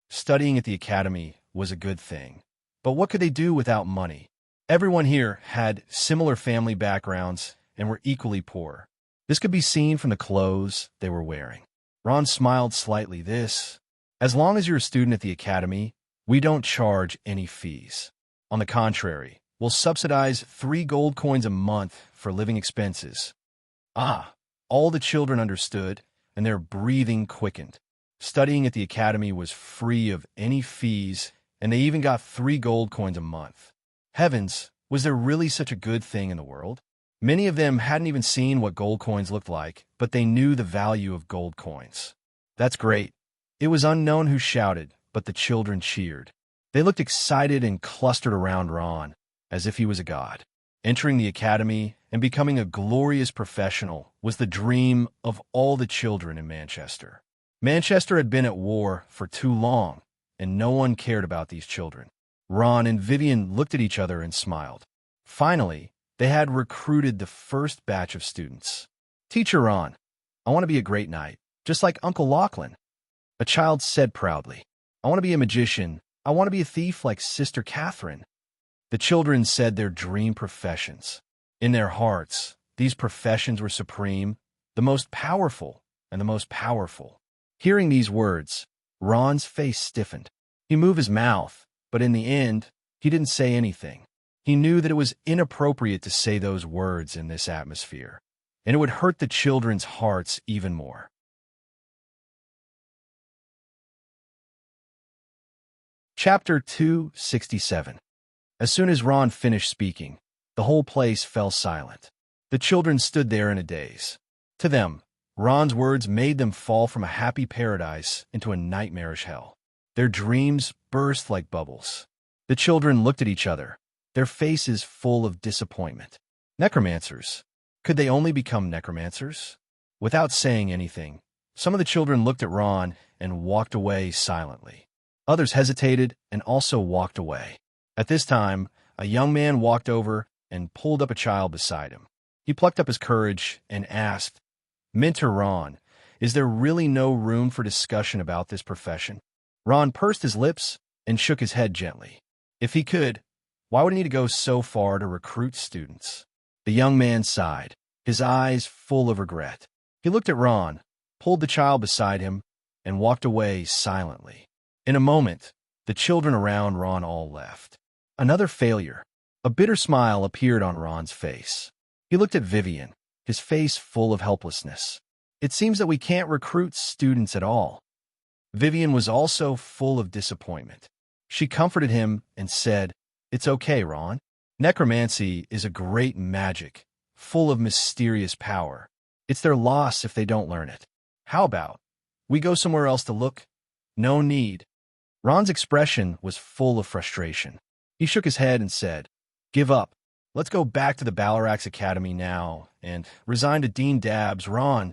Studying at the academy was a good thing, but what could they do without money? Everyone here had similar family backgrounds and were equally poor. This could be seen from the clothes they were wearing. Ron smiled slightly. As long as you're a student at the academy, we don't charge any fees. On the contrary, we'll subsidize 3 gold coins a month for living expenses." All the children understood, and their breathing quickened. Studying at the academy was free of any fees, and they even got 3 gold coins a month. Heavens, was there really such a good thing in the world? Many of them hadn't even seen what gold coins looked like, but they knew the value of gold coins. "That's great." It was unknown who shouted, but the children cheered. They looked excited and clustered around Ron, as if he was a god. Entering the academy and becoming a glorious professional was the dream of all the children in Manchester. Manchester had been at war for too long, and no one cared about these children. Ron and Vivian looked at each other and smiled. Finally, they had recruited the first batch of students. "Teacher Ron, I want to be a great knight, just like Uncle Lachlan." A child said proudly. "I want to be a magician. I want to be a thief like Sister Catherine." The children said their dream professions. In their hearts, these professions were supreme, the most powerful, and the most powerful. Hearing these words, Ron's face stiffened. He moved his mouth, but in the end, he didn't say anything. He knew that it was inappropriate to say those words in this atmosphere, and it would hurt the children's hearts even more. Chapter 267. As soon as Ron finished speaking, the whole place fell silent. The children stood there in a daze. To them, Ron's words made them fall from a happy paradise into a nightmarish hell. Their dreams burst like bubbles. The children looked at each other, their faces full of disappointment. Necromancers. Could they only become necromancers? Without saying anything, some of the children looked at Ron and walked away silently. Others hesitated and also walked away. At this time, a young man walked over and pulled up a child beside him. He plucked up his courage and asked, "Minter Ron, is there really no room for discussion about this profession?" Ron pursed his lips and shook his head gently. If he could, Why would he need to go so far to recruit students? The young man sighed, his eyes full of regret. He looked at Ron, pulled the child beside him, and walked away silently. In a moment, the children around Ron all left. Another failure. A bitter smile appeared on Ron's face. He looked at Vivian, his face full of helplessness. It seems that we can't recruit students at all. Vivian was also full of disappointment. She comforted him and said, "It's okay, Ron. Necromancy is a great magic, full of mysterious power. It's their loss if they don't learn it. How about we go somewhere else to look? No need." Ron's expression was full of frustration. He shook his head and said, "Give up. Let's go back to the Balarax Academy now and resign to Dean Dabbs, Ron."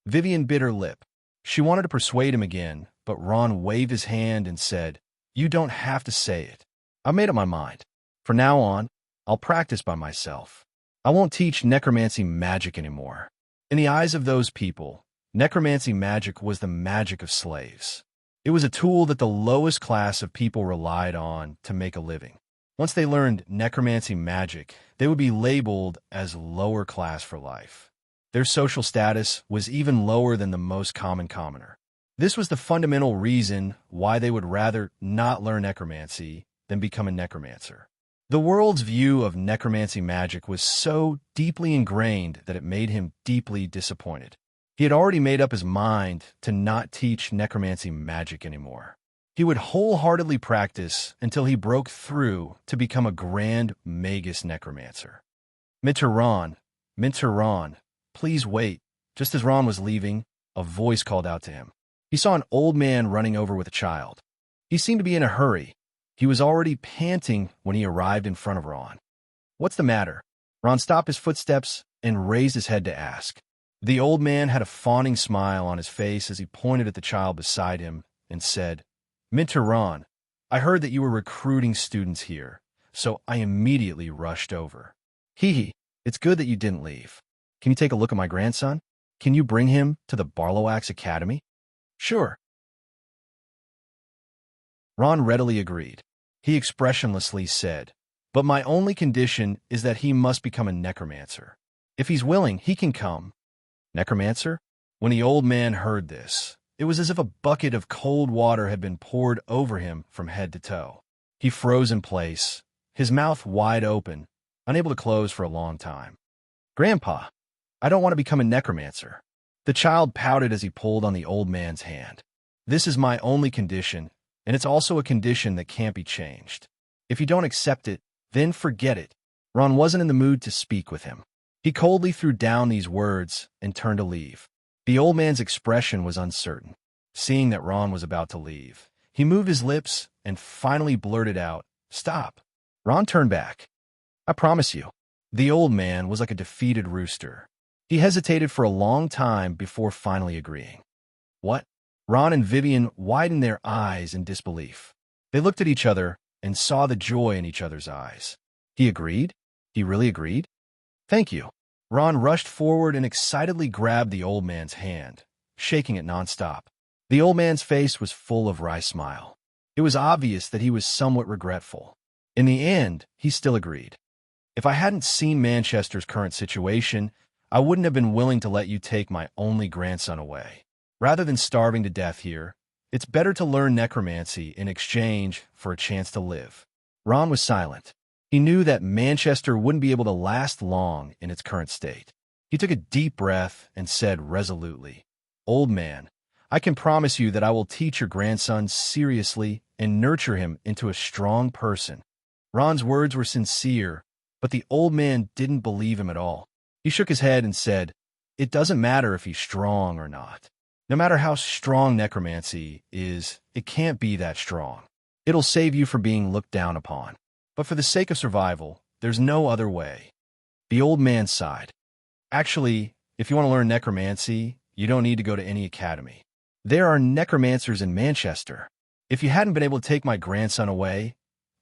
Vivian bit her lip. She wanted to persuade him again, but Ron waved his hand and said, "You don't have to say it. I made up my mind. From now on, I'll practice by myself. I won't teach necromancy magic anymore." In the eyes of those people, necromancy magic was the magic of slaves. It was a tool that the lowest class of people relied on to make a living. Once they learned necromancy magic, they would be labeled as lower class for life. Their social status was even lower than the most common commoner. This was the fundamental reason why they would rather not learn necromancy than become a necromancer. The world's view of necromancy magic was so deeply ingrained that it made him deeply disappointed. He had already made up his mind to not teach necromancy magic anymore. He would wholeheartedly practice until he broke through to become a grand magus necromancer. "Minter Ron, please wait." Just as Ron was leaving, a voice called out to him. He saw an old man running over with a child. He seemed to be in a hurry. He was already panting when he arrived in front of Ron. "What's the matter?" Ron stopped his footsteps and raised his head to ask. The old man had a fawning smile on his face as he pointed at the child beside him and said, "Minter Ron, I heard that you were recruiting students here, so I immediately rushed over." "Hee, it's good that you didn't leave. Can you take a look at my grandson? Can you bring him to the Barlowax Academy?" "Sure." Ron readily agreed. He expressionlessly said, "But my only condition is that he must become a necromancer. If he's willing, he can come." Necromancer? When the old man heard this, it was as if a bucket of cold water had been poured over him from head to toe. He froze in place, his mouth wide open, unable to close for a long time. "Grandpa, I don't want to become a necromancer." The child pouted as he pulled on the old man's hand. "This is my only condition, and it's also a condition that can't be changed. If you don't accept it, then forget it." Ron wasn't in the mood to speak with him. He coldly threw down these words and turned to leave. The old man's expression was uncertain. Seeing that Ron was about to leave, he moved his lips and finally blurted out, "Stop." Ron turned back. "I promise you." The old man was like a defeated rooster. He hesitated for a long time before finally agreeing. "What?" Ron and Vivian widened their eyes in disbelief. They looked at each other and saw the joy in each other's eyes. He agreed? He really agreed? "Thank you." Ron rushed forward and excitedly grabbed the old man's hand, shaking it nonstop. The old man's face was full of a wry smile. It was obvious that he was somewhat regretful. In the end, he still agreed. "If I hadn't seen Manchester's current situation, I wouldn't have been willing to let you take my only grandson away. Rather than starving to death here, it's better to learn necromancy in exchange for a chance to live." Ron was silent. He knew that Manchester wouldn't be able to last long in its current state. He took a deep breath and said resolutely, "Old man, I can promise you that I will teach your grandson seriously and nurture him into a strong person." Ron's words were sincere, but the old man didn't believe him at all. He shook his head and said, "It doesn't matter if he's strong or not. No matter how strong necromancy is, it can't be that strong. It'll save you from being looked down upon. But for the sake of survival, there's no other way." The old man sighed. "Actually, if you want to learn necromancy, you don't need to go to any academy. There are necromancers in Manchester. If you hadn't been able to take my grandson away,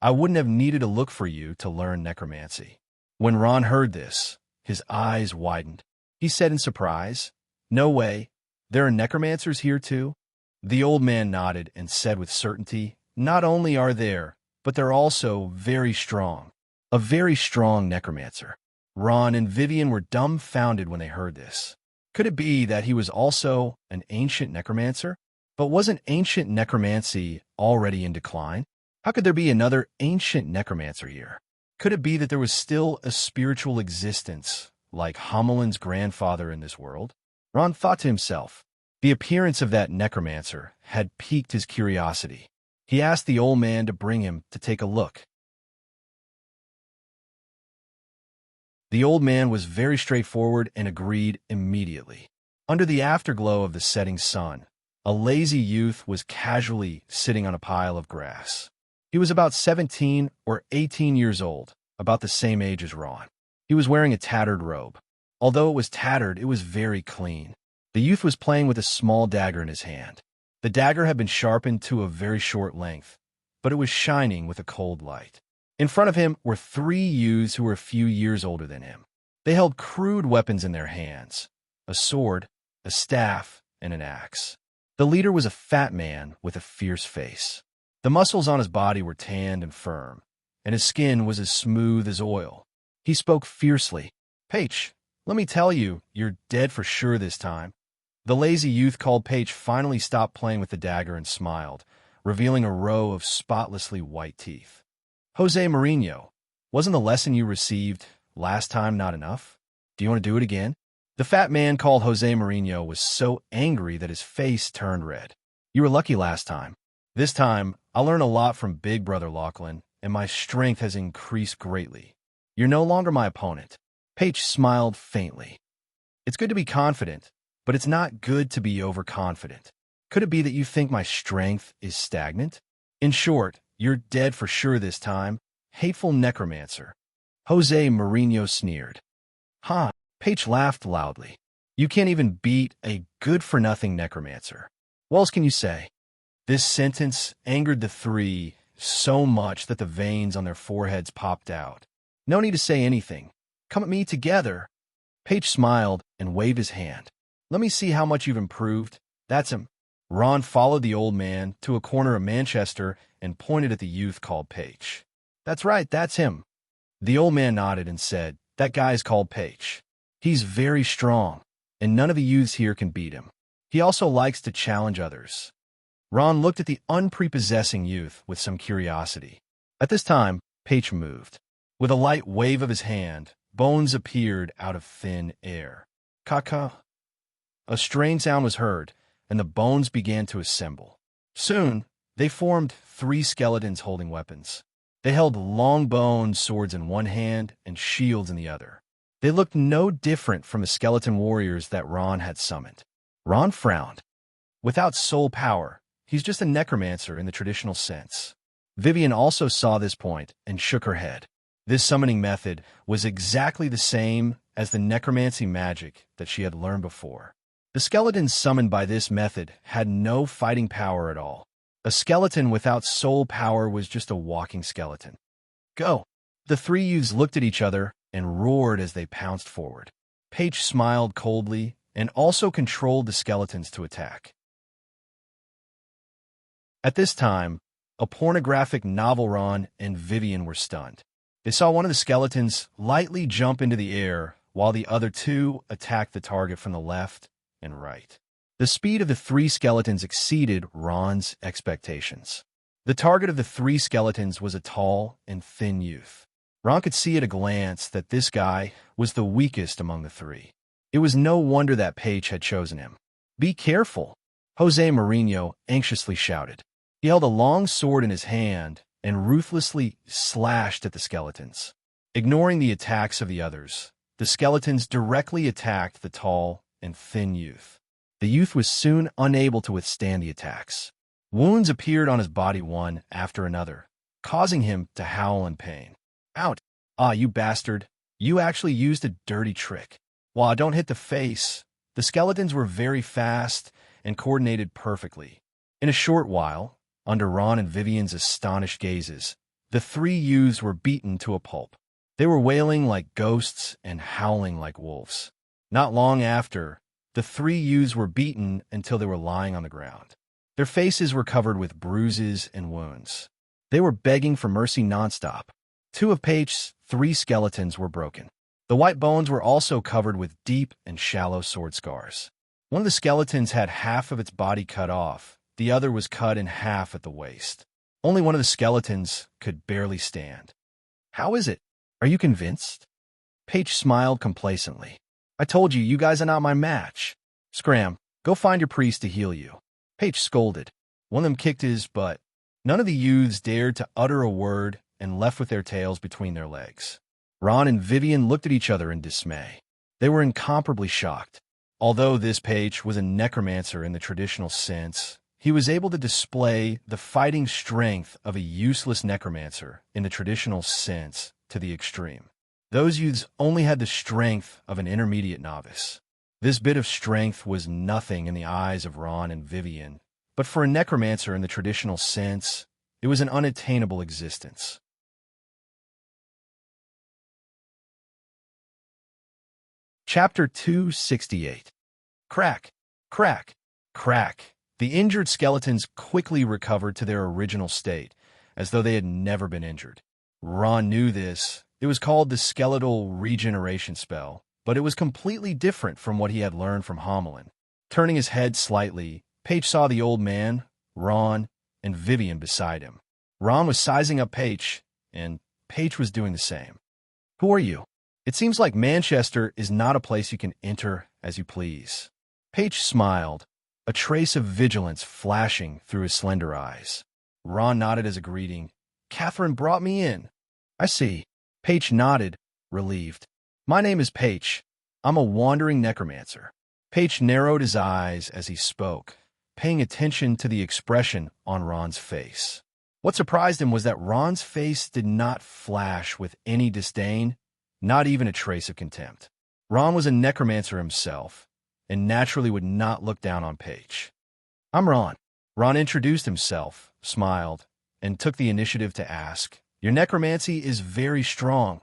I wouldn't have needed to look for you to learn necromancy." When Ron heard this, his eyes widened. He said in surprise, "No way. There are necromancers here too?" The old man nodded and said with certainty, "Not only are there but they're also very strong. A very strong necromancer. Ron and Vivian were dumbfounded when they heard this. Could it be that he was also an ancient necromancer? But wasn't ancient necromancy already in decline? How could there be another ancient necromancer here? Could it be that there was still a spiritual existence, like Homeland's grandfather in this world? Ron thought to himself. The appearance of that necromancer had piqued his curiosity. He asked the old man to bring him to take a look. The old man was very straightforward and agreed immediately. Under the afterglow of the setting sun, a lazy youth was casually sitting on a pile of grass. He was about 17 or 18 years old, about the same age as Ron. He was wearing a tattered robe. Although it was tattered, it was very clean. The youth was playing with a small dagger in his hand. The dagger had been sharpened to a very short length, but it was shining with a cold light. In front of him were three youths who were a few years older than him. They held crude weapons in their hands, a sword, a staff, and an axe. The leader was a fat man with a fierce face. The muscles on his body were tanned and firm, and his skin was as smooth as oil. He spoke fiercely. "Paige, let me tell you, you're dead for sure this time." The lazy youth called Paige finally stopped playing with the dagger and smiled, revealing a row of spotlessly white teeth. "Jose Mourinho, wasn't the lesson you received last time not enough? Do you want to do it again?" The fat man called Jose Mourinho was so angry that his face turned red. "You were lucky last time. This time, I'll learn a lot from Big Brother Lachlan, and my strength has increased greatly. You're no longer my opponent." Paige smiled faintly. "It's good to be confident, but it's not good to be overconfident. Could it be that you think my strength is stagnant? In short, you're dead for sure this time, hateful necromancer." Jose Mourinho sneered. "Huh?" Paige laughed loudly. "You can't even beat a good-for-nothing necromancer. What else can you say?" This sentence angered the three so much that the veins on their foreheads popped out. "No need to say anything. Come at me together." Paige smiled and waved his hand. "Let me see how much you've improved. That's him." Ron followed the old man to a corner of Manchester and pointed at the youth called Paige. "That's right, that's him." The old man nodded and said, "That guy's called Paige. He's very strong, and none of the youths here can beat him. He also likes to challenge others." Ron looked at the unprepossessing youth with some curiosity. At this time, Paige moved. With a light wave of his hand, bones appeared out of thin air. "Caca." A strange sound was heard, and the bones began to assemble. Soon, they formed three skeletons holding weapons. They held long bone swords in one hand and shields in the other. They looked no different from the skeleton warriors that Ron had summoned. Ron frowned. Without soul power, he's just a necromancer in the traditional sense. Vivian also saw this point and shook her head. This summoning method was exactly the same as the necromancy magic that she had learned before. The skeletons summoned by this method had no fighting power at all. A skeleton without soul power was just a walking skeleton. "Go!" The three youths looked at each other and roared as they pounced forward. Paige smiled coldly and also controlled the skeletons to attack. At this time, a pornographic novel Ron and Vivian were stunned. They saw one of the skeletons lightly jump into the air while the other two attacked the target from the left and right. The speed of the three skeletons exceeded Ron's expectations. The target of the three skeletons was a tall and thin youth. Ron could see at a glance that this guy was the weakest among the three. It was no wonder that Paige had chosen him. "Be careful," Jose Mourinho anxiously shouted. He held a long sword in his hand and ruthlessly slashed at the skeletons. Ignoring the attacks of the others, the skeletons directly attacked the tall and thin youth. The youth was soon unable to withstand the attacks. Wounds appeared on his body one after another, causing him to howl in pain. "Out! Ah, you bastard! You actually used a dirty trick." While I don't hit the face, the skeletons were very fast and coordinated perfectly. In a short while, under Ron and Vivian's astonished gazes, the three youths were beaten to a pulp. They were wailing like ghosts and howling like wolves. Not long after, the three youths were beaten until they were lying on the ground. Their faces were covered with bruises and wounds. They were begging for mercy nonstop. Two of Page's 3 skeletons were broken. The white bones were also covered with deep and shallow sword scars. One of the skeletons had half of its body cut off. The other was cut in half at the waist. Only one of the skeletons could barely stand. "How is it? Are you convinced?" Page smiled complacently. "I told you, you guys are not my match. Scram, go find your priest to heal you." Page scolded. One of them kicked his butt. None of the youths dared to utter a word and left with their tails between their legs. Ron and Vivian looked at each other in dismay. They were incomparably shocked. Although this Page was a necromancer in the traditional sense, he was able to display the fighting strength of a useless necromancer in the traditional sense to the extreme. Those youths only had the strength of an intermediate novice. This bit of strength was nothing in the eyes of Ron and Vivian, but for a necromancer in the traditional sense, it was an unattainable existence. Chapter 268. Crack, crack, crack. The injured skeletons quickly recovered to their original state, as though they had never been injured. Ron knew this. It was called the skeletal regeneration spell, but it was completely different from what he had learned from Homelin. Turning his head slightly, Paige saw the old man, Ron, and Vivian beside him. Ron was sizing up Paige, and Paige was doing the same. "Who are you? It seems like Manchester is not a place you can enter as you please." Paige smiled, a trace of vigilance flashing through his slender eyes. Ron nodded as a greeting. "Catherine brought me in." "I see." Paige nodded, relieved. "My name is Paige. I'm a wandering necromancer." Paige narrowed his eyes as he spoke, paying attention to the expression on Ron's face. What surprised him was that Ron's face did not flash with any disdain, not even a trace of contempt. Ron was a necromancer himself, and naturally would not look down on Paige. "I'm Ron." Ron introduced himself, smiled, and took the initiative to ask, "Your necromancy is very strong.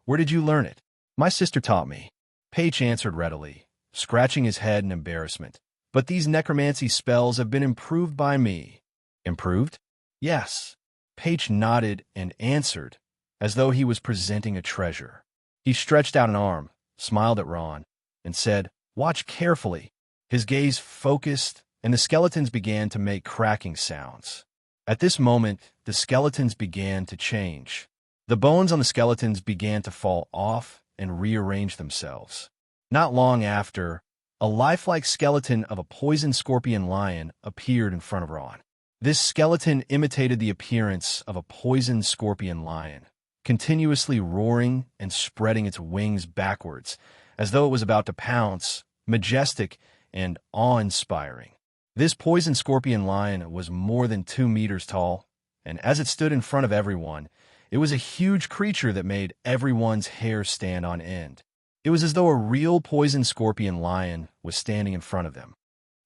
Where did you learn it?" "My sister taught me." Paige answered readily, scratching his head in embarrassment. "But these necromancy spells have been improved by me." "Improved?" "Yes." Paige nodded and answered, as though he was presenting a treasure. He stretched out an arm, smiled at Ron, and said, "Watch carefully." His gaze focused, and the skeletons began to make cracking sounds. At this moment, the skeletons began to change. The bones on the skeletons began to fall off and rearrange themselves. Not long after, a lifelike skeleton of a poison scorpion lion appeared in front of Ron. This skeleton imitated the appearance of a poison scorpion lion, continuously roaring and spreading its wings backwards, as though it was about to pounce, majestic and awe-inspiring. This poison scorpion lion was more than 2 meters tall, and as it stood in front of everyone, it was a huge creature that made everyone's hair stand on end. It was as though a real poison scorpion lion was standing in front of them.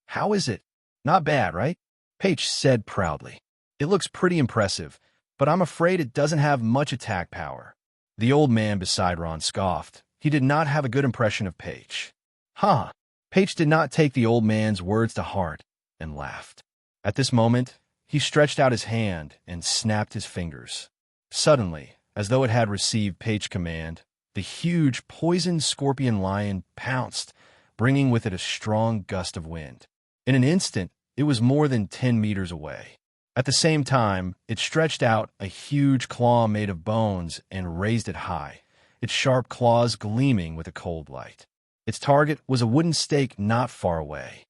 "How is it?" "Not bad, right?" Paige said proudly. "It looks pretty impressive, but I'm afraid it doesn't have much attack power." The old man beside Ron scoffed. He did not have a good impression of Paige. "Huh." Paige did not take the old man's words to heart and laughed. At this moment, he stretched out his hand and snapped his fingers. Suddenly, as though it had received Paige's command, the huge poison scorpion lion pounced, bringing with it a strong gust of wind. In an instant, it was more than 10 meters away. At the same time, it stretched out a huge claw made of bones and raised it high, its sharp claws gleaming with a cold light. Its target was a wooden stake not far away.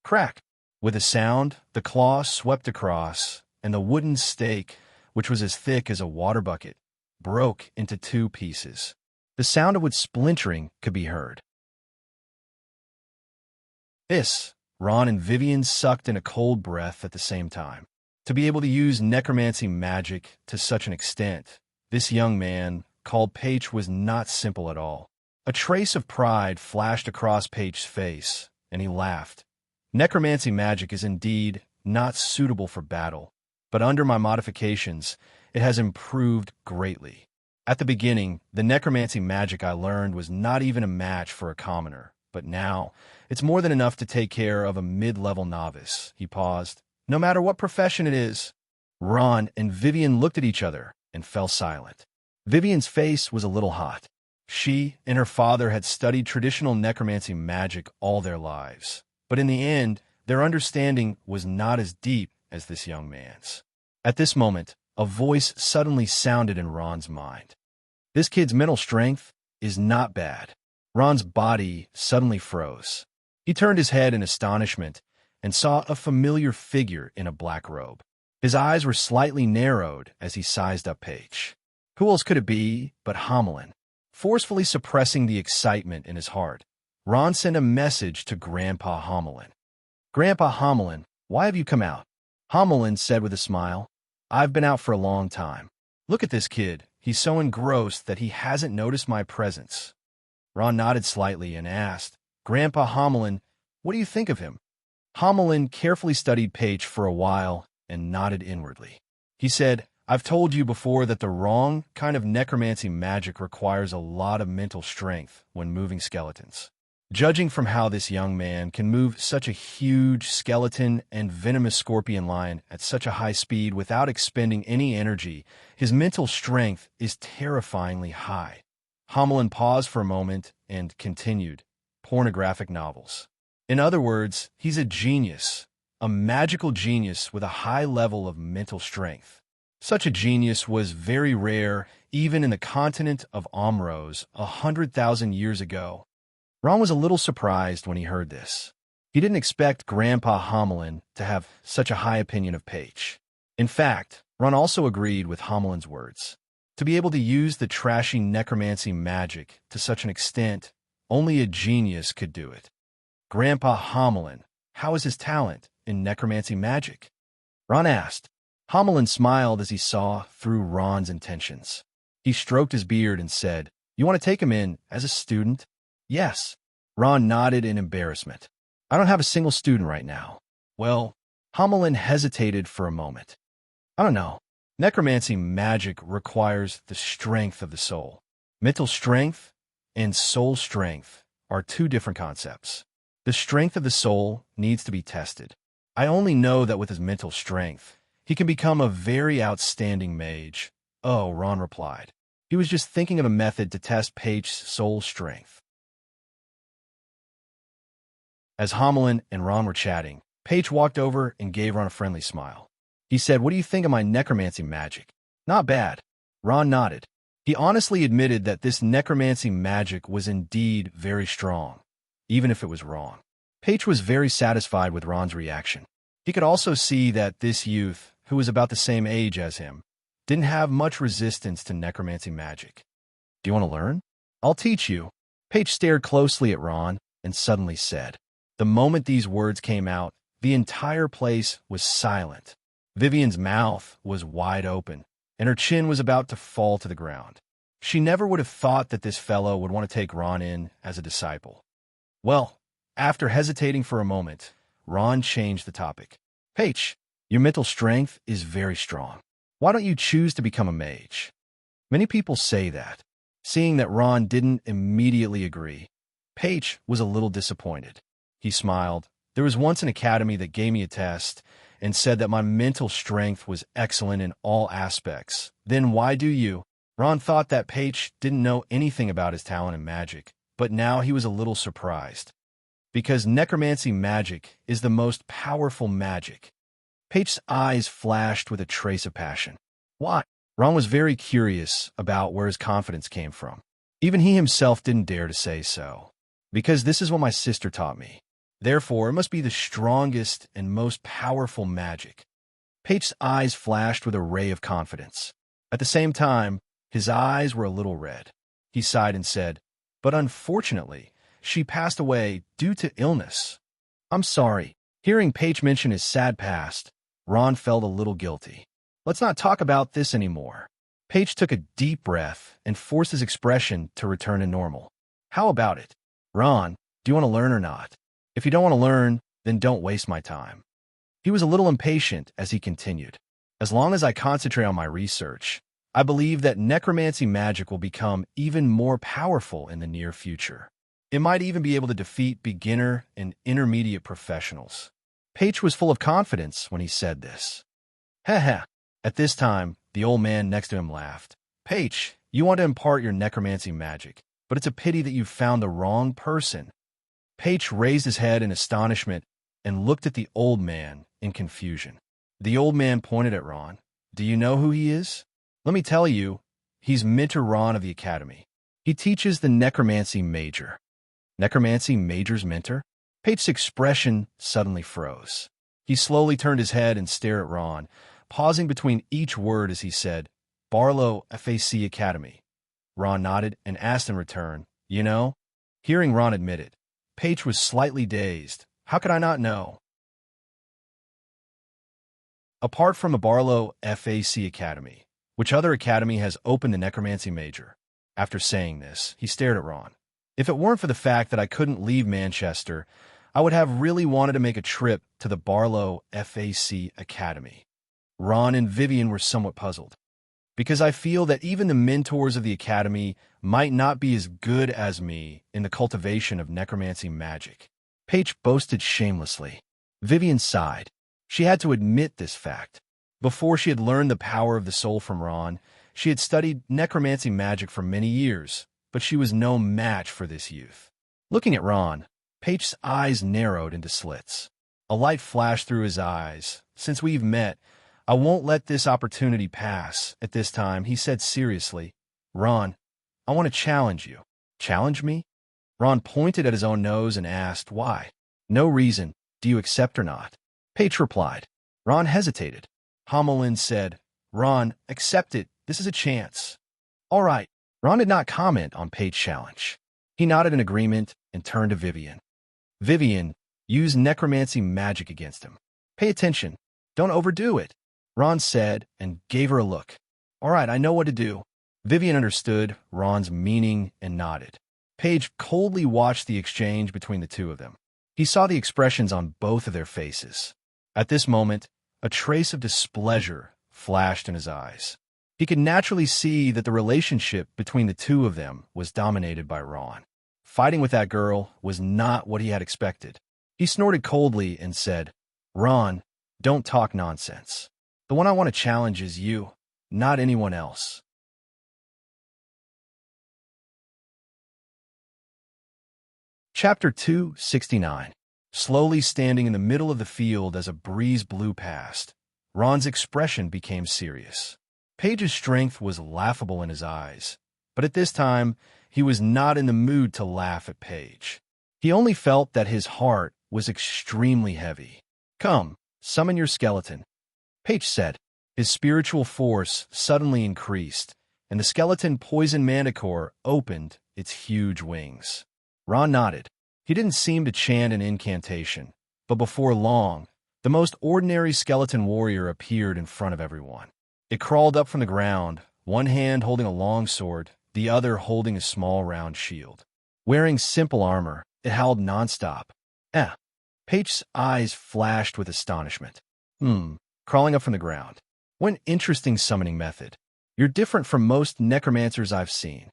Crack! With a sound, the claw swept across, and the wooden stake, which was as thick as a water bucket, broke into 2 pieces. The sound of wood splintering could be heard. Ron and Vivian sucked in a cold breath at the same time. To be able to use necromancy magic to such an extent, this young man, called Paige, was not simple at all. A trace of pride flashed across Paige's face, and he laughed. "Necromancy magic is indeed not suitable for battle, but under my modifications, it has improved greatly. At the beginning, the necromancy magic I learned was not even a match for a commoner, but now, it's more than enough to take care of a mid-level novice." He paused. "No matter what profession it is, Ron and Vivian looked at each other and fell silent. Vivian's face was a little hot. She and her father had studied traditional necromancy magic all their lives, but in the end, their understanding was not as deep as this young man's. At this moment, a voice suddenly sounded in Ron's mind. This kid's mental strength is not bad. Ron's body suddenly froze. He turned his head in astonishment and saw a familiar figure in a black robe. His eyes were slightly narrowed as he sized up Paige. Who else could it be but Hamelin? Forcefully suppressing the excitement in his heart, Ron sent a message to Grandpa Hamelin. "Grandpa Hamelin, why have you come out?" Hamelin said with a smile, "I've been out for a long time. Look at this kid. He's so engrossed that he hasn't noticed my presence." Ron nodded slightly and asked, "Grandpa Hamelin, what do you think of him?" Hamelin carefully studied Paige for a while and nodded inwardly. He said, "I've told you before that the wrong kind of necromancy magic requires a lot of mental strength when moving skeletons. Judging from how this young man can move such a huge skeleton and venomous scorpion lion at such a high speed without expending any energy, his mental strength is terrifyingly high." Hamelin paused for a moment and continued, "Pornographic novels. In other words, he's a genius, a magical genius with a high level of mental strength. Such a genius was very rare even in the continent of Omros 100,000 years ago." Ron was a little surprised when he heard this. He didn't expect Grandpa Hamelin to have such a high opinion of Paige. In fact, Ron also agreed with Hamelin's words. To be able to use the trashy necromancy magic to such an extent, only a genius could do it. Grandpa Hamelin, how is his talent in necromancy magic? Ron asked. Hamelin smiled as he saw through Ron's intentions. He stroked his beard and said, "You want to take him in as a student?" "Yes." Ron nodded in embarrassment. "I don't have a single student right now." "Well," Hamelin hesitated for a moment. "I don't know. Necromancy magic requires the strength of the soul. Mental strength and soul strength are two different concepts. The strength of the soul needs to be tested. I only know that with his mental strength, he can become a very outstanding mage." "Oh," Ron replied. He was just thinking of a method to test Paige's soul strength. As Hamelin and Ron were chatting, Paige walked over and gave Ron a friendly smile. He said, "What do you think of my necromancy magic?" "Not bad." Ron nodded. He honestly admitted that this necromancy magic was indeed very strong, even if it was wrong. Paige was very satisfied with Ron's reaction. He could also see that this youth, who was about the same age as him, didn't have much resistance to necromancy magic. "Do you want to learn?" "I'll teach you." Paige stared closely at Ron and suddenly said. The moment these words came out, the entire place was silent. Vivian's mouth was wide open, and her chin was about to fall to the ground. She never would have thought that this fellow would want to take Ron in as a disciple. Well, after hesitating for a moment, Ron changed the topic. "Paige, your mental strength is very strong. Why don't you choose to become a mage?" Many people say that. Seeing that Ron didn't immediately agree, Paige was a little disappointed. He smiled. "There was once an academy that gave me a test and said that my mental strength was excellent in all aspects. Then why do you?" Ron thought that Paige didn't know anything about his talent in magic, but now he was a little surprised. "Because necromancy magic is the most powerful magic." Paige's eyes flashed with a trace of passion. "Why?" Ron was very curious about where his confidence came from. Even he himself didn't dare to say so. "Because this is what my sister taught me. Therefore, it must be the strongest and most powerful magic." Paige's eyes flashed with a ray of confidence. At the same time, his eyes were a little red. He sighed and said, "But unfortunately, she passed away due to illness." "I'm sorry." Hearing Paige mention his sad past, Ron felt a little guilty. "Let's not talk about this anymore." Paige took a deep breath and forced his expression to return to normal. "How about it? Ron, do you want to learn or not? If you don't want to learn, then don't waste my time." He was a little impatient as he continued. "As long as I concentrate on my research, I believe that necromancy magic will become even more powerful in the near future. It might even be able to defeat beginner and intermediate professionals." Paige was full of confidence when he said this. "Heh heh." At this time, the old man next to him laughed. Paige, you want to impart your necromancy magic, but it's a pity that you've found the wrong person. Paige raised his head in astonishment and looked at the old man in confusion. The old man pointed at Ron. Do you know who he is? Let me tell you, he's Mentor Ron of the Academy. He teaches the necromancy major. Necromancy major's mentor? Paige's expression suddenly froze. He slowly turned his head and stared at Ron, pausing between each word as he said, Barlow FAC Academy. Ron nodded and asked in return, You know? Hearing Ron admit it, Paige was slightly dazed. How could I not know? Apart from the Barlow FAC Academy, which other academy has opened the necromancy major? After saying this, he stared at Ron. If it weren't for the fact that I couldn't leave Manchester, I would have really wanted to make a trip to the Barlow FAC Academy. Ron and Vivian were somewhat puzzled, because I feel that even the mentors of the academy might not be as good as me in the cultivation of necromancy magic. Paige boasted shamelessly. Vivian sighed. She had to admit this fact. Before she had learned the power of the soul from Ron, she had studied necromancy magic for many years, but she was no match for this youth. Looking at Ron, Paige's eyes narrowed into slits. A light flashed through his eyes. Since we've met, I won't let this opportunity pass. At this time, he said seriously, Ron, I want to challenge you. Challenge me? Ron pointed at his own nose and asked, Why? No reason. Do you accept or not? Paige replied. Ron hesitated. Homolin said, Ron, accept it. This is a chance. All right. Ron did not comment on Paige's challenge. He nodded in agreement and turned to Vivian. Vivian, use necromancy magic against him. Pay attention. Don't overdo it, Ron said and gave her a look. All right, I know what to do. Vivian understood Ron's meaning and nodded. Paige coldly watched the exchange between the two of them. He saw the expressions on both of their faces. At this moment, a trace of displeasure flashed in his eyes. He could naturally see that the relationship between the two of them was dominated by Ron. Fighting with that girl was not what he had expected. He snorted coldly and said, Ron, don't talk nonsense. The one I want to challenge is you, not anyone else. Chapter 269. Slowly standing in the middle of the field as a breeze blew past, Ron's expression became serious. Paige's strength was laughable in his eyes, but at this time, he was not in the mood to laugh at Paige. He only felt that his heart was extremely heavy. Come, summon your skeleton, Paige said. His spiritual force suddenly increased, and the skeleton poison manticore opened its huge wings. Ron nodded. He didn't seem to chant an incantation, but before long, the most ordinary skeleton warrior appeared in front of everyone. It crawled up from the ground, one hand holding a long sword, the other holding a small round shield. Wearing simple armor, it howled nonstop. Paige's eyes flashed with astonishment. Crawling up from the ground. What an interesting summoning method. You're different from most necromancers I've seen.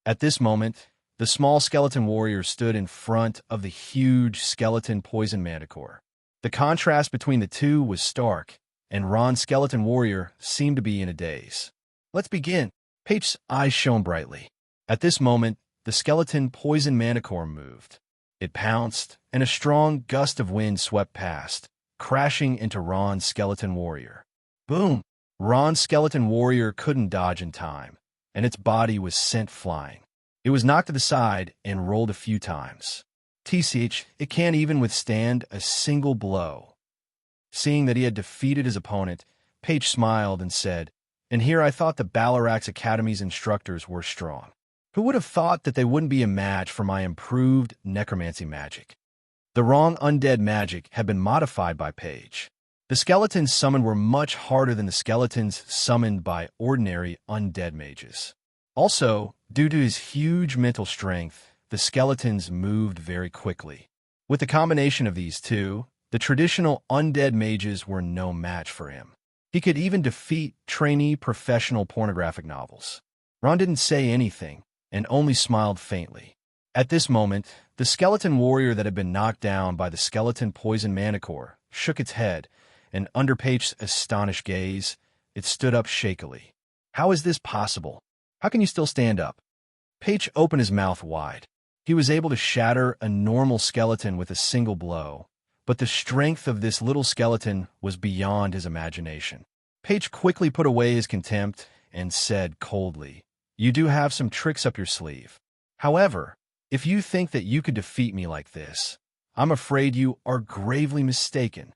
At this moment, the small skeleton warrior stood in front of the huge skeleton poison manticore. The contrast between the two was stark, and Ron's skeleton warrior seemed to be in a daze. Let's begin. Paige's eyes shone brightly. At this moment, the skeleton poison manticore moved. It pounced, and a strong gust of wind swept past, crashing into Ron's skeleton warrior. Boom! Ron's skeleton warrior couldn't dodge in time, and its body was sent flying. It was knocked to the side and rolled a few times. TCH, it can't even withstand a single blow. Seeing that he had defeated his opponent, Paige smiled and said, And here I thought the Balarax Academy's instructors were strong. Who would have thought that they wouldn't be a match for my improved necromancy magic? The wrong undead magic had been modified by Paige. The skeletons summoned were much harder than the skeletons summoned by ordinary undead mages. Also, due to his huge mental strength, the skeletons moved very quickly. With the combination of these two, the traditional undead mages were no match for him. He could even defeat trainee professional pornographic novels. Ron didn't say anything, and only smiled faintly. At this moment, the skeleton warrior that had been knocked down by the skeleton poison manticore shook its head, and under Paige's astonished gaze, it stood up shakily. How is this possible? How can you still stand up? Paige opened his mouth wide. He was able to shatter a normal skeleton with a single blow, but the strength of this little skeleton was beyond his imagination. Paige quickly put away his contempt and said coldly, "You do have some tricks up your sleeve. However, if you think that you could defeat me like this, I'm afraid you are gravely mistaken."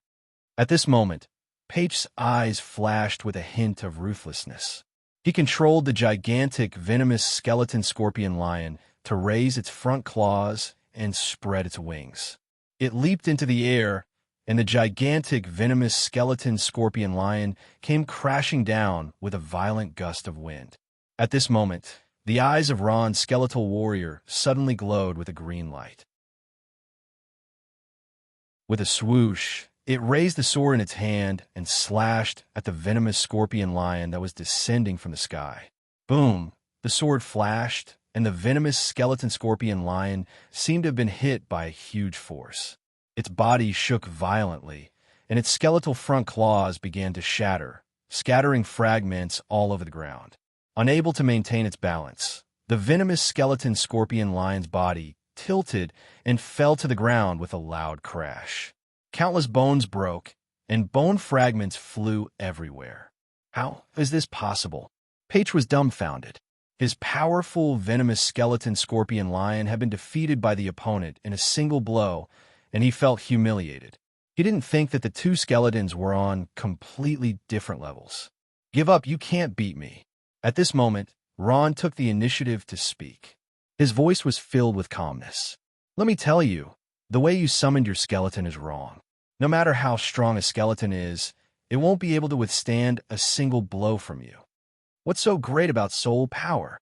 At this moment, Paige's eyes flashed with a hint of ruthlessness. He controlled the gigantic, venomous skeleton scorpion lion to raise its front claws and spread its wings. It leaped into the air, and the gigantic, venomous skeleton scorpion lion came crashing down with a violent gust of wind. At this moment, the eyes of Ron's skeletal warrior suddenly glowed with a green light. With a swoosh, it raised the sword in its hand and slashed at the venomous scorpion lion that was descending from the sky. Boom! The sword flashed, and the venomous skeleton scorpion lion seemed to have been hit by a huge force. Its body shook violently, and its skeletal front claws began to shatter, scattering fragments all over the ground. Unable to maintain its balance, the venomous skeleton scorpion lion's body tilted and fell to the ground with a loud crash. Countless bones broke, and bone fragments flew everywhere. How is this possible? Paige was dumbfounded. His powerful, venomous skeleton scorpion lion had been defeated by the opponent in a single blow, and he felt humiliated. He didn't think that the two skeletons were on completely different levels. "Give up, you can't beat me." At this moment, Ron took the initiative to speak. His voice was filled with calmness. "Let me tell you, the way you summoned your skeleton is wrong. No matter how strong a skeleton is, it won't be able to withstand a single blow from you. What's so great about soul power?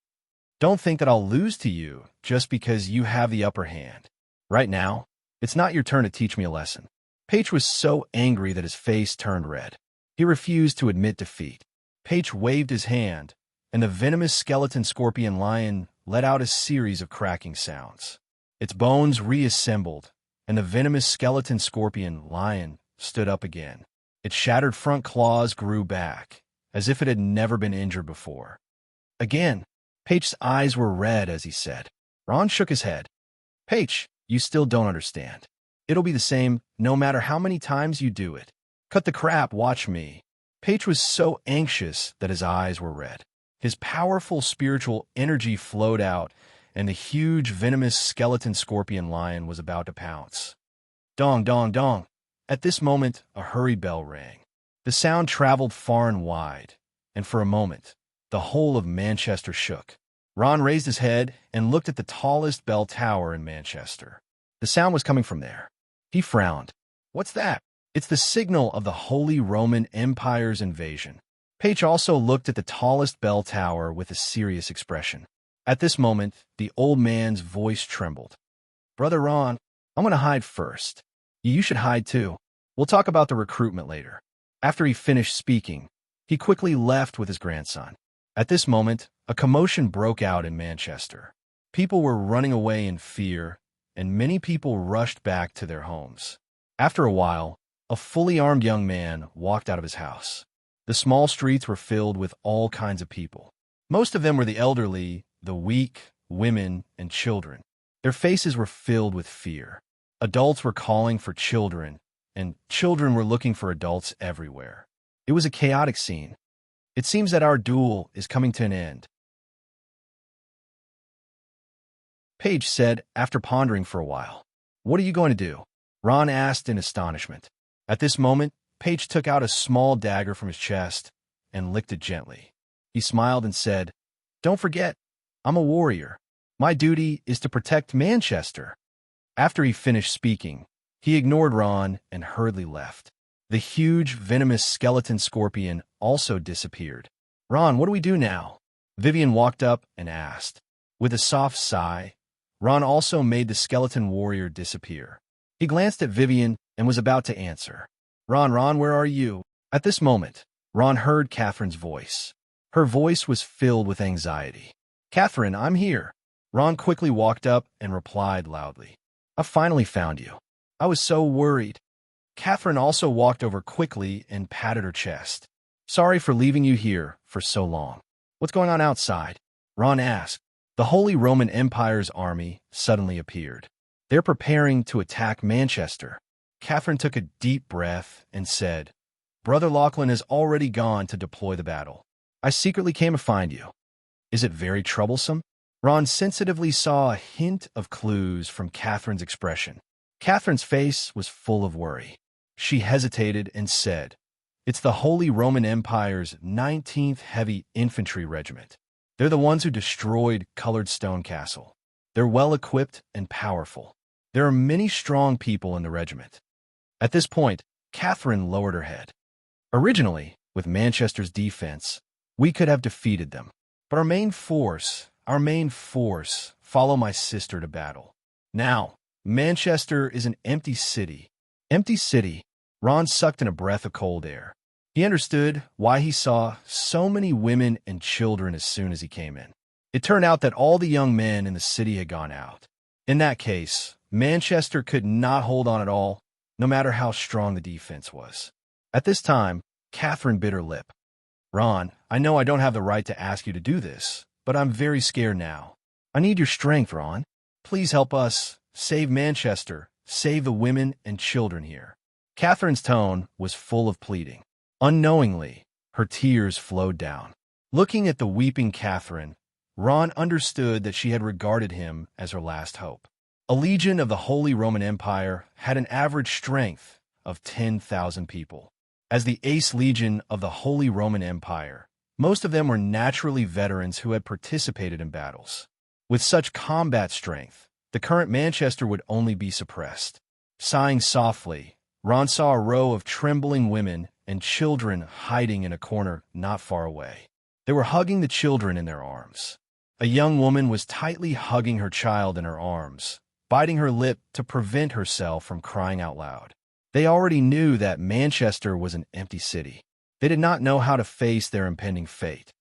Don't think that I'll lose to you just because you have the upper hand. Right now, it's not your turn to teach me a lesson." Paige was so angry that his face turned red. He refused to admit defeat. Paige waved his hand, and the venomous skeleton scorpion lion let out a series of cracking sounds. Its bones reassembled, and the venomous skeleton scorpion lion stood up again. Its shattered front claws grew back, as if it had never been injured before. Again, Paige's eyes were red as he said. Ron shook his head. "Paige, you still don't understand. It'll be the same no matter how many times you do it. Cut the crap, watch me." Paige was so anxious that his eyes were red. His powerful spiritual energy flowed out, and the huge, venomous skeleton scorpion lion was about to pounce. Dong, dong, dong. At this moment, a hurry bell rang. The sound traveled far and wide, and for a moment, the whole of Manchester shook. Ron raised his head and looked at the tallest bell tower in Manchester. The sound was coming from there. He frowned. "What's that?" "It's the signal of the Holy Roman Empire's invasion." Paige also looked at the tallest bell tower with a serious expression. At this moment, the old man's voice trembled. "Brother Ron, I'm going to hide first. You should hide too. We'll talk about the recruitment later." After he finished speaking, he quickly left with his grandson. At this moment, a commotion broke out in Manchester. People were running away in fear, and many people rushed back to their homes. After a while, a fully armed young man walked out of his house. The small streets were filled with all kinds of people. Most of them were the elderly, the weak, women, and children. Their faces were filled with fear. Adults were calling for children, and children were looking for adults everywhere. It was a chaotic scene. "It seems that our duel is coming to an end," Paige said after pondering for a while. "What are you going to do?" Ron asked in astonishment. At this moment, Paige took out a small dagger from his chest and licked it gently. He smiled and said, "Don't forget, I'm a warrior. My duty is to protect Manchester." After he finished speaking, he ignored Ron and hurriedly left. The huge, venomous skeleton scorpion also disappeared. "Ron, what do we do now?" Vivian walked up and asked. With a soft sigh, Ron also made the skeleton warrior disappear. He glanced at Vivian and was about to answer. Ron, where are you?" At this moment, Ron heard Catherine's voice. Her voice was filled with anxiety. "Catherine, I'm here." Ron quickly walked up and replied loudly, "I finally found you. I was so worried." Catherine also walked over quickly and patted her chest. Sorry for leaving you here for so long. What's going on outside? Ron asked. The Holy Roman Empire's army suddenly appeared. They're preparing to attack Manchester. Catherine took a deep breath and said, Brother Lachlan has already gone to deploy the battle. I secretly came to find you. Is it very troublesome? Ron sensitively saw a hint of clues from Catherine's expression. Catherine's face was full of worry. She hesitated and said, It's the Holy Roman Empire's 19th Heavy Infantry Regiment. They're the ones who destroyed Colored Stone Castle. They're well-equipped and powerful. There are many strong people in the regiment. At this point, Catherine lowered her head. Originally, with Manchester's defense, we could have defeated them. But our main force, follow my sister to battle. Now, Manchester is an empty city. Empty city. Ron sucked in a breath of cold air. He understood why he saw so many women and children as soon as he came in. It turned out that all the young men in the city had gone out. In that case, Manchester could not hold on at all, no matter how strong the defense was. At this time, Catherine bit her lip. Ron, I know I don't have the right to ask you to do this, but I'm very scared now. I need your strength, Ron. Please help us. Save Manchester. Save the women and children here. Catherine's tone was full of pleading. Unknowingly, her tears flowed down. Looking at the weeping Catherine, Ron understood that she had regarded him as her last hope. A legion of the Holy Roman Empire had an average strength of 10,000 people. As the Ace Legion of the Holy Roman Empire, most of them were naturally veterans who had participated in battles. With such combat strength, the current Manchester would only be suppressed. Sighing softly, Ron saw a row of trembling women and children hiding in a corner not far away. They were hugging the children in their arms. A young woman was tightly hugging her child in her arms, biting her lip to prevent herself from crying out loud. They already knew that Manchester was an empty city. They did not know how to face their impending fate.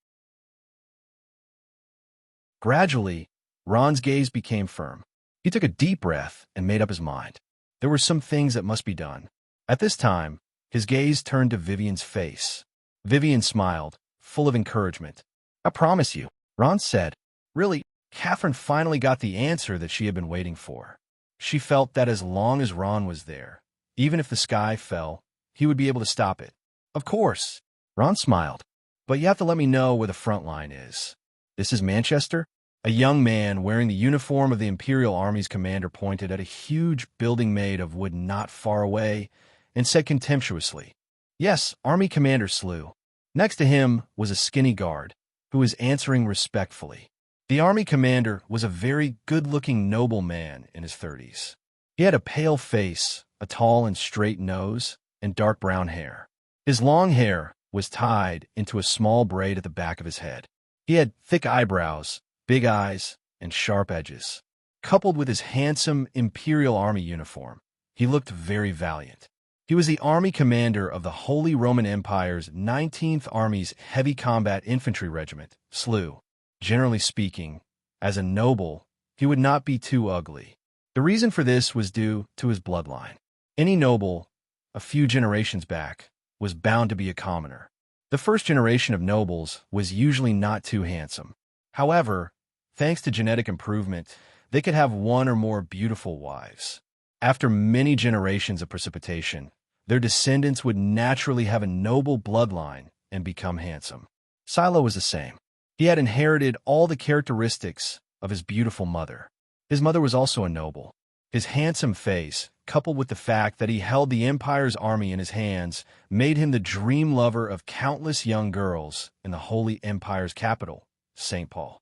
Gradually, Ron's gaze became firm. He took a deep breath and made up his mind. There were some things that must be done. At this time, his gaze turned to Vivian's face. Vivian smiled, full of encouragement. I promise you, Ron said. Really, Catherine finally got the answer that she had been waiting for. She felt that as long as Ron was there, even if the sky fell, he would be able to stop it. Of course, Ron smiled. But you have to let me know where the front line is. This is Manchester? A young man wearing the uniform of the Imperial Army's commander pointed at a huge building made of wood not far away and said contemptuously, Yes, Army Commander Slew. Next to him was a skinny guard, who was answering respectfully. The Army Commander was a very good-looking noble man in his 30s. He had a pale face, a tall and straight nose, and dark brown hair. His long hair was tied into a small braid at the back of his head. He had thick eyebrows, big eyes, and sharp edges. Coupled with his handsome Imperial Army uniform, he looked very valiant. He was the army commander of the Holy Roman Empire's 19th Army's Heavy Combat Infantry Regiment, Slew. Generally speaking, as a noble, he would not be too ugly. The reason for this was due to his bloodline. Any noble, a few generations back, was bound to be a commoner. The first generation of nobles was usually not too handsome. However, thanks to genetic improvement, they could have one or more beautiful wives. After many generations of precipitation, their descendants would naturally have a noble bloodline and become handsome. Silo was the same. He had inherited all the characteristics of his beautiful mother. His mother was also a noble. His handsome face, coupled with the fact that he held the Empire's army in his hands, made him the dream lover of countless young girls in the Holy Empire's capital, St. Paul.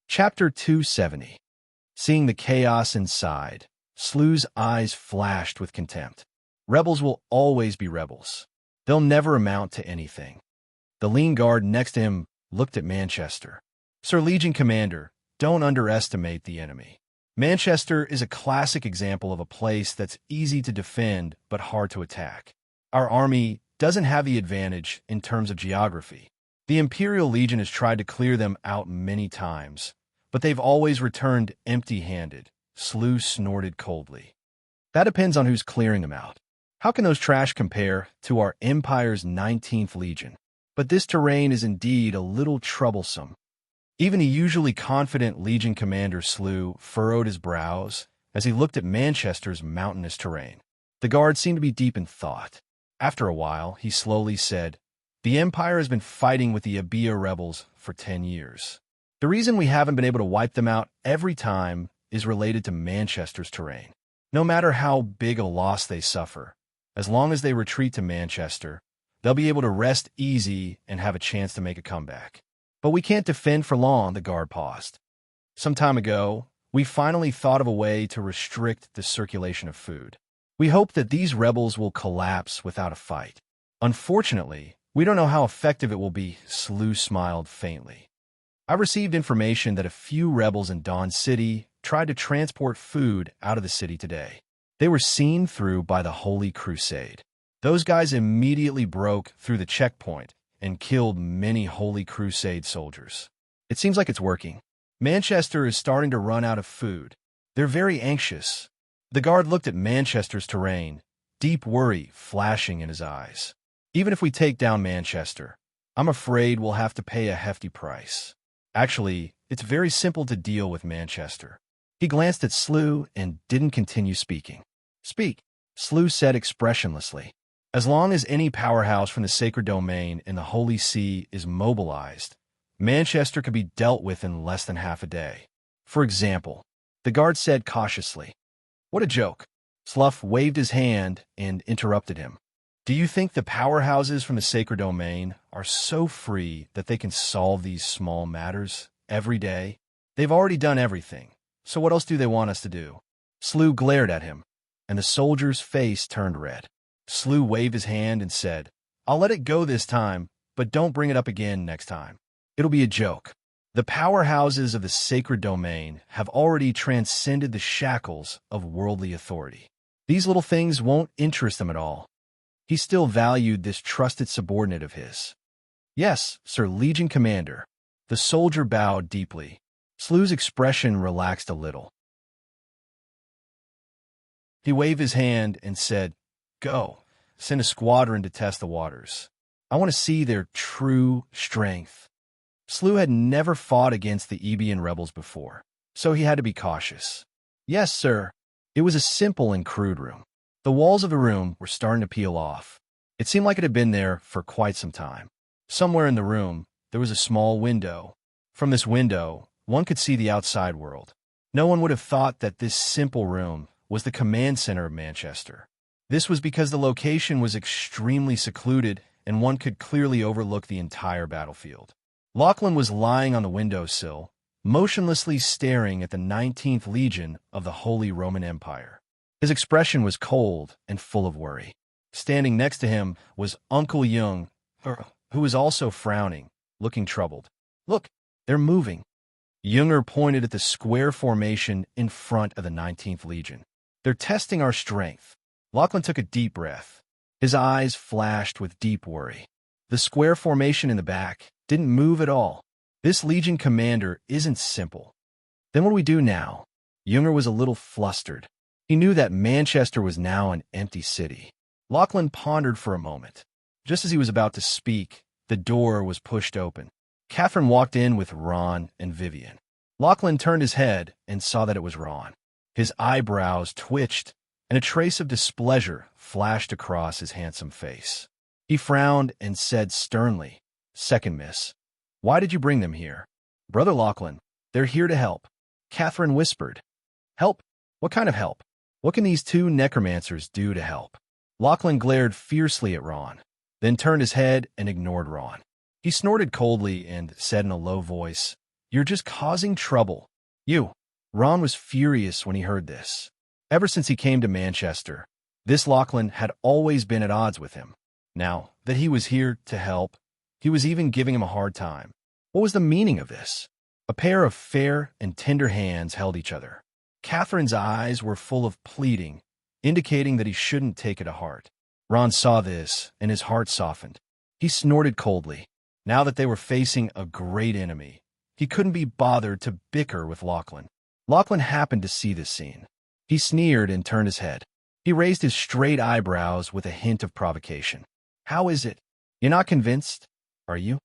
Chapter 270. Seeing the chaos inside, Slew's eyes flashed with contempt. Rebels will always be rebels. They'll never amount to anything. The lean guard next to him looked at Manchester. Sir Legion Commander, don't underestimate the enemy. Manchester is a classic example of a place that's easy to defend but hard to attack. Our army doesn't have the advantage in terms of geography. The Imperial Legion has tried to clear them out many times, but they've always returned empty-handed. Slew snorted coldly. That depends on who's clearing them out. How can those trash compare to our Empire's 19th Legion? But this terrain is indeed a little troublesome. Even the usually confident Legion commander Slew furrowed his brows as he looked at Manchester's mountainous terrain. The guard seemed to be deep in thought. After a while, he slowly said, "The Empire has been fighting with the Abia rebels for 10 years. The reason we haven't been able to wipe them out every time is related to Manchester's terrain. No matter how big a loss they suffer, as long as they retreat to Manchester, they'll be able to rest easy and have a chance to make a comeback. But we can't defend for long," the guard paused. "Some time ago, we finally thought of a way to restrict the circulation of food. We hope that these rebels will collapse without a fight. Unfortunately, we don't know how effective it will be." Slew smiled faintly. "I've received information that a few rebels in Dawn City tried to transport food out of the city today. They were seen through by the Holy Crusade. Those guys immediately broke through the checkpoint and killed many Holy Crusade soldiers. It seems like it's working. Manchester is starting to run out of food. They're very anxious." The guard looked at Manchester's terrain, deep worry flashing in his eyes. "Even if we take down Manchester, I'm afraid we'll have to pay a hefty price. Actually, it's very simple to deal with Manchester." He glanced at Slew and didn't continue speaking. "Speak," Slew said expressionlessly. "As long as any powerhouse from the sacred domain in the Holy See is mobilized, Manchester could be dealt with in less than half a day. For example," the guard said cautiously. "What a joke." Slough waved his hand and interrupted him. "Do you think the powerhouses from the sacred domain are so free that they can solve these small matters every day? They've already done everything, so what else do they want us to do?" Slew glared at him, and the soldier's face turned red. Slew waved his hand and said, "I'll let it go this time, but don't bring it up again next time. It'll be a joke. The powerhouses of the sacred domain have already transcended the shackles of worldly authority. These little things won't interest them at all." He still valued this trusted subordinate of his. "Yes, Sir Legion Commander." The soldier bowed deeply. Slew's expression relaxed a little. He waved his hand and said, "Go, send a squadron to test the waters. I want to see their true strength." Slew had never fought against the Ebian rebels before, so he had to be cautious. "Yes, sir." It was a simple and crude room. The walls of the room were starting to peel off. It seemed like it had been there for quite some time. Somewhere in the room, there was a small window. From this window, one could see the outside world. No one would have thought that this simple room was the command center of Manchester. This was because the location was extremely secluded and one could clearly overlook the entire battlefield. Lachlan was lying on the windowsill, motionlessly staring at the 19th Legion of the Holy Roman Empire. His expression was cold and full of worry. Standing next to him was Uncle Jung, who was also frowning, looking troubled. "Look, they're moving." Junger pointed at the square formation in front of the 19th Legion. "They're testing our strength." Lachlan took a deep breath. His eyes flashed with deep worry. The square formation in the back didn't move at all. This Legion commander isn't simple. "Then what do we do now?" Junger was a little flustered. He knew that Manchester was now an empty city. Lachlan pondered for a moment. Just as he was about to speak, the door was pushed open. Catherine walked in with Ron and Vivian. Lachlan turned his head and saw that it was Ron. His eyebrows twitched, and a trace of displeasure flashed across his handsome face. He frowned and said sternly, "Second miss, why did you bring them here?" "Brother Lachlan, they're here to help," Catherine whispered. "Help? What kind of help? What can these two necromancers do to help?" Lachlan glared fiercely at Ron, then turned his head and ignored Ron. He snorted coldly and said in a low voice, "You're just causing trouble. You." Ron was furious when he heard this. Ever since he came to Manchester, this Lachlan had always been at odds with him. Now that he was here to help, he was even giving him a hard time. What was the meaning of this? A pair of fair and tender hands held each other. Catherine's eyes were full of pleading, indicating that he shouldn't take it to heart. Ron saw this, and his heart softened. He snorted coldly. Now that they were facing a great enemy, he couldn't be bothered to bicker with Lachlan. Lachlan happened to see this scene. He sneered and turned his head. He raised his straight eyebrows with a hint of provocation. How is it? You're not convinced, are you?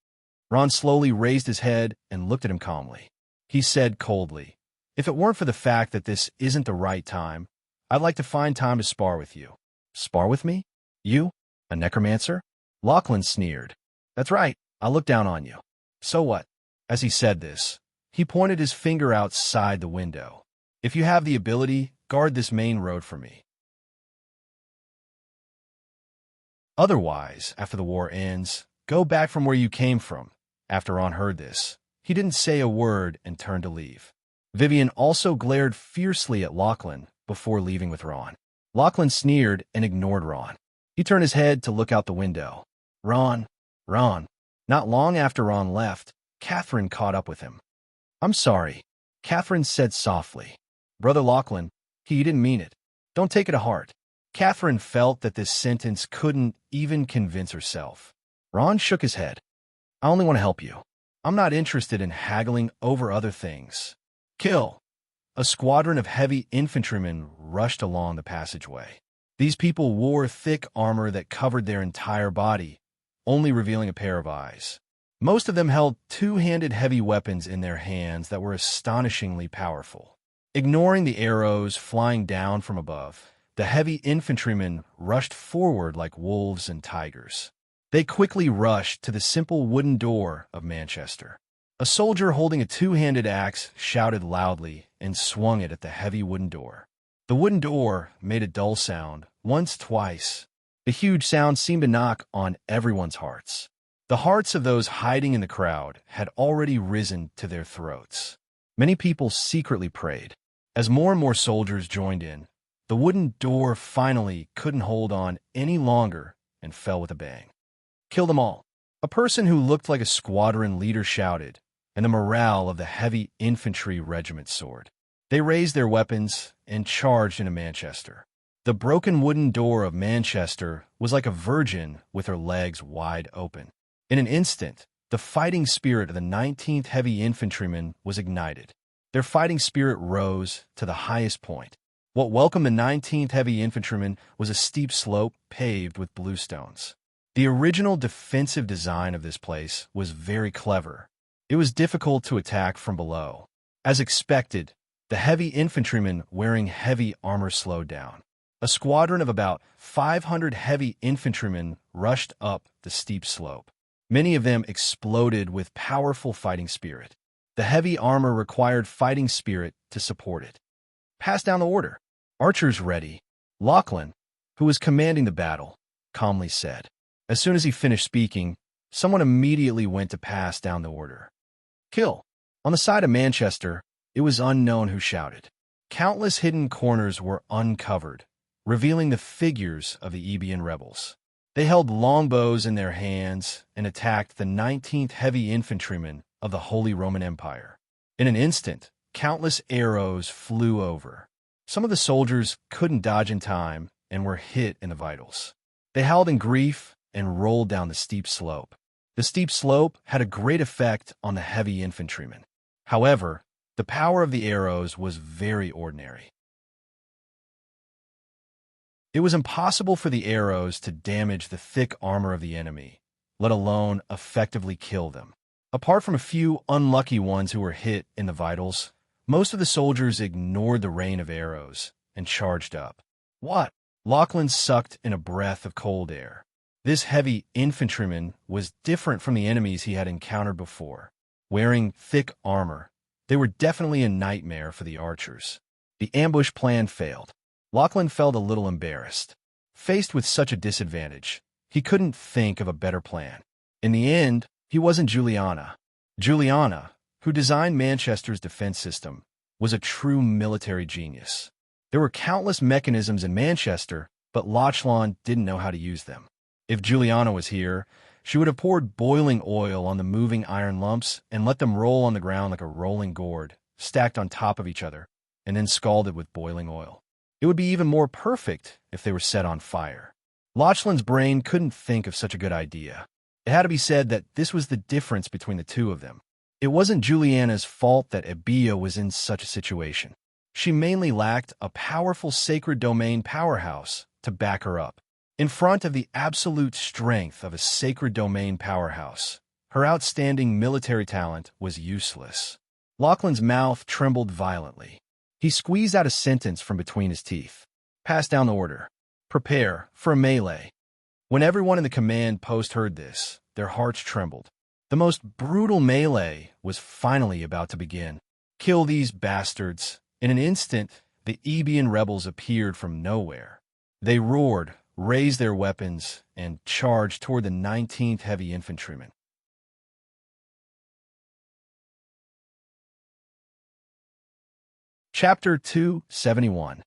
Ron slowly raised his head and looked at him calmly. He said coldly, if it weren't for the fact that this isn't the right time, I'd like to find time to spar with you. Spar with me? You? A necromancer? Lachlan sneered. That's right, I'll look down on you. So what? As he said this, he pointed his finger outside the window. If you have the ability, guard this main road for me. Otherwise, after the war ends, go back from where you came from. After Ron heard this, he didn't say a word and turned to leave. Vivian also glared fiercely at Lachlan before leaving with Ron. Lachlan sneered and ignored Ron. He turned his head to look out the window. Ron. Not long after Ron left, Catherine caught up with him. I'm sorry, Catherine said softly. Brother Lachlan, he didn't mean it. Don't take it to heart. Catherine felt that this sentence couldn't even convince herself. Ron shook his head. I only want to help you. I'm not interested in haggling over other things. Kill. A squadron of heavy infantrymen rushed along the passageway. These people wore thick armor that covered their entire body, only revealing a pair of eyes. Most of them held two-handed heavy weapons in their hands that were astonishingly powerful. Ignoring the arrows flying down from above, the heavy infantrymen rushed forward like wolves and tigers. They quickly rushed to the simple wooden door of Manchester. A soldier holding a two-handed axe shouted loudly and swung it at the heavy wooden door. The wooden door made a dull sound, once, twice. The huge sound seemed to knock on everyone's hearts. The hearts of those hiding in the crowd had already risen to their throats. Many people secretly prayed. As more and more soldiers joined in, the wooden door finally couldn't hold on any longer and fell with a bang. Kill them all. A person who looked like a squadron leader shouted, and the morale of the heavy infantry regiment soared. They raised their weapons and charged into Manchester. The broken wooden door of Manchester was like a virgin with her legs wide open. In an instant, the fighting spirit of the 19th Heavy Infantrymen was ignited. Their fighting spirit rose to the highest point. What welcomed the 19th Heavy Infantrymen was a steep slope paved with bluestones. The original defensive design of this place was very clever. It was difficult to attack from below. As expected, the heavy infantrymen wearing heavy armor slowed down. A squadron of about 500 heavy infantrymen rushed up the steep slope. Many of them exploded with powerful fighting spirit. The heavy armor required fighting spirit to support it. Pass down the order. Archers ready. Lachlan, who was commanding the battle, calmly said. As soon as he finished speaking, someone immediately went to pass down the order. Kill. On the side of Manchester, it was unknown who shouted. Countless hidden corners were uncovered, revealing the figures of the Ebian rebels. They held longbows in their hands and attacked the 19th Heavy Infantrymen of the Holy Roman Empire. In an instant, countless arrows flew over. Some of the soldiers couldn't dodge in time and were hit in the vitals. They howled in grief and rolled down the steep slope. The steep slope had a great effect on the heavy infantrymen. However, the power of the arrows was very ordinary. It was impossible for the arrows to damage the thick armor of the enemy, let alone effectively kill them. Apart from a few unlucky ones who were hit in the vitals, most of the soldiers ignored the rain of arrows and charged up. What? Lachlan sucked in a breath of cold air. This heavy infantryman was different from the enemies he had encountered before. Wearing thick armor, they were definitely a nightmare for the archers. The ambush plan failed. Lachlan felt a little embarrassed. Faced with such a disadvantage, he couldn't think of a better plan. In the end, he wasn't Juliana. Juliana, who designed Manchester's defense system, was a true military genius. There were countless mechanisms in Manchester, but Lachlan didn't know how to use them. If Juliana was here, she would have poured boiling oil on the moving iron lumps and let them roll on the ground like a rolling gourd, stacked on top of each other, and then scalded with boiling oil. It would be even more perfect if they were set on fire. Lachlan's brain couldn't think of such a good idea. It had to be said that this was the difference between the two of them. It wasn't Juliana's fault that Abia was in such a situation. She mainly lacked a powerful sacred domain powerhouse to back her up. In front of the absolute strength of a sacred domain powerhouse, her outstanding military talent was useless. Lachlan's mouth trembled violently. He squeezed out a sentence from between his teeth. Pass down the order. Prepare for a melee. When everyone in the command post heard this, their hearts trembled. The most brutal melee was finally about to begin. Kill these bastards. In an instant, the Ebian rebels appeared from nowhere. They roared, raised their weapons, and charged toward the 19th Heavy Infantrymen. Chapter 271.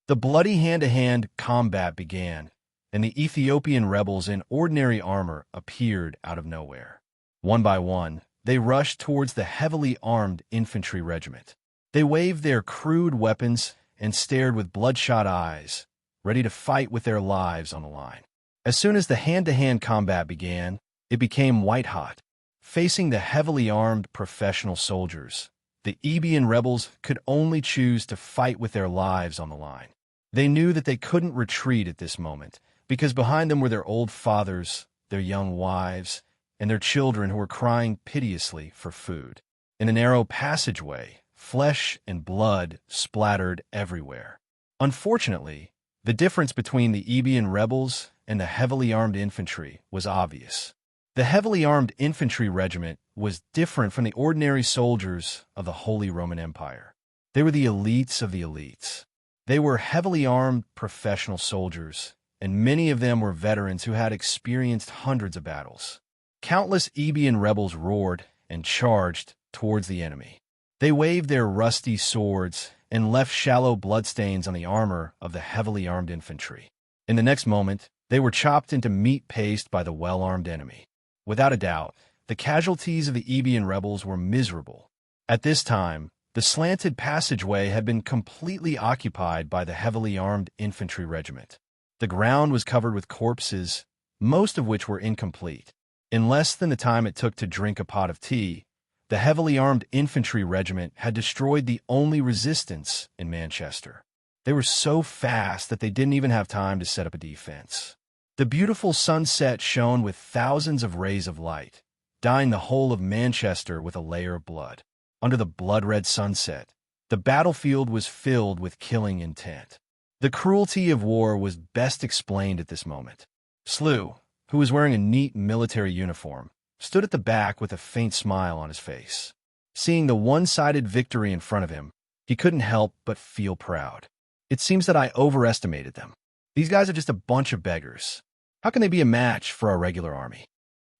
The bloody hand-to-hand combat began, and the Ethiopian rebels in ordinary armor appeared out of nowhere. One by one, they rushed towards the heavily armed infantry regiment. They waved their crude weapons and stared with bloodshot eyes, ready to fight with their lives on the line. As soon as the hand-to-hand combat began, it became white-hot. Facing the heavily armed professional soldiers, the Ebian rebels could only choose to fight with their lives on the line. They knew that they couldn't retreat at this moment, because behind them were their old fathers, their young wives, and their children who were crying piteously for food. In a narrow passageway, flesh and blood splattered everywhere. Unfortunately, the difference between the Ebian rebels and the heavily armed infantry was obvious. The heavily armed infantry regiment was different from the ordinary soldiers of the Holy Roman Empire. They were the elites of the elites. They were heavily armed professional soldiers, and many of them were veterans who had experienced hundreds of battles. Countless Ebian rebels roared and charged towards the enemy. They waved their rusty swords and left shallow bloodstains on the armor of the heavily armed infantry. In the next moment, they were chopped into meat paste by the well-armed enemy. Without a doubt, the casualties of the Ebian rebels were miserable. At this time, the slanted passageway had been completely occupied by the heavily armed infantry regiment. The ground was covered with corpses, most of which were incomplete. In less than the time it took to drink a pot of tea, the heavily armed infantry regiment had destroyed the only resistance in Manchester. They were so fast that they didn't even have time to set up a defense. The beautiful sunset shone with thousands of rays of light, dyeing the whole of Manchester with a layer of blood. Under the blood-red sunset, the battlefield was filled with killing intent. The cruelty of war was best explained at this moment. Slew, who was wearing a neat military uniform, stood at the back with a faint smile on his face. Seeing the one-sided victory in front of him, he couldn't help but feel proud. It seems that I overestimated them. These guys are just a bunch of beggars. How can they be a match for our regular army?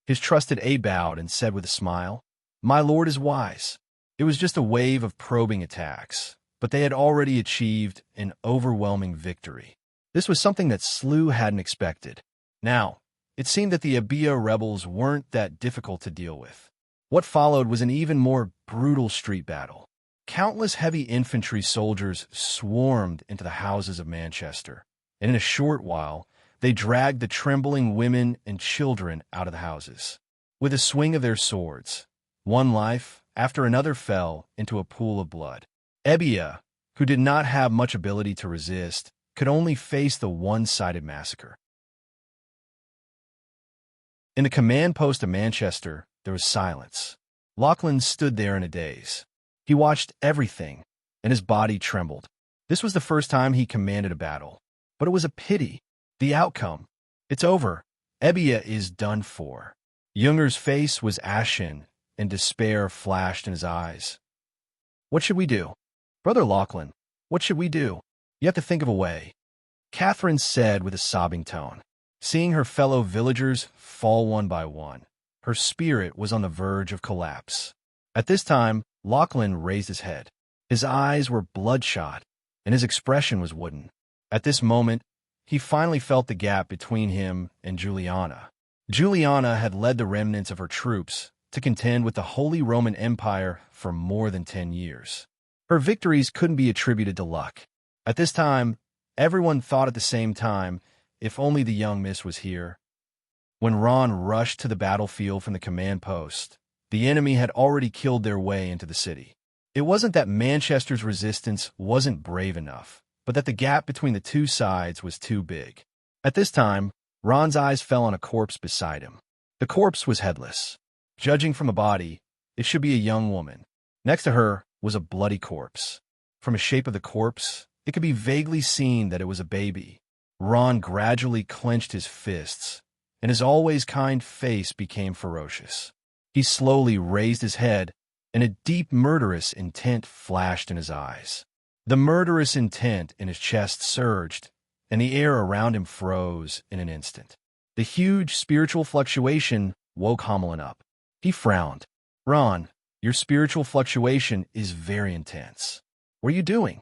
His trusted aide bowed and said with a smile, "My lord is wise." It was just a wave of probing attacks, but they had already achieved an overwhelming victory. This was something that Slew hadn't expected. Now, it seemed that the Abia rebels weren't that difficult to deal with. What followed was an even more brutal street battle. Countless heavy infantry soldiers swarmed into the houses of Manchester, and in a short while, they dragged the trembling women and children out of the houses. With a swing of their swords, one life after another fell into a pool of blood. Abia, who did not have much ability to resist, could only face the one-sided massacre. In the command post of Manchester, there was silence. Lachlan stood there in a daze. He watched everything, and his body trembled. This was the first time he commanded a battle, but it was a pity. The outcome. It's over. Abia is done for. Junger's face was ashen, and despair flashed in his eyes. What should we do? Brother Lachlan, what should we do? You have to think of a way. Catherine said with a sobbing tone. Seeing her fellow villagers fall one by one, her spirit was on the verge of collapse. At this time, Lachlan raised his head. His eyes were bloodshot, and his expression was wooden. At this moment, he finally felt the gap between him and Juliana. Juliana had led the remnants of her troops to contend with the Holy Roman Empire for more than 10 years. Her victories couldn't be attributed to luck. At this time, everyone thought at the same time, if only the young miss was here. When Ron rushed to the battlefield from the command post, the enemy had already killed their way into the city. It wasn't that Manchester's resistance wasn't brave enough, but that the gap between the two sides was too big. At this time, Ron's eyes fell on a corpse beside him. The corpse was headless. Judging from a body, it should be a young woman. Next to her was a bloody corpse. From the shape of the corpse, it could be vaguely seen that it was a baby. Ron gradually clenched his fists, and his always kind face became ferocious. He slowly raised his head, and a deep murderous intent flashed in his eyes. The murderous intent in his chest surged, and the air around him froze in an instant. The huge spiritual fluctuation woke Hommelin up. He frowned. "Ron, your spiritual fluctuation is very intense. What are you doing?"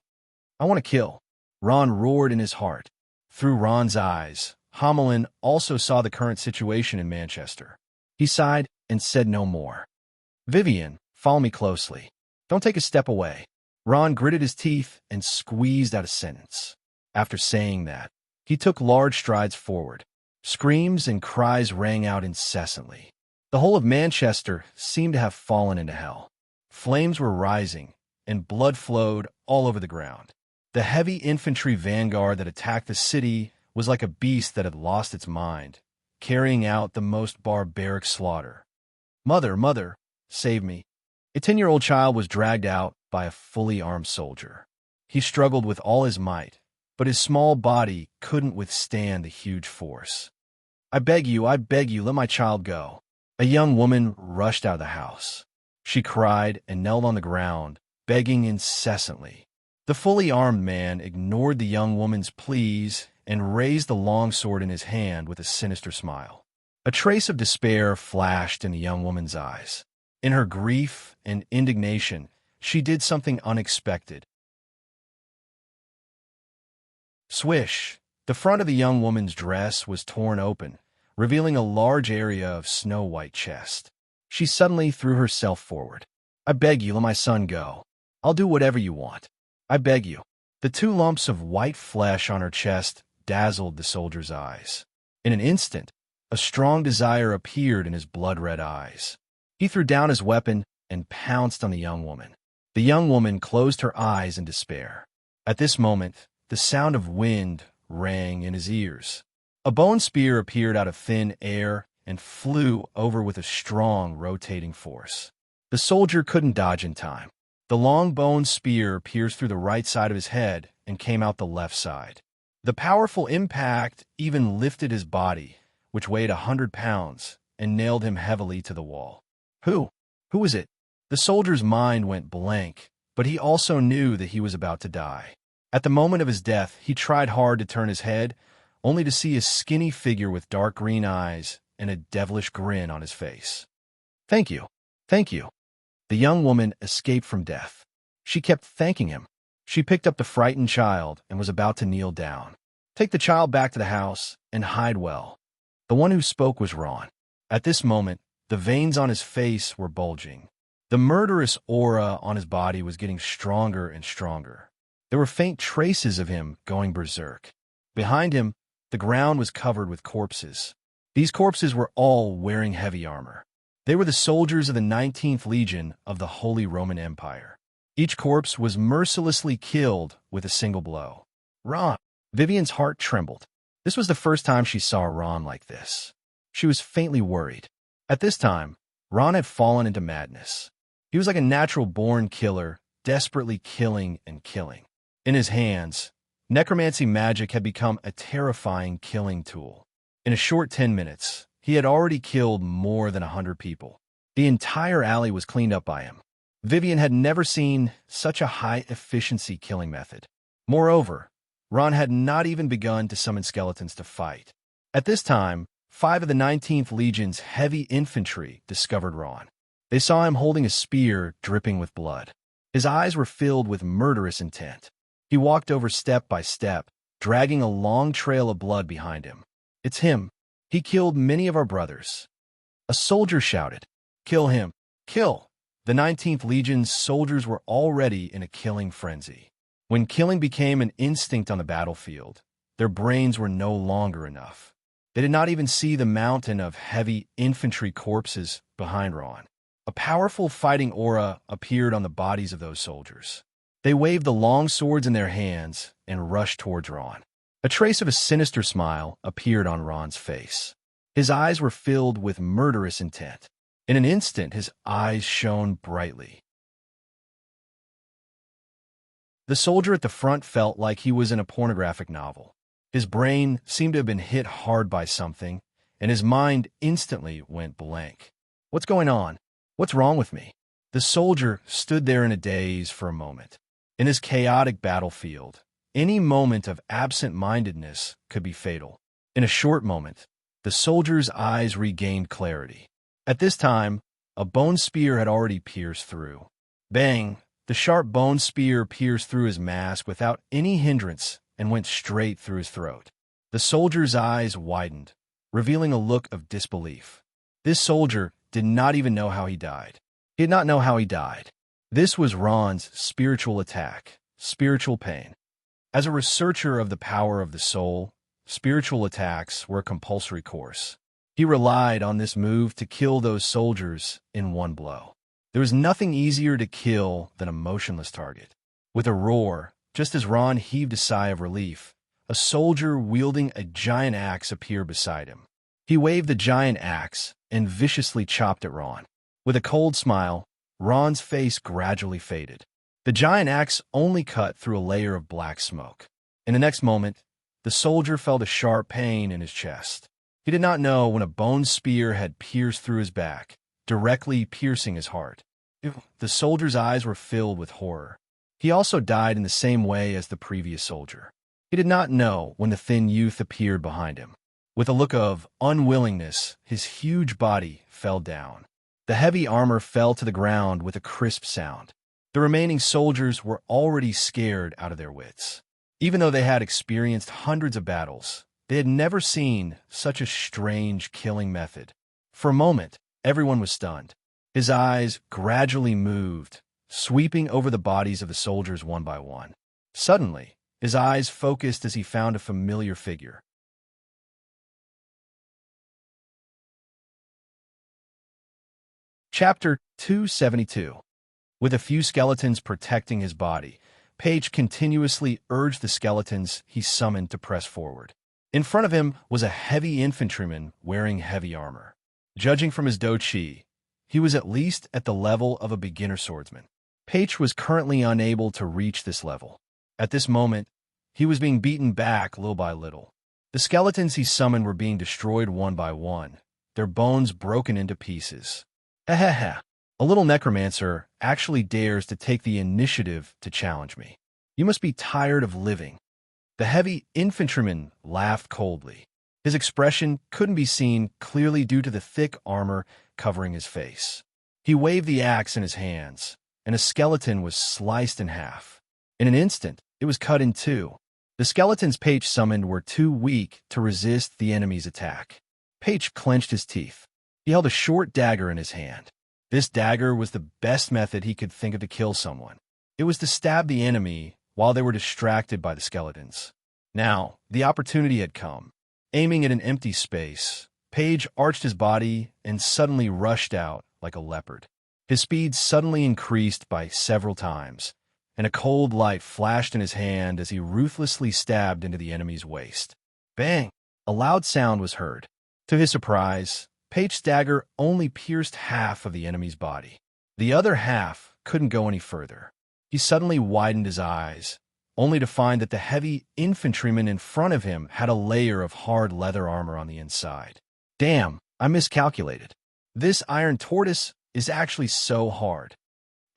"I want to kill." Ron roared in his heart. Through Ron's eyes, Hommelin also saw the current situation in Manchester. He sighed and said no more. "Vivian, follow me closely. Don't take a step away." Ron gritted his teeth and squeezed out a sentence. After saying that, he took large strides forward. Screams and cries rang out incessantly. The whole of Manchester seemed to have fallen into hell. Flames were rising, and blood flowed all over the ground. The heavy infantry vanguard that attacked the city was like a beast that had lost its mind, carrying out the most barbaric slaughter. Mother, save me." A 10-year-old child was dragged out by a fully armed soldier. He struggled with all his might, but his small body couldn't withstand the huge force. I beg you, let my child go." A young woman rushed out of the house. She cried and knelt on the ground, begging incessantly. The fully armed man ignored the young woman's pleas and raised the long sword in his hand with a sinister smile. A trace of despair flashed in the young woman's eyes. In her grief and indignation, she did something unexpected. Swish! The front of the young woman's dress was torn open, revealing a large area of snow-white chest. She suddenly threw herself forward. I beg you, let my son go. I'll do whatever you want. I beg you. The 2 lumps of white flesh on her chest dazzled the soldier's eyes. In an instant, a strong desire appeared in his blood-red eyes. He threw down his weapon and pounced on the young woman. The young woman closed her eyes in despair. At this moment, the sound of wind rang in his ears. A bone spear appeared out of thin air and flew over with a strong, rotating force. The soldier couldn't dodge in time. The long bone spear pierced through the right side of his head and came out the left side. The powerful impact even lifted his body, which weighed 100 pounds, and nailed him heavily to the wall. Who was it? The soldier's mind went blank, but he also knew that he was about to die. At the moment of his death, he tried hard to turn his head, only to see a skinny figure with dark green eyes and a devilish grin on his face. Thank you. The young woman escaped from death. She kept thanking him. She picked up the frightened child and was about to kneel down. Take the child back to the house and hide well. The one who spoke was Ron. At this moment, the veins on his face were bulging. The murderous aura on his body was getting stronger and stronger. There were faint traces of him going berserk. Behind him, the ground was covered with corpses. These corpses were all wearing heavy armor. They were the soldiers of the 19th Legion of the Holy Roman Empire. Each corpse was mercilessly killed with a single blow. Ron! Vivian's heart trembled. This was the first time she saw Ron like this. She was faintly worried. At this time, Ron had fallen into madness. He was like a natural-born killer, desperately killing and killing. In his hands, necromancy magic had become a terrifying killing tool. In a short 10 minutes, he had already killed more than 100 people. The entire alley was cleaned up by him. Vivian had never seen such a high-efficiency killing method. Moreover, Ron had not even begun to summon skeletons to fight. At this time, 5 of the 19th Legion's heavy infantry discovered Ron. They saw him holding a spear dripping with blood. His eyes were filled with murderous intent. He walked over step by step, dragging a long trail of blood behind him. It's him. He killed many of our brothers. A soldier shouted, Kill him! Kill! The 19th Legion's soldiers were already in a killing frenzy. When killing became an instinct on the battlefield, their brains were no longer enough. They did not even see the mountain of heavy infantry corpses behind Ron. A powerful fighting aura appeared on the bodies of those soldiers. They waved the long swords in their hands and rushed towards Ron. A trace of a sinister smile appeared on Ron's face. His eyes were filled with murderous intent. In an instant, his eyes shone brightly. The soldier at the front felt like he was in a pornographic novel. His brain seemed to have been hit hard by something, and his mind instantly went blank. What's going on? What's wrong with me? The soldier stood there in a daze for a moment. In this chaotic battlefield, any moment of absent-mindedness could be fatal. In a short moment, the soldier's eyes regained clarity. At this time, a bone spear had already pierced through. Bang! The sharp bone spear pierced through his mask without any hindrance and went straight through his throat. The soldier's eyes widened, revealing a look of disbelief. This soldier did not even know how he died. He did not know how he died. This was Ron's spiritual attack, spiritual pain. As a researcher of the power of the soul, spiritual attacks were a compulsory course. He relied on this move to kill those soldiers in one blow. There was nothing easier to kill than a motionless target. With a roar, just as Ron heaved a sigh of relief, a soldier wielding a giant axe appeared beside him. He waved the giant axe and viciously chopped at Ron. With a cold smile, Ron's face gradually faded. The giant axe only cut through a layer of black smoke. In the next moment, the soldier felt a sharp pain in his chest. He did not know when a bone spear had pierced through his back, directly piercing his heart. The soldier's eyes were filled with horror. He also died in the same way as the previous soldier. He did not know when the thin youth appeared behind him. With a look of unwillingness, his huge body fell down. The heavy armor fell to the ground with a crisp sound. The remaining soldiers were already scared out of their wits. Even though they had experienced hundreds of battles, they had never seen such a strange killing method. For a moment, everyone was stunned. His eyes gradually moved, sweeping over the bodies of the soldiers one by one. Suddenly, his eyes focused as he found a familiar figure. Chapter 272. With a few skeletons protecting his body, Paige continuously urged the skeletons he summoned to press forward. In front of him was a heavy infantryman wearing heavy armor. Judging from his dochi, he was at least at the level of a beginner swordsman. Paige was currently unable to reach this level. At this moment, he was being beaten back little by little. The skeletons he summoned were being destroyed one by one, their bones broken into pieces. A little necromancer actually dares to take the initiative to challenge me. You must be tired of living. The heavy infantryman laughed coldly. His expression couldn't be seen clearly due to the thick armor covering his face. He waved the axe in his hands, and a skeleton was sliced in half. In an instant, it was cut in two. The skeletons Paige summoned were too weak to resist the enemy's attack. Paige clenched his teeth. He held a short dagger in his hand. This dagger was the best method he could think of to kill someone. It was to stab the enemy while they were distracted by the skeletons. Now, the opportunity had come. Aiming at an empty space, Paige arched his body and suddenly rushed out like a leopard. His speed suddenly increased by several times, and a cold light flashed in his hand as he ruthlessly stabbed into the enemy's waist. Bang! A loud sound was heard. To his surprise, Paige's dagger only pierced half of the enemy's body. The other half couldn't go any further. He suddenly widened his eyes, only to find that the heavy infantryman in front of him had a layer of hard leather armor on the inside. Damn, I miscalculated. This iron tortoise is actually so hard.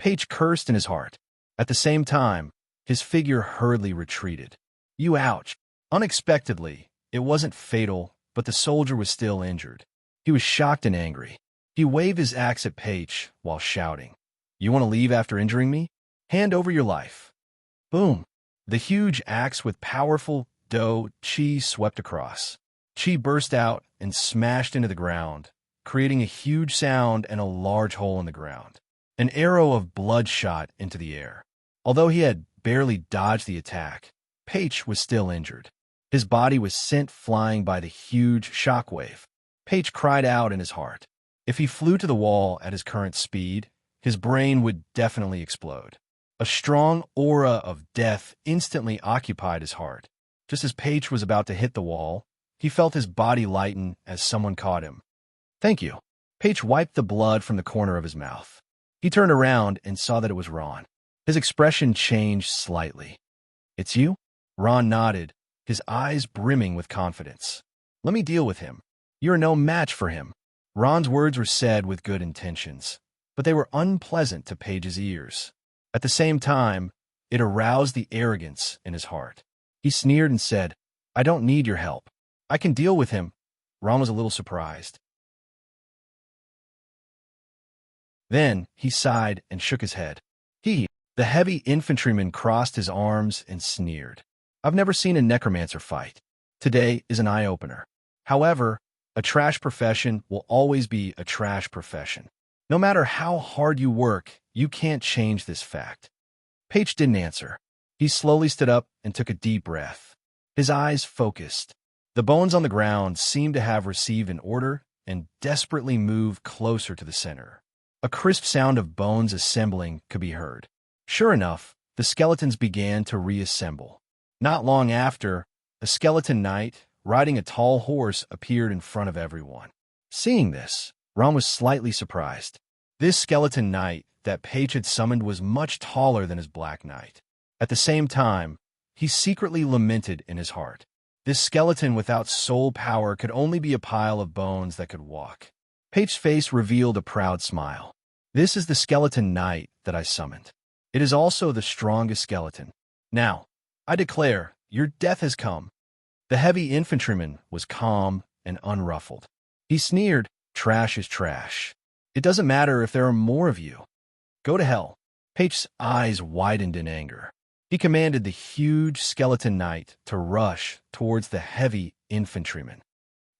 Paige cursed in his heart. At the same time, his figure hurriedly retreated. Ouch. Unexpectedly, it wasn't fatal, but the soldier was still injured. He was shocked and angry. He waved his axe at Paige while shouting, "You want to leave after injuring me? Hand over your life." Boom. The huge axe with powerful chi swept across. Chi burst out and smashed into the ground, creating a huge sound and a large hole in the ground. An arrow of blood shot into the air. Although he had barely dodged the attack, Paige was still injured. His body was sent flying by the huge shockwave. Paige cried out in his heart. If he flew to the wall at his current speed, his brain would definitely explode. A strong aura of death instantly occupied his heart. Just as Paige was about to hit the wall, he felt his body lighten as someone caught him. "Thank you." Paige wiped the blood from the corner of his mouth. He turned around and saw that it was Ron. His expression changed slightly. "It's you?" Ron nodded, his eyes brimming with confidence. "Let me deal with him. You're no match for him." Ron's words were said with good intentions, but they were unpleasant to Paige's ears. At the same time, it aroused the arrogance in his heart. He sneered and said, "I don't need your help. I can deal with him." Ron was a little surprised. Then he sighed and shook his head. The heavy infantryman crossed his arms and sneered. "I've never seen a necromancer fight. Today is an eye-opener. However, a trash profession will always be a trash profession. No matter how hard you work, you can't change this fact." Paige didn't answer. He slowly stood up and took a deep breath. His eyes focused. The bones on the ground seemed to have received an order and desperately moved closer to the center. A crisp sound of bones assembling could be heard. Sure enough, the skeletons began to reassemble. Not long after, a skeleton knight, riding a tall horse, appeared in front of everyone. Seeing this, Ron was slightly surprised. This skeleton knight that Paige had summoned was much taller than his black knight. At the same time, he secretly lamented in his heart. This skeleton without soul power could only be a pile of bones that could walk. Paige's face revealed a proud smile. "This is the skeleton knight that I summoned. It is also the strongest skeleton. Now, I declare, your death has come." The heavy infantryman was calm and unruffled. He sneered, "Trash is trash. It doesn't matter if there are more of you. Go to hell." Paige's eyes widened in anger. He commanded the huge skeleton knight to rush towards the heavy infantryman.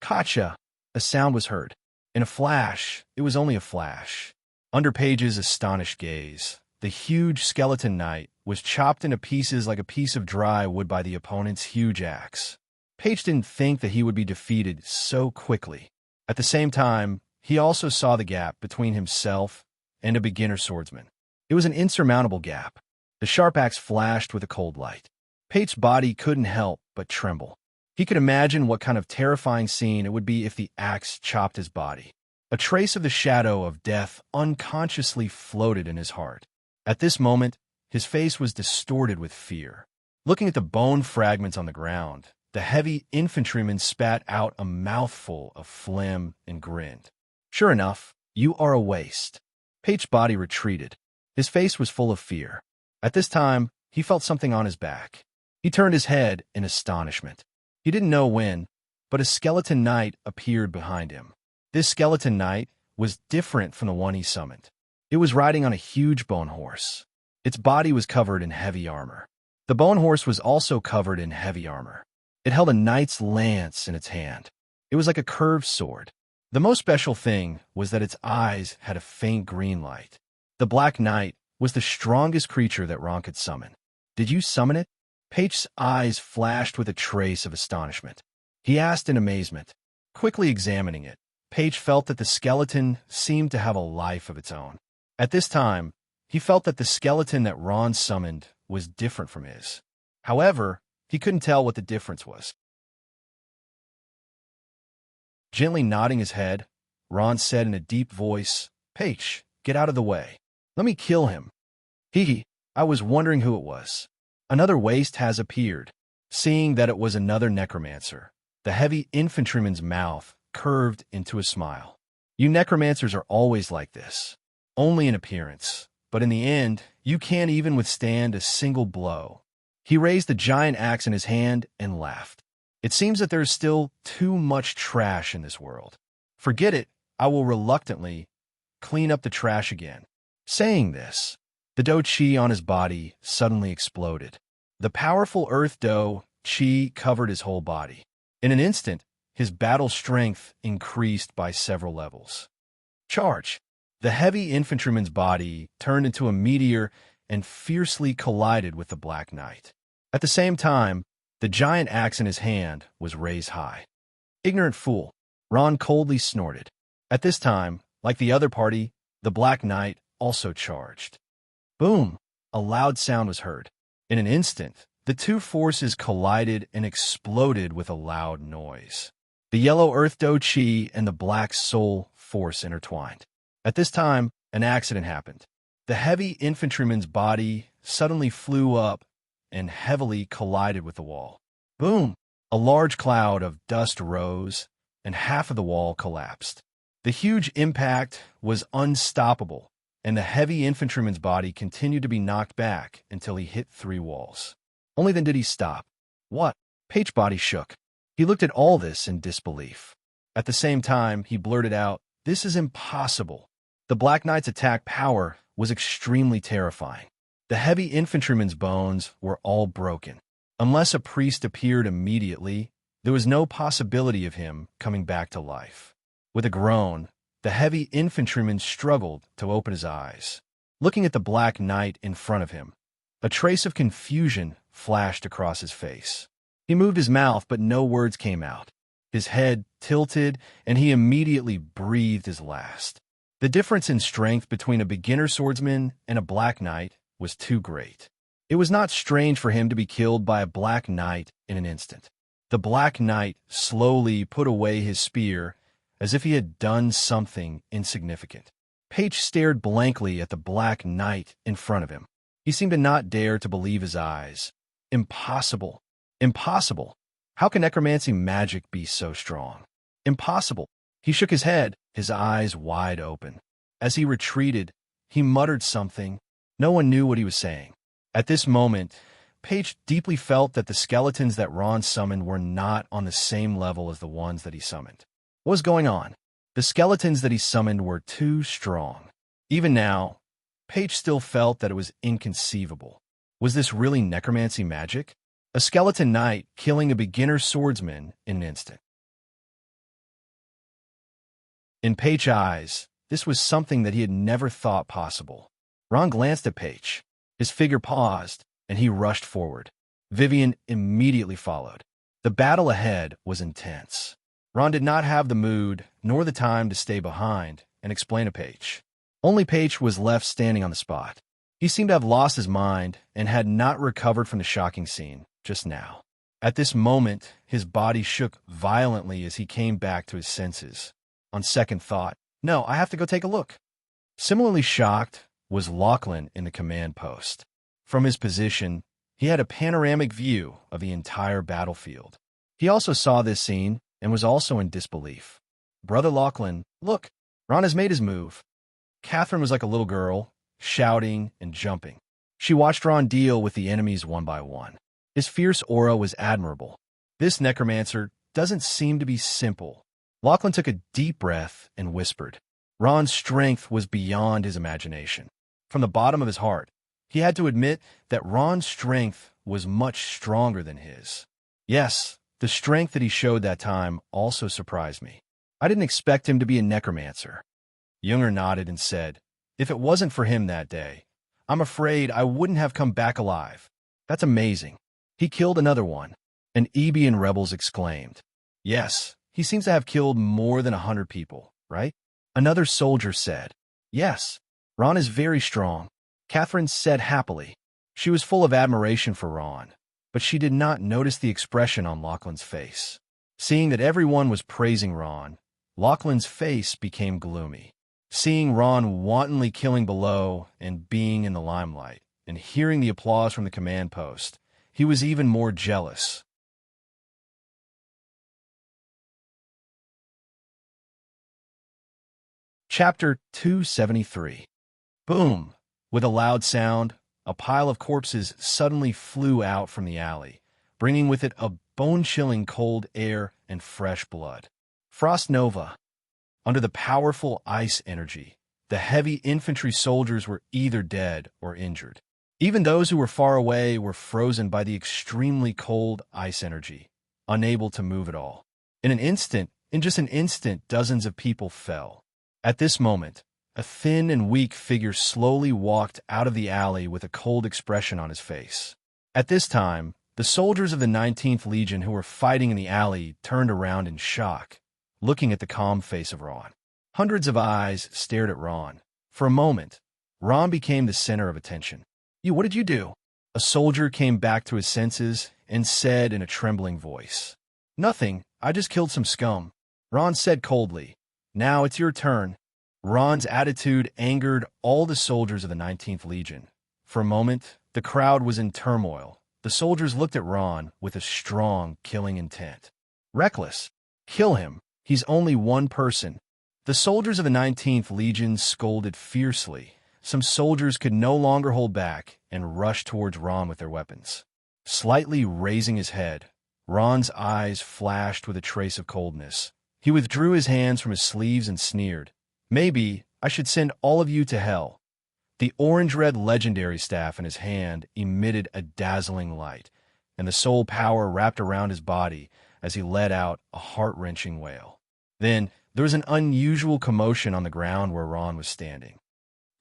"Gotcha!" A sound was heard. In a flash, it was only a flash. Under Paige's astonished gaze, the huge skeleton knight was chopped into pieces like a piece of dry wood by the opponent's huge axe. Paige didn't think that he would be defeated so quickly. At the same time, he also saw the gap between himself and a beginner swordsman. It was an insurmountable gap. The sharp axe flashed with a cold light. Paige's body couldn't help but tremble. He could imagine what kind of terrifying scene it would be if the axe chopped his body. A trace of the shadow of death unconsciously floated in his heart. At this moment, his face was distorted with fear. Looking at the bone fragments on the ground, the heavy infantryman spat out a mouthful of phlegm and grinned. "Sure enough, you are a waste." Paige's body retreated. His face was full of fear. At this time, he felt something on his back. He turned his head in astonishment. He didn't know when, but a skeleton knight appeared behind him. This skeleton knight was different from the one he summoned. It was riding on a huge bone horse. Its body was covered in heavy armor. The bone horse was also covered in heavy armor. It held a knight's lance in its hand. It was like a curved sword. The most special thing was that its eyes had a faint green light. The Black Knight was the strongest creature that Ron could summon. "Did you summon it?" Paige's eyes flashed with a trace of astonishment. He asked in amazement. Quickly examining it, Paige felt that the skeleton seemed to have a life of its own. At this time, he felt that the skeleton that Ron summoned was different from his. However, he couldn't tell what the difference was. Gently nodding his head, Ron said in a deep voice, "Paige, get out of the way. Let me kill him." I was wondering who it was. Another waste has appeared. Seeing that it was another necromancer, the heavy infantryman's mouth curved into a smile. "You necromancers are always like this. Only in appearance, but in the end, you can't even withstand a single blow." He raised the giant axe in his hand and laughed. "It seems that there is still too much trash in this world. Forget it, I will reluctantly clean up the trash again." Saying this, the dough chi on his body suddenly exploded. The powerful earth dough chi covered his whole body. In an instant, his battle strength increased by several levels. Charge! The heavy infantryman's body turned into a meteor and fiercely collided with the Black Knight. At the same time, the giant axe in his hand was raised high. "Ignorant fool!" Ron coldly snorted. At this time, Like the other party, the Black Knight also charged. Boom! A loud sound was heard. In an instant, the two forces collided and exploded with a loud noise. The yellow Earth Do Chi and the black Soul Force intertwined. At this time, an accident happened. The heavy infantryman's body suddenly flew up and heavily collided with the wall. Boom! A large cloud of dust rose, and half of the wall collapsed. The huge impact was unstoppable, and the heavy infantryman's body continued to be knocked back until he hit 3 walls. Only then did he stop. What? Page's body shook. He looked at all this in disbelief. At the same time, he blurted out, "This is impossible." The Black Knight's attack power was extremely terrifying. The heavy infantryman's bones were all broken. Unless a priest appeared immediately, there was no possibility of him coming back to life. With a groan, the heavy infantryman struggled to open his eyes. Looking at the Black Knight in front of him, a trace of confusion flashed across his face. He moved his mouth, but no words came out. His head tilted, and he immediately breathed his last. The difference in strength between a beginner swordsman and a Black Knight was too great. It was not strange for him to be killed by a Black Knight in an instant. The Black Knight slowly put away his spear as if he had done something insignificant. Page stared blankly at the Black Knight in front of him. He seemed to not dare to believe his eyes. Impossible. Impossible. How can necromancy magic be so strong? Impossible. He shook his head, his eyes wide open. As he retreated, he muttered something. No one knew what he was saying. At this moment, Page deeply felt that the skeletons that Ron summoned were not on the same level as the ones that he summoned. What was going on? The skeletons that he summoned were too strong. Even now, Page still felt that it was inconceivable. Was this really necromancy magic? A skeleton knight killing a beginner swordsman in an instant. In Page's eyes, this was something that he had never thought possible. Ron glanced at Page. His figure paused, and he rushed forward. Vivian immediately followed. The battle ahead was intense. Ron did not have the mood nor the time to stay behind and explain to Page. Only Page was left standing on the spot. He seemed to have lost his mind and had not recovered from the shocking scene just now. At this moment, his body shook violently as he came back to his senses. On second thought, "No, I have to go take a look." Similarly shocked was Lachlan in the command post. From his position, he had a panoramic view of the entire battlefield. He also saw this scene and was also in disbelief. "Brother Lachlan, look, Ron has made his move." Catherine was like a little girl, shouting and jumping. She watched Ron deal with the enemies one by one. His fierce aura was admirable. This necromancer doesn't seem to be simple. Lachlan took a deep breath and whispered. Ron's strength was beyond his imagination. From the bottom of his heart, he had to admit that Ron's strength was much stronger than his. Yes, the strength that he showed that time also surprised me. I didn't expect him to be a necromancer. Junger nodded and said, "If it wasn't for him that day, I'm afraid I wouldn't have come back alive." "That's amazing. He killed another one," an Ebian rebels exclaimed. "Yes, he seems to have killed more than 100 people, right?" Another soldier said. "Yes, Ron is very strong," Catherine said happily. She was full of admiration for Ron, but she did not notice the expression on Lachlan's face. Seeing that everyone was praising Ron, Lachlan's face became gloomy. Seeing Ron wantonly killing below and being in the limelight, and hearing the applause from the command post, he was even more jealous. Chapter 273. Boom! With a loud sound, a pile of corpses suddenly flew out from the alley, bringing with it a bone-chilling cold air and fresh blood. Frost Nova. Under the powerful ice energy, the heavy infantry soldiers were either dead or injured. Even those who were far away were frozen by the extremely cold ice energy, unable to move at all. In just an instant, dozens of people fell. At this moment, a thin and weak figure slowly walked out of the alley with a cold expression on his face. At this time, the soldiers of the 19th Legion who were fighting in the alley turned around in shock, looking at the calm face of Ron. Hundreds of eyes stared at Ron. For a moment, Ron became the center of attention. What did you do?" A soldier came back to his senses and said in a trembling voice. "Nothing, I just killed some scum," Ron said coldly. "Now it's your turn." Ron's attitude angered all the soldiers of the 19th Legion. For a moment, the crowd was in turmoil. The soldiers looked at Ron with a strong, killing intent. "Reckless. Kill him. He's only one person." The soldiers of the 19th Legion scolded fiercely. Some soldiers could no longer hold back and rushed towards Ron with their weapons. Slightly raising his head, Ron's eyes flashed with a trace of coldness. He withdrew his hands from his sleeves and sneered. "Maybe I should send all of you to hell." The orange-red legendary staff in his hand emitted a dazzling light, and the soul power wrapped around his body as he let out a heart-wrenching wail. Then there was an unusual commotion on the ground where Ron was standing.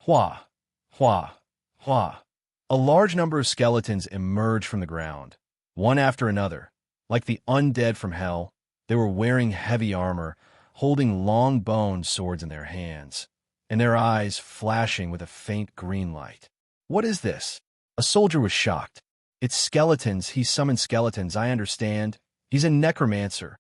Hua! Hua! Hua! A large number of skeletons emerged from the ground, one after another. Like the undead from hell, they were wearing heavy armor, holding long bone swords in their hands, and their eyes flashing with a faint green light. "What is this?" A soldier was shocked. "It's skeletons. He summoned skeletons, I understand. He's a necromancer."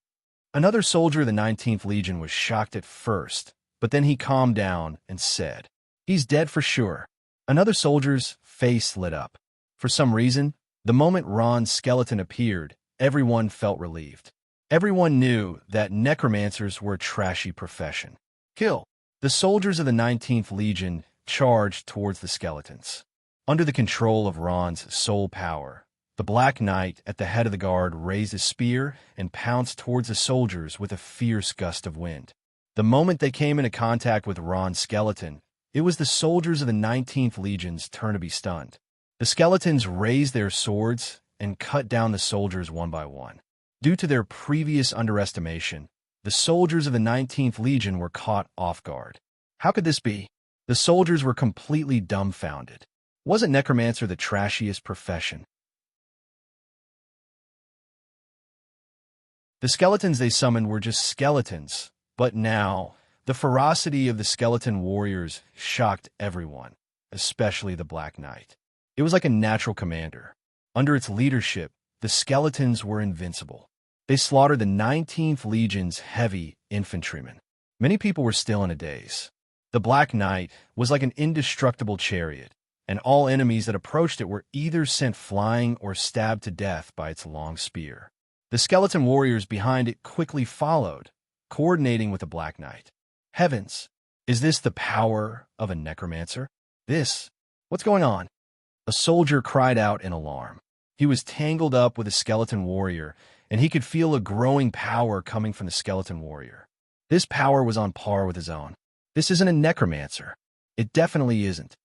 Another soldier of the 19th Legion was shocked at first, but then he calmed down and said, "He's dead for sure." Another soldier's face lit up. For some reason, the moment Ron's skeleton appeared, everyone felt relieved. Everyone knew that necromancers were a trashy profession. "Kill!" The soldiers of the 19th Legion charged towards the skeletons. Under the control of Ron's soul power, the Black Knight at the head of the guard raised his spear and pounced towards the soldiers with a fierce gust of wind. The moment they came into contact with Ron's skeleton, it was the soldiers of the 19th Legion's turn to be stunned. The skeletons raised their swords and cut down the soldiers one by one. Due to their previous underestimation, the soldiers of the 19th Legion were caught off guard. How could this be? The soldiers were completely dumbfounded. Wasn't necromancer the trashiest profession? The skeletons they summoned were just skeletons, but now, the ferocity of the skeleton warriors shocked everyone, especially the Black Knight. It was like a natural commander. Under its leadership, the skeletons were invincible. They slaughtered the 19th Legion's heavy infantrymen. Many people were still in a daze. The Black Knight was like an indestructible chariot, and all enemies that approached it were either sent flying or stabbed to death by its long spear. The skeleton warriors behind it quickly followed, coordinating with the Black Knight. Heavens, is this the power of a necromancer? What's going on? A soldier cried out in alarm. He was tangled up with a skeleton warrior, and he could feel a growing power coming from the skeleton warrior. This power was on par with his own. This isn't a necromancer. It definitely isn't.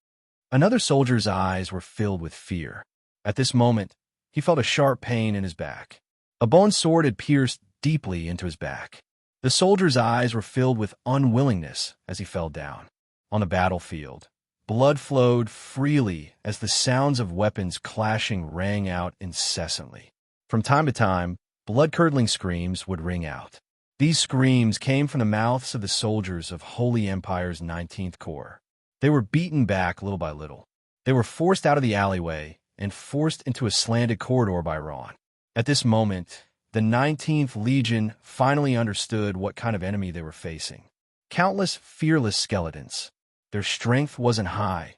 Another soldier's eyes were filled with fear. At this moment, he felt a sharp pain in his back. A bone sword had pierced deeply into his back. The soldier's eyes were filled with unwillingness as he fell down. On the battlefield, blood flowed freely as the sounds of weapons clashing rang out incessantly. From time to time, blood-curdling screams would ring out. These screams came from the mouths of the soldiers of Holy Empire's 19th Corps. They were beaten back little by little. They were forced out of the alleyway and forced into a slanted corridor by Ron. At this moment, the 19th Legion finally understood what kind of enemy they were facing. Countless fearless skeletons. Their strength wasn't high,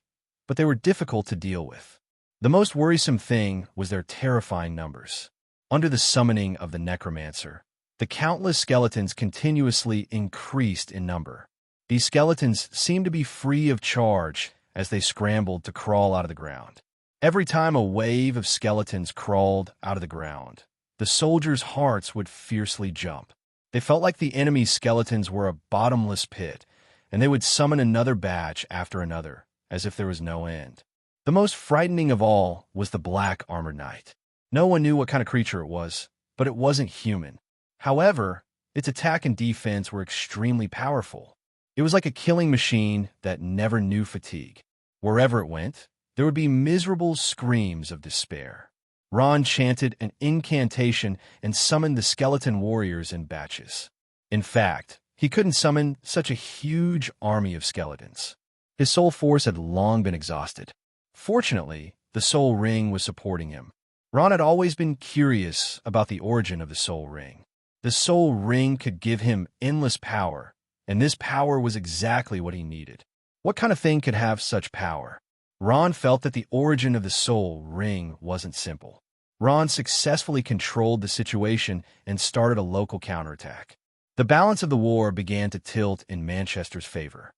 but they were difficult to deal with. The most worrisome thing was their terrifying numbers. Under the summoning of the necromancer, the countless skeletons continuously increased in number. These skeletons seemed to be free of charge as they scrambled to crawl out of the ground. Every time a wave of skeletons crawled out of the ground, the soldiers' hearts would fiercely jump. They felt like the enemy's skeletons were a bottomless pit, and they would summon another batch after another, as if there was no end. The most frightening of all was the Black Armored Knight. No one knew what kind of creature it was, but it wasn't human. However, its attack and defense were extremely powerful. It was like a killing machine that never knew fatigue. Wherever it went, there would be miserable screams of despair. Ron chanted an incantation and summoned the skeleton warriors in batches. In fact, He couldn't summon such a huge army of skeletons. His soul force had long been exhausted. Fortunately, the soul ring was supporting him. Ron had always been curious about the origin of the soul ring. The soul ring could give him endless power, and this power was exactly what he needed. What kind of thing could have such power? Ron felt that the origin of the soul ring wasn't simple. Ron successfully controlled the situation and started a local counterattack. The balance of the war began to tilt in Manchester's favor.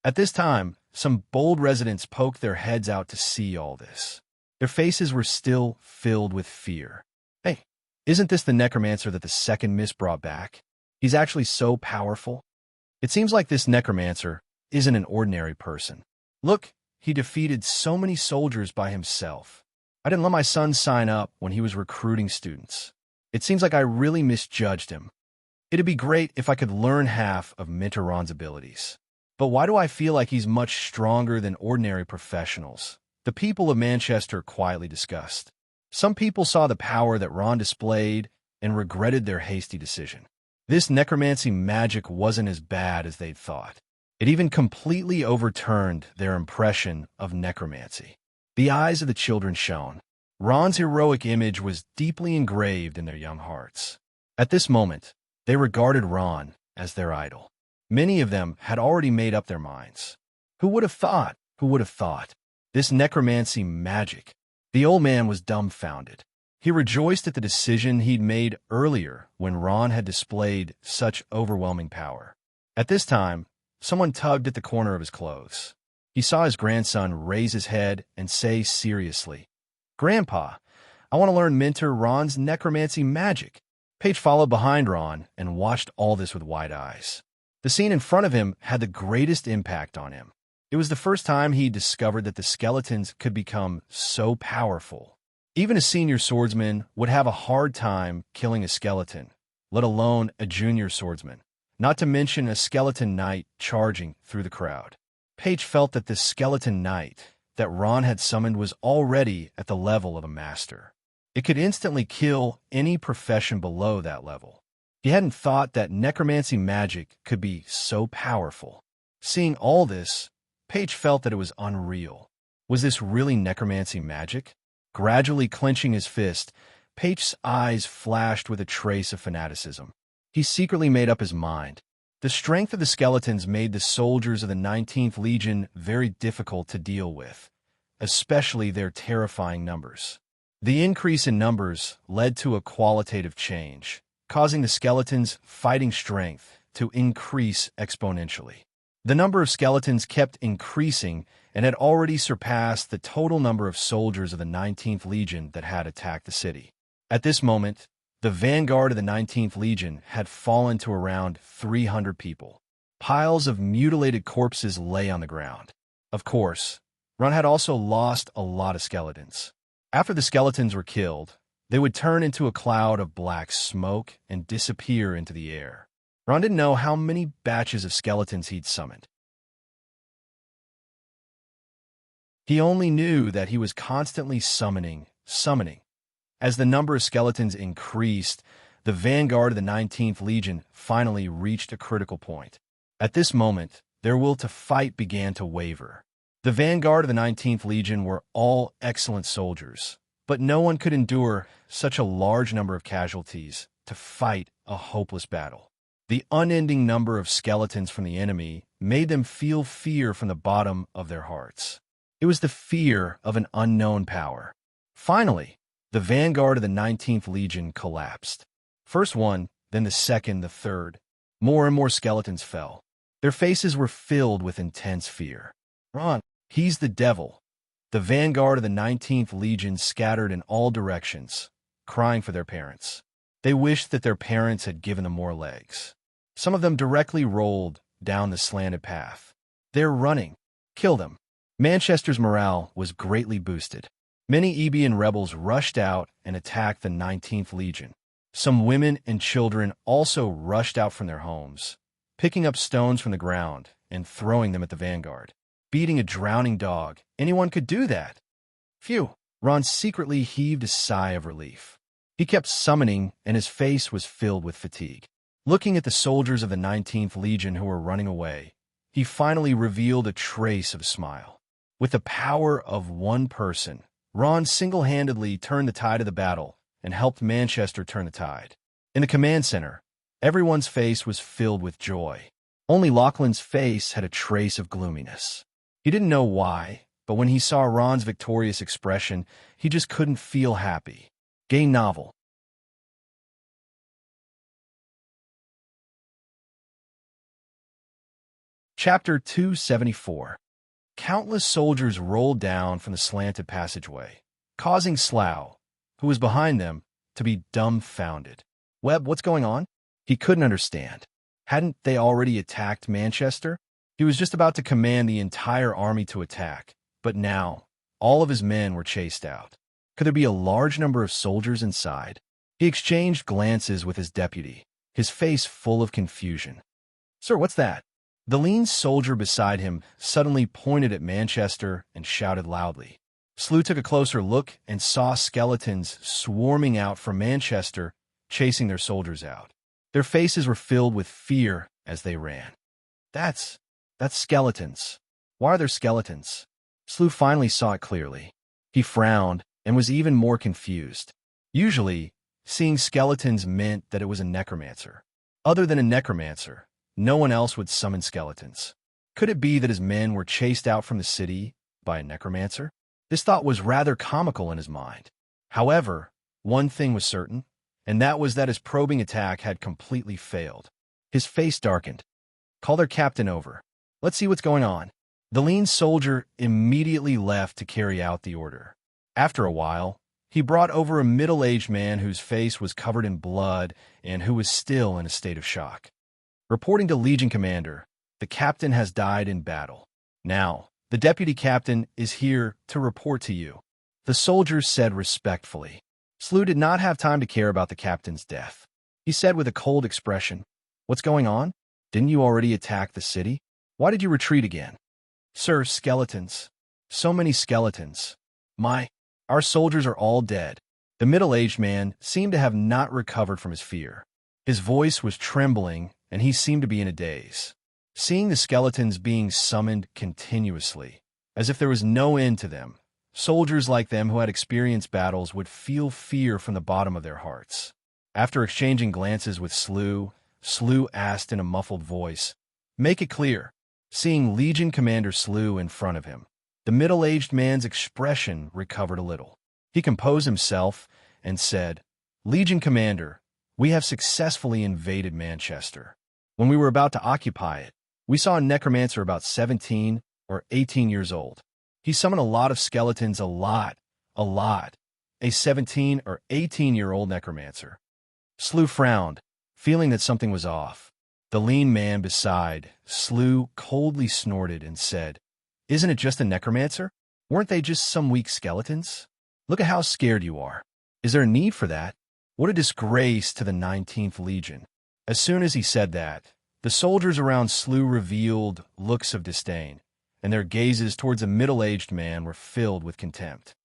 At this time, some bold residents poked their heads out to see all this. Their faces were still filled with fear. Hey, isn't this the necromancer that the second mist brought back? He's actually so powerful. It seems like this necromancer isn't an ordinary person. Look, he defeated so many soldiers by himself. I didn't let my son sign up when he was recruiting students. It seems like I really misjudged him. It'd be great if I could learn half of Minter Ron's abilities. But why do I feel like he's much stronger than ordinary professionals? The people of Manchester quietly discussed. Some people saw the power that Ron displayed and regretted their hasty decision. This necromancy magic wasn't as bad as they'd thought. It even completely overturned their impression of necromancy. The eyes of the children shone. Ron's heroic image was deeply engraved in their young hearts. At this moment, they regarded Ron as their idol. Many of them had already made up their minds. Who would have thought? Who would have thought? This necromancy magic. The old man was dumbfounded. He rejoiced at the decision he'd made earlier when Ron had displayed such overwhelming power. At this time, someone tugged at the corner of his clothes. He saw his grandson raise his head and say seriously, "Grandpa, I want to learn Minter Ron's necromancy magic." Paige followed behind Ron and watched all this with wide eyes. The scene in front of him had the greatest impact on him. It was the first time he discovered that the skeletons could become so powerful. Even a senior swordsman would have a hard time killing a skeleton, let alone a junior swordsman, not to mention a skeleton knight charging through the crowd. Paige felt that the skeleton knight that Ron had summoned was already at the level of a master. It could instantly kill any profession below that level. He hadn't thought that necromancy magic could be so powerful. Seeing all this, Paige felt that it was unreal. Was this really necromancy magic? Gradually clenching his fist, Paige's eyes flashed with a trace of fanaticism. He secretly made up his mind. The strength of the skeletons made the soldiers of the 19th Legion very difficult to deal with, especially their terrifying numbers. The increase in numbers led to a qualitative change, causing the skeletons' fighting strength to increase exponentially. The number of skeletons kept increasing and had already surpassed the total number of soldiers of the 19th Legion that had attacked the city. At this moment, the vanguard of the 19th Legion had fallen to around 300 people. Piles of mutilated corpses lay on the ground. Of course, Ron had also lost a lot of skeletons. After the skeletons were killed, they would turn into a cloud of black smoke and disappear into the air. Ron didn't know how many batches of skeletons he'd summoned. He only knew that he was constantly summoning. As the number of skeletons increased, the vanguard of the 19th Legion finally reached a critical point. At this moment, their will to fight began to waver. The vanguard of the 19th Legion were all excellent soldiers, but no one could endure such a large number of casualties to fight a hopeless battle. The unending number of skeletons from the enemy made them feel fear from the bottom of their hearts. It was the fear of an unknown power. Finally, the vanguard of the 19th Legion collapsed. First one, then the second, the third. More and more skeletons fell. Their faces were filled with intense fear. "Ron, he's the devil." The vanguard of the 19th Legion scattered in all directions, crying for their parents. They wished that their parents had given them more legs. Some of them directly rolled down the slanted path. "They're running. Kill them." Manchester's morale was greatly boosted. Many Ebian rebels rushed out and attacked the 19th Legion. Some women and children also rushed out from their homes, picking up stones from the ground and throwing them at the vanguard. Beating a drowning dog, anyone could do that. Phew! Ron secretly heaved a sigh of relief. He kept summoning, and his face was filled with fatigue. Looking at the soldiers of the 19th Legion who were running away, he finally revealed a trace of a smile. With the power of one person, Ron single-handedly turned the tide of the battle and helped Manchester turn the tide. In the command center, everyone's face was filled with joy. Only Lachlan's face had a trace of gloominess. He didn't know why, but when he saw Ron's victorious expression, he just couldn't feel happy. Gay novel. Chapter 274. Countless soldiers rolled down from the slanted passageway, causing Slough, who was behind them, to be dumbfounded. Webb, what's going on? He couldn't understand. Hadn't they already attacked Manchester? He was just about to command the entire army to attack, but now, all of his men were chased out. Could there be a large number of soldiers inside? He exchanged glances with his deputy, his face full of confusion. Sir, what's that? The lean soldier beside him suddenly pointed at Manchester and shouted loudly. Slough took a closer look and saw skeletons swarming out from Manchester, chasing their soldiers out. Their faces were filled with fear as they ran. That's skeletons. Why are there skeletons? Slough finally saw it clearly. He frowned and was even more confused. Usually, seeing skeletons meant that it was a necromancer. Other than a necromancer, no one else would summon skeletons. Could it be that his men were chased out from the city by a necromancer? This thought was rather comical in his mind. However, one thing was certain, and that was that his probing attack had completely failed. His face darkened. Call their captain over. Let's see what's going on. The lean soldier immediately left to carry out the order. After a while, he brought over a middle-aged man whose face was covered in blood and who was still in a state of shock. Reporting to Legion Commander, the captain has died in battle. Now, the deputy captain is here to report to you, the soldier said respectfully. Slough did not have time to care about the captain's death. He said with a cold expression, "What's going on? Didn't you already attack the city? Why did you retreat again?" "Sir, skeletons. So many skeletons. Our soldiers are all dead." The middle-aged man seemed to have not recovered from his fear. His voice was trembling, and he seemed to be in a daze. Seeing the skeletons being summoned continuously, as if there was no end to them, soldiers like them who had experienced battles would feel fear from the bottom of their hearts. After exchanging glances with Slough asked in a muffled voice, "Make it clear." Seeing Legion Commander Slough in front of him, the middle-aged man's expression recovered a little. He composed himself and said, "Legion Commander, we have successfully invaded Manchester. When we were about to occupy it, we saw a necromancer about 17 or 18 years old. He summoned a lot of skeletons, a lot. A 17 or 18-year-old necromancer." Slough frowned, feeling that something was off. The lean man beside Slough coldly snorted and said, "Isn't it just a necromancer? Weren't they just some weak skeletons? Look at how scared you are. Is there a need for that? What a disgrace to the 19th Legion." As soon as he said that, the soldiers around Slough revealed looks of disdain, and their gazes towards a middle-aged man were filled with contempt.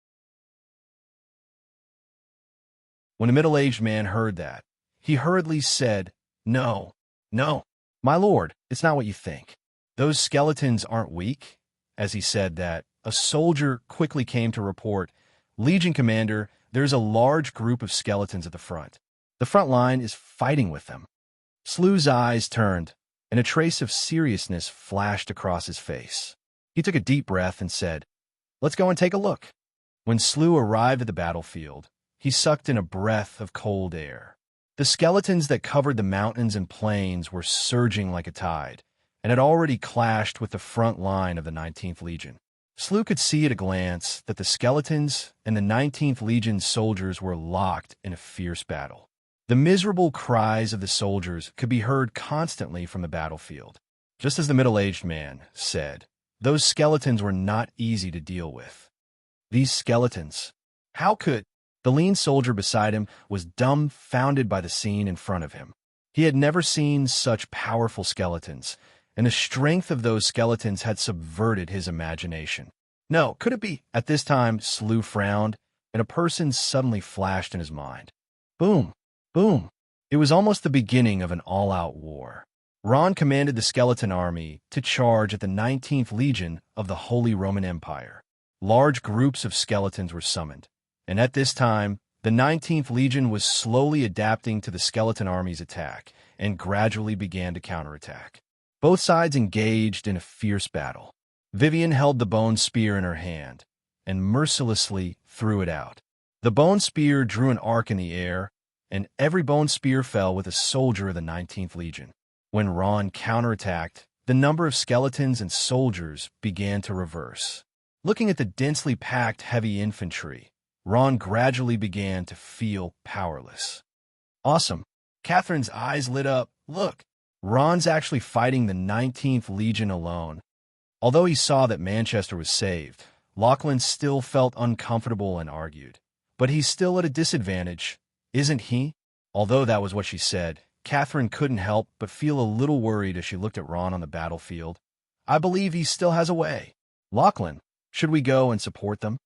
When the middle-aged man heard that, he hurriedly said, No, my lord, it's not what you think. Those skeletons aren't weak." As he said that, a soldier quickly came to report, "Legion Commander, there's a large group of skeletons at the front. The front line is fighting with them." Slough's eyes turned, and a trace of seriousness flashed across his face. He took a deep breath and said, "Let's go and take a look." When Slough arrived at the battlefield, he sucked in a breath of cold air. The skeletons that covered the mountains and plains were surging like a tide, and had already clashed with the front line of the 19th Legion. Slough could see at a glance that the skeletons and the 19th Legion soldiers were locked in a fierce battle. The miserable cries of the soldiers could be heard constantly from the battlefield. Just as the middle-aged man said, those skeletons were not easy to deal with. These skeletons, how could... The lean soldier beside him was dumbfounded by the scene in front of him. He had never seen such powerful skeletons, and the strength of those skeletons had subverted his imagination. No, could it be? At this time, Slough frowned, and a person suddenly flashed in his mind. Boom! Boom! It was almost the beginning of an all-out war. Ron commanded the skeleton army to charge at the 19th Legion of the Holy Roman Empire. Large groups of skeletons were summoned, and at this time, the 19th Legion was slowly adapting to the skeleton army's attack and gradually began to counterattack. Both sides engaged in a fierce battle. Vivian held the bone spear in her hand and mercilessly threw it out. The bone spear drew an arc in the air, and every bone spear fell with a soldier of the 19th Legion. When Ron counterattacked, the number of skeletons and soldiers began to reverse. Looking at the densely packed heavy infantry, Ron gradually began to feel powerless. Awesome. Catherine's eyes lit up. Look, Ron's actually fighting the 19th Legion alone. Although he saw that Manchester was saved, Lachlan still felt uncomfortable and argued. But he's still at a disadvantage, isn't he? Although that was what she said, Catherine couldn't help but feel a little worried as she looked at Ron on the battlefield. I believe he still has a way. Lachlan, should we go and support them?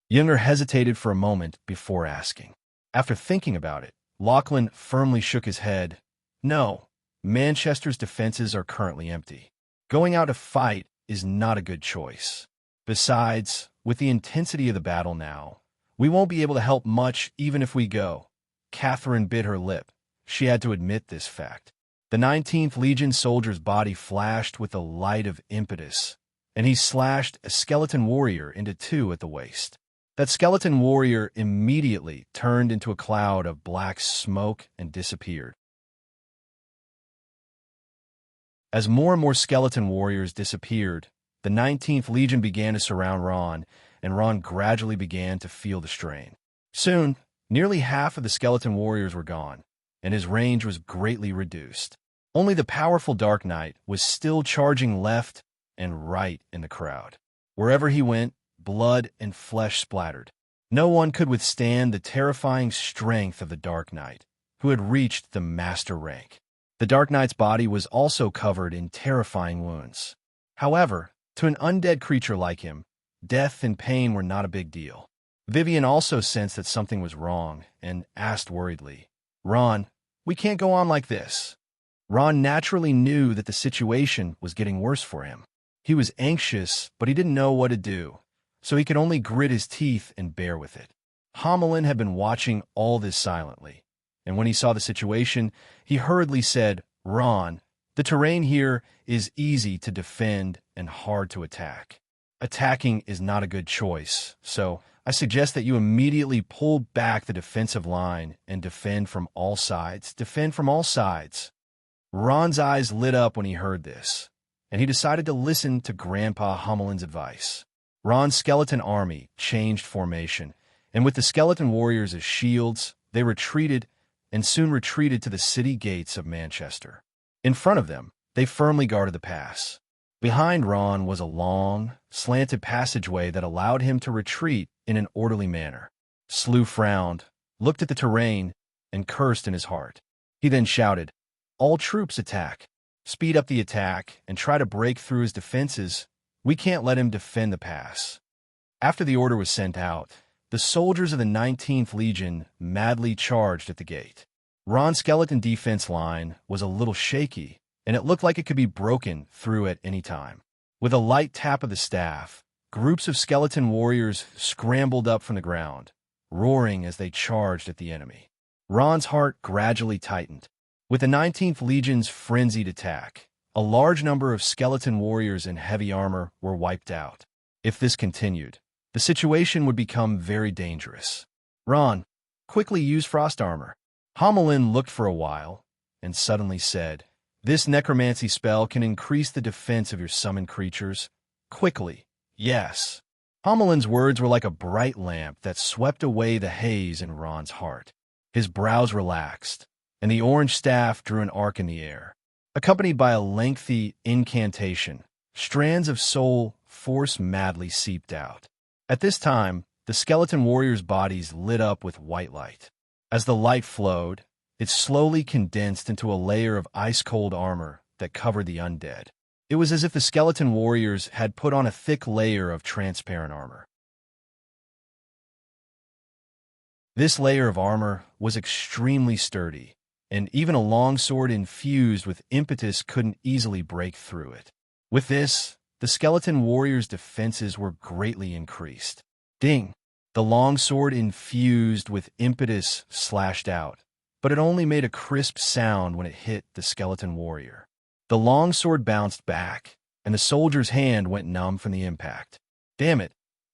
Younger hesitated for a moment before asking. After thinking about it, Lachlan firmly shook his head. No, Manchester's defenses are currently empty. Going out to fight is not a good choice. Besides, with the intensity of the battle now, we won't be able to help much even if we go. Catherine bit her lip. She had to admit this fact. The 19th Legion soldier's body flashed with the light of impetus, and he slashed a skeleton warrior into two at the waist. That skeleton warrior immediately turned into a cloud of black smoke and disappeared. As more and more skeleton warriors disappeared, the 19th Legion began to surround Ron, and Ron gradually began to feel the strain. Soon, nearly half of the skeleton warriors were gone, and his range was greatly reduced. Only the powerful Dark Knight was still charging left and right in the crowd. Wherever he went, blood and flesh splattered. No one could withstand the terrifying strength of the Dark Knight, who had reached the master rank. The Dark Knight's body was also covered in terrifying wounds. However, to an undead creature like him, death and pain were not a big deal. Vivian also sensed that something was wrong and asked worriedly, Ron, we can't go on like this. Ron naturally knew that the situation was getting worse for him. He was anxious, but he didn't know what to do, so he could only grit his teeth and bear with it. Homelin had been watching all this silently, and when he saw the situation, he hurriedly said, Ron, the terrain here is easy to defend and hard to attack. Attacking is not a good choice, so I suggest that you immediately pull back the defensive line and defend from all sides. Defend from all sides. Ron's eyes lit up when he heard this, and he decided to listen to Grandpa Homelin's advice. Ron's skeleton army changed formation, and with the skeleton warriors as shields, they retreated and soon retreated to the city gates of Manchester. In front of them, they firmly guarded the pass. Behind Ron was a long, slanted passageway that allowed him to retreat in an orderly manner. Slew frowned, looked at the terrain, and cursed in his heart. He then shouted, All troops attack. Speed up the attack and try to break through his defenses. We can't let him defend the pass. After the order was sent out, the soldiers of the 19th Legion madly charged at the gate. Ron's skeleton defense line was a little shaky, and it looked like it could be broken through at any time. With a light tap of the staff, groups of skeleton warriors scrambled up from the ground, roaring as they charged at the enemy. Ron's heart gradually tightened. With the 19th Legion's frenzied attack, a large number of skeleton warriors in heavy armor were wiped out. If this continued, the situation would become very dangerous. Ron, quickly use frost armor. Homelin looked for a while and suddenly said, This necromancy spell can increase the defense of your summoned creatures. Quickly, yes. Homelin's words were like a bright lamp that swept away the haze in Ron's heart. His brows relaxed, and the orange staff drew an arc in the air. Accompanied by a lengthy incantation, strands of soul force madly seeped out. At this time, the skeleton warriors' bodies lit up with white light. As the light flowed, it slowly condensed into a layer of ice-cold armor that covered the undead. It was as if the skeleton warriors had put on a thick layer of transparent armor. This layer of armor was extremely sturdy, and even a longsword infused with impetus couldn't easily break through it. With this, the skeleton warrior's defenses were greatly increased. Ding! The longsword infused with impetus slashed out, but it only made a crisp sound when it hit the skeleton warrior. The longsword bounced back, and the soldier's hand went numb from the impact. Damn it!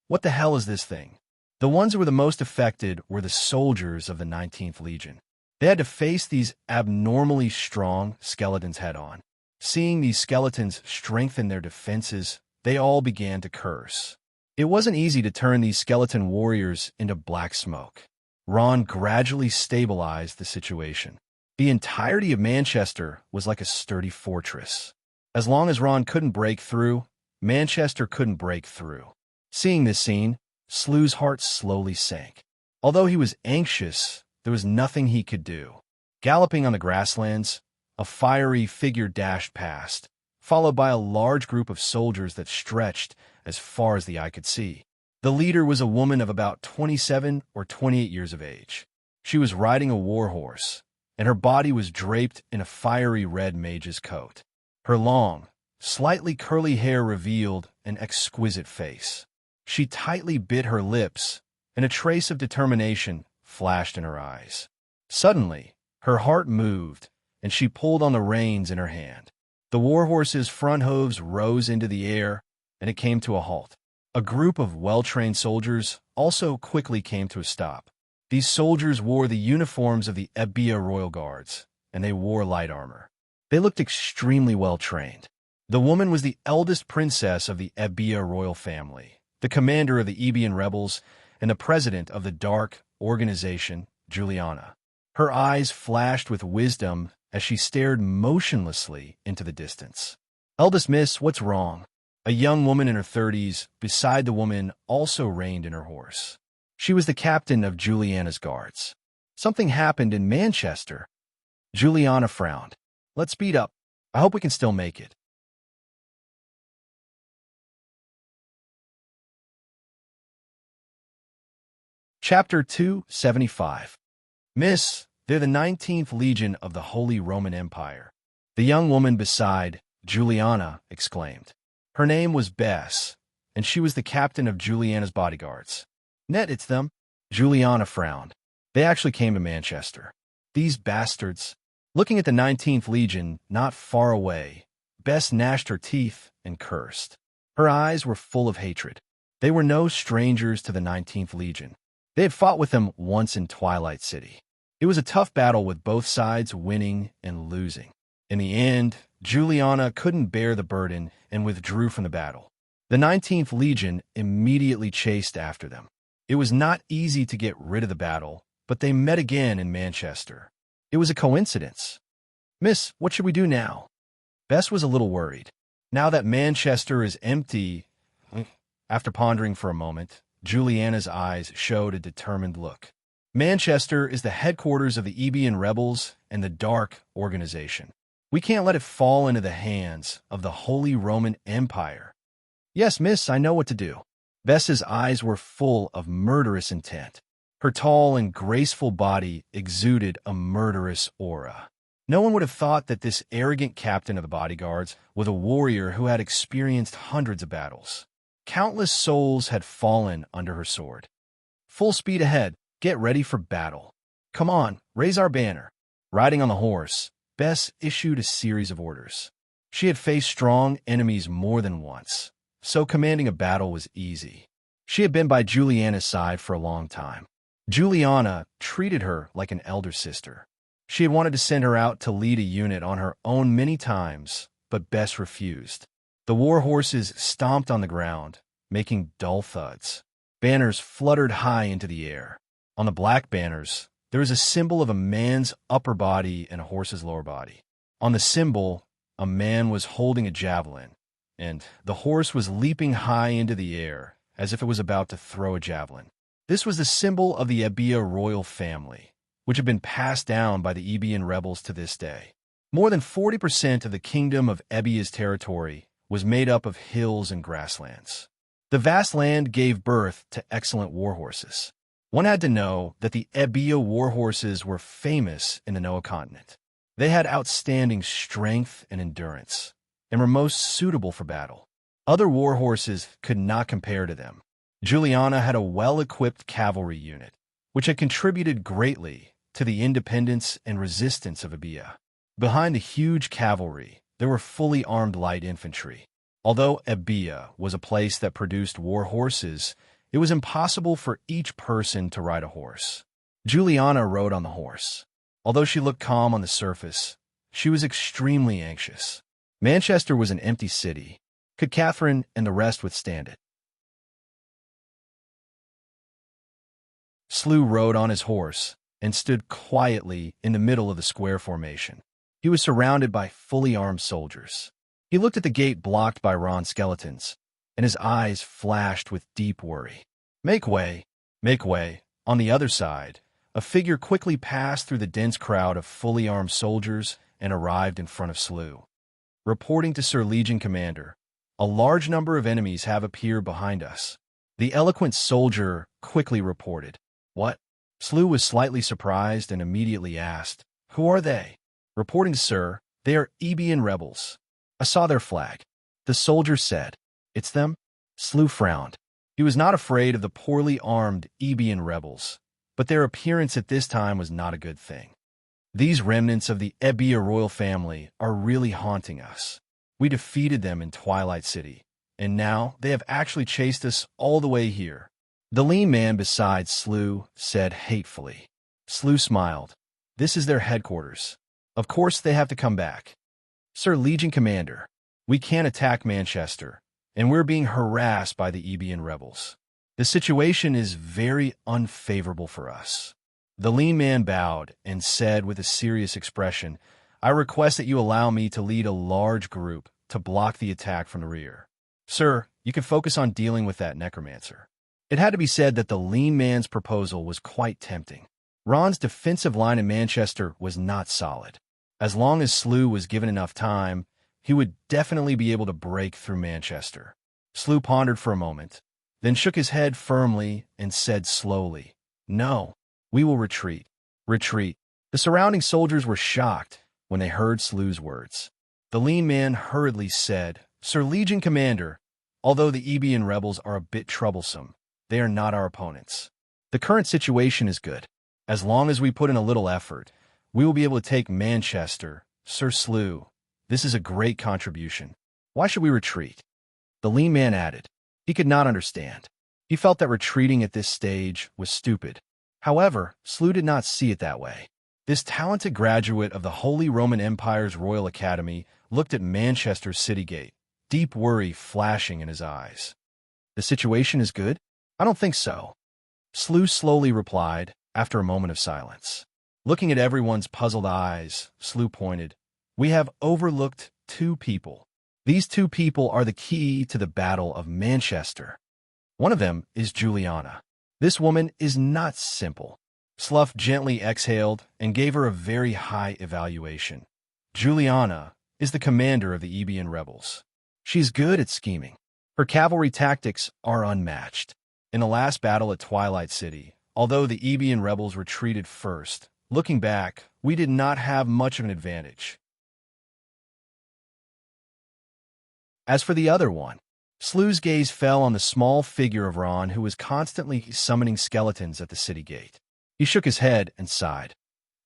What the hell is this thing? The ones who were the most affected were the soldiers of the 19th Legion. They had to face these abnormally strong skeletons head-on. Seeing these skeletons strengthen their defenses, they all began to curse. It wasn't easy to turn these skeleton warriors into black smoke. Ron gradually stabilized the situation. The entirety of Manchester was like a sturdy fortress. As long as Ron couldn't break through, Manchester couldn't break through. Seeing this scene, Slew's heart slowly sank. Although he was anxious, there was nothing he could do. Galloping on the grasslands, a fiery figure dashed past, followed by a large group of soldiers that stretched as far as the eye could see. The leader was a woman of about 27 or 28 years of age. She was riding a war horse, and her body was draped in a fiery red mage's coat. Her long, slightly curly hair revealed an exquisite face. She tightly bit her lips, and a trace of determination flashed in her eyes. Suddenly, her heart moved, and she pulled on the reins in her hand. The warhorse's front hooves rose into the air, and it came to a halt. A group of well-trained soldiers also quickly came to a stop. These soldiers wore the uniforms of the Ebia Royal Guards, and they wore light armor. They looked extremely well-trained. The woman was the eldest princess of the Ebia royal family, the commander of the Ebian rebels, and the president of the Dark Organization, Juliana. Her eyes flashed with wisdom as she stared motionlessly into the distance. "Eldest miss, what's wrong?" A young woman in her 30s beside the woman also reined in her horse. She was the captain of Juliana's guards. "Something happened in Manchester." Juliana frowned. "Let's speed up. I hope we can still make it." Chapter 275. "Miss, they're the 19th Legion of the Holy Roman Empire," the young woman beside Juliana exclaimed. Her name was Bess, and she was the captain of Juliana's bodyguards. "Net, it's them." Juliana frowned. "They actually came to Manchester. These bastards." Looking at the 19th Legion not far away, Bess gnashed her teeth and cursed. Her eyes were full of hatred. They were no strangers to the 19th Legion. They had fought with them once in Twilight City. It was a tough battle with both sides winning and losing. In the end, Juliana couldn't bear the burden and withdrew from the battle. The 19th Legion immediately chased after them. It was not easy to get rid of the battle, but they met again in Manchester. It was a coincidence. "Miss, what should we do now?" Bess was a little worried. Now that Manchester is empty, after pondering for a moment, Juliana's eyes showed a determined look. "Manchester is the headquarters of the Ebian rebels and the Dark Organization. We can't let it fall into the hands of the Holy Roman Empire." "Yes, miss, I know what to do." Bess's eyes were full of murderous intent. Her tall and graceful body exuded a murderous aura. No one would have thought that this arrogant captain of the bodyguards was a warrior who had experienced hundreds of battles. Countless souls had fallen under her sword. "Full speed ahead. Get ready for battle. Come on, raise our banner." Riding on the horse, Bess issued a series of orders. She had faced strong enemies more than once, so commanding a battle was easy. She had been by Juliana's side for a long time. Juliana treated her like an elder sister. She had wanted to send her out to lead a unit on her own many times, but Bess refused. The war horses stomped on the ground, making dull thuds. Banners fluttered high into the air. On the black banners, there was a symbol of a man's upper body and a horse's lower body. On the symbol, a man was holding a javelin, and the horse was leaping high into the air as if it was about to throw a javelin. This was the symbol of the Ebia royal family, which had been passed down by the Ebian rebels to this day. More than 40% of the kingdom of Ebia's territory was made up of hills and grasslands. The vast land gave birth to excellent war horses. One had to know that the Ebia warhorses were famous in the Noah continent. They had outstanding strength and endurance, and were most suitable for battle. Other warhorses could not compare to them. Juliana had a well-equipped cavalry unit, which had contributed greatly to the independence and resistance of Ebia. Behind the huge cavalry, there were fully armed light infantry. Although Ebia was a place that produced war horses, it was impossible for each person to ride a horse. Juliana rode on the horse. Although she looked calm on the surface, she was extremely anxious. Manchester was an empty city. Could Catherine and the rest withstand it? Slew rode on his horse and stood quietly in the middle of the square formation. He was surrounded by fully armed soldiers. He looked at the gate blocked by Ron skeletons, and his eyes flashed with deep worry. Make way! Make way! On the other side, a figure quickly passed through the dense crowd of fully armed soldiers and arrived in front of Slew. Reporting to Sir Legion Commander, a large number of enemies have appeared behind us. The eloquent soldier quickly reported. What? Slew was slightly surprised and immediately asked, Who are they? Reporting, sir, they are Ebian rebels. I saw their flag. The soldier said, It's them? Slew frowned. He was not afraid of the poorly armed Ebian rebels, but their appearance at this time was not a good thing. These remnants of the Ebia royal family are really haunting us. We defeated them in Twilight City, and now they have actually chased us all the way here. The lean man beside Slew said hatefully. Slew smiled. This is their headquarters. Of course they have to come back. Sir Legion Commander, we can't attack Manchester, and we're being harassed by the Ebian rebels. The situation is very unfavorable for us. The lean man bowed and said with a serious expression, I request that you allow me to lead a large group to block the attack from the rear. Sir, you can focus on dealing with that necromancer. It had to be said that the lean man's proposal was quite tempting. Ron's defensive line in Manchester was not solid. As long as Slew was given enough time, he would definitely be able to break through Manchester. Slew pondered for a moment, then shook his head firmly and said slowly, No, we will retreat. Retreat. The surrounding soldiers were shocked when they heard Slew's words. The lean man hurriedly said, Sir Legion Commander, although the Ebian rebels are a bit troublesome, they are not our opponents. The current situation is good. As long as we put in a little effort, we will be able to take Manchester. Sir Slew, this is a great contribution. Why should we retreat? The lean man added. He could not understand. He felt that retreating at this stage was stupid. However, Slew did not see it that way. This talented graduate of the Holy Roman Empire's Royal Academy looked at Manchester's city gate, deep worry flashing in his eyes. The situation is good? I don't think so. Slew slowly replied after a moment of silence. Looking at everyone's puzzled eyes, Slew pointed, We have overlooked two people. These two people are the key to the Battle of Manchester. One of them is Juliana. This woman is not simple. Slough gently exhaled and gave her a very high evaluation. Juliana is the commander of the Ebian rebels. She's good at scheming. Her cavalry tactics are unmatched. In the last battle at Twilight City, although the Ebian rebels retreated first, looking back, we did not have much of an advantage. As for the other one, Slew's gaze fell on the small figure of Ron who was constantly summoning skeletons at the city gate. He shook his head and sighed.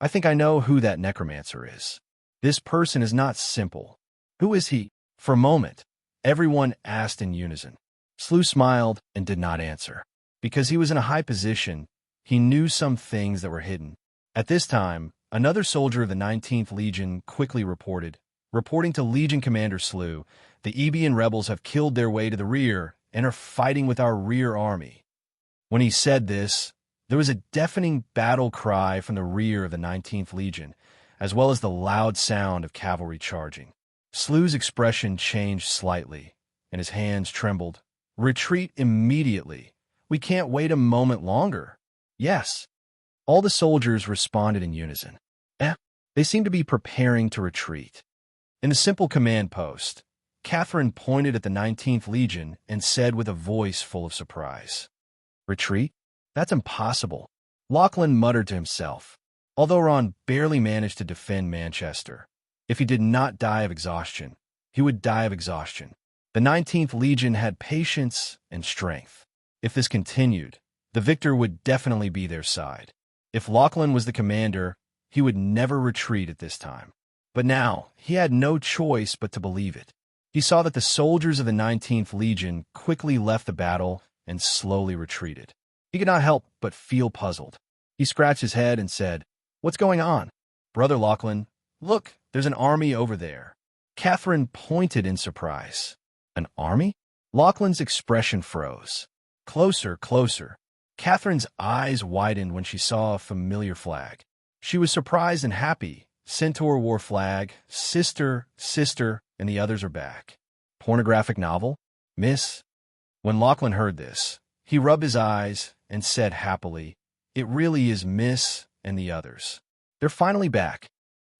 I think I know who that necromancer is. This person is not simple. Who is he? For a moment, everyone asked in unison. Slew smiled and did not answer. Because he was in a high position, he knew some things that were hidden. At this time, another soldier of the 19th Legion quickly reporting to Legion Commander Slew, the Ebian rebels have killed their way to the rear and are fighting with our rear army. When he said this, there was a deafening battle cry from the rear of the 19th Legion, as well as the loud sound of cavalry charging. Slew's expression changed slightly, and his hands trembled. Retreat immediately. We can't wait a moment longer. Yes. All the soldiers responded in unison. They seemed to be preparing to retreat. In the simple command post, Catherine pointed at the 19th Legion and said with a voice full of surprise, Retreat? That's impossible, Lachlan muttered to himself. Although Ron barely managed to defend Manchester, if he did not die of exhaustion, he would die of exhaustion. The 19th Legion had patience and strength. If this continued, the victor would definitely be their side. If Lachlan was the commander, he would never retreat at this time. But now, he had no choice but to believe it. He saw that the soldiers of the 19th Legion quickly left the battle and slowly retreated. He could not help but feel puzzled. He scratched his head and said, "What's going on?" "Brother Lachlan, look, there's an army over there." Catherine pointed in surprise. An army? Lachlan's expression froze. Closer, closer. Catherine's eyes widened when she saw a familiar flag. She was surprised and happy. Centaur war flag, sister, sister, and the others are back. Pornographic novel? Miss? When Lachlan heard this, he rubbed his eyes and said happily, "It really is Miss and the others. They're finally back."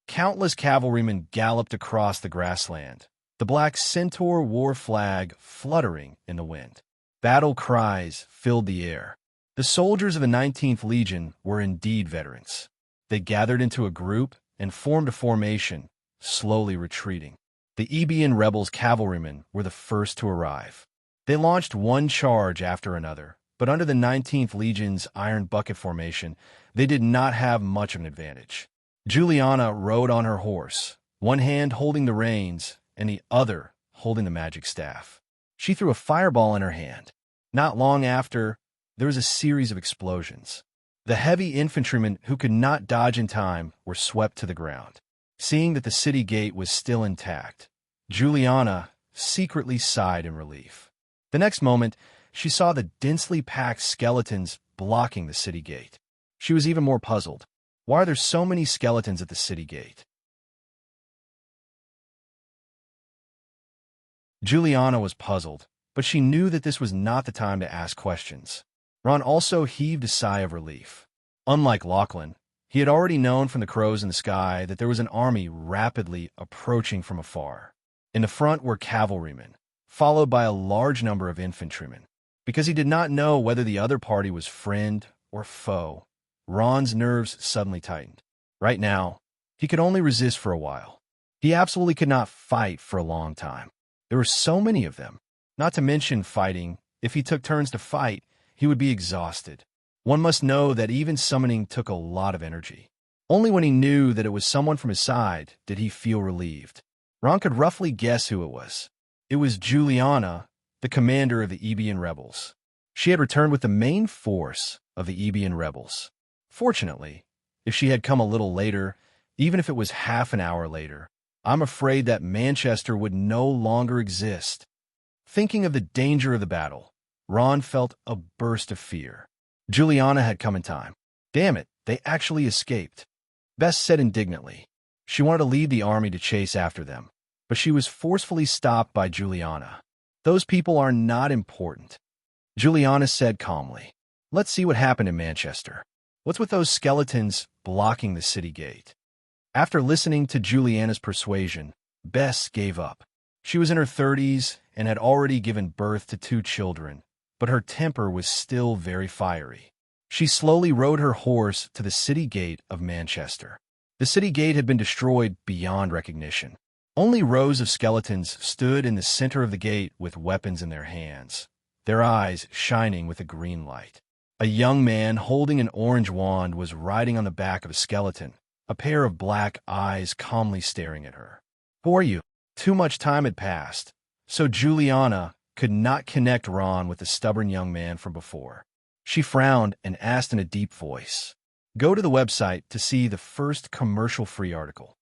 Countless cavalrymen galloped across the grassland, the black centaur war flag fluttering in the wind. Battle cries filled the air. The soldiers of the 19th Legion were indeed veterans. They gathered into a group and formed a formation, slowly retreating. The Ebian rebels' cavalrymen were the first to arrive. They launched one charge after another, but under the 19th Legion's iron bucket formation, they did not have much of an advantage. Juliana rode on her horse, one hand holding the reins and the other holding the magic staff. She threw a fireball in her hand. Not long after, there was a series of explosions. The heavy infantrymen who could not dodge in time were swept to the ground. Seeing that the city gate was still intact, Juliana secretly sighed in relief. The next moment, she saw the densely packed skeletons blocking the city gate. She was even more puzzled. Why are there so many skeletons at the city gate? Juliana was puzzled, but she knew that this was not the time to ask questions. Ron also heaved a sigh of relief. Unlike Lachlan, he had already known from the crows in the sky that there was an army rapidly approaching from afar. In the front were cavalrymen, followed by a large number of infantrymen. Because he did not know whether the other party was friend or foe, Ron's nerves suddenly tightened. Right now, he could only resist for a while. He absolutely could not fight for a long time. There were so many of them. Not to mention fighting, if he took turns to fight, he would be exhausted. One must know that even summoning took a lot of energy. Only when he knew that it was someone from his side did he feel relieved. Ron could roughly guess who it was. It was Juliana, the commander of the Ebian rebels. She had returned with the main force of the Ebian rebels. Fortunately, if she had come a little later, even if it was half an hour later, I'm afraid that Manchester would no longer exist. Thinking of the danger of the battle, Ron felt a burst of fear. Juliana had come in time. Damn it, they actually escaped. Bess said indignantly. She wanted to lead the army to chase after them, but she was forcefully stopped by Juliana. Those people are not important. Juliana said calmly. Let's see what happened in Manchester. What's with those skeletons blocking the city gate? After listening to Juliana's persuasion, Bess gave up. She was in her 30s and had already given birth to 2 children, but her temper was still very fiery. She slowly rode her horse to the city gate of Manchester. The city gate had been destroyed beyond recognition. Only rows of skeletons stood in the center of the gate with weapons in their hands, their eyes shining with a green light. A young man holding an orange wand was riding on the back of a skeleton, a pair of black eyes calmly staring at her. Who are you? Too much time had passed, so Juliana could not connect Ron with the stubborn young man from before. She frowned and asked in a deep voice, "Go to the website to see the first commercial-free article."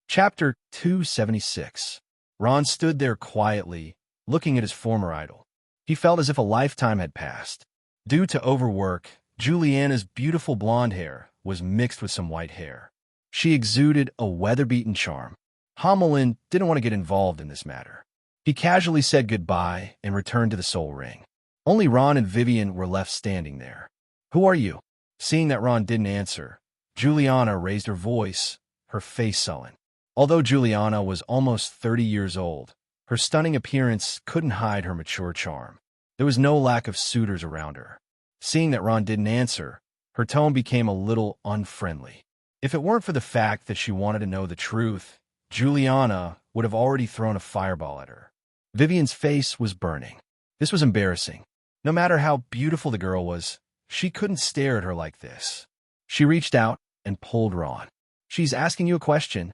Chapter 276. Ron stood there quietly, looking at his former idol. He felt as if a lifetime had passed. Due to overwork, Juliana's beautiful blonde hair was mixed with some white hair. She exuded a weather-beaten charm. Hamelin didn't want to get involved in this matter. He casually said goodbye and returned to the Soul Ring. Only Ron and Vivian were left standing there. "Who are you?" Seeing that Ron didn't answer, Juliana raised her voice, her face sullen. Although Juliana was almost 30 years old, her stunning appearance couldn't hide her mature charm. There was no lack of suitors around her. Seeing that Ron didn't answer, her tone became a little unfriendly. If it weren't for the fact that she wanted to know the truth, Juliana would have already thrown a fireball at her. Vivian's face was burning. This was embarrassing. No matter how beautiful the girl was, she couldn't stare at her like this. She reached out and pulled Ron. "She's asking you a question."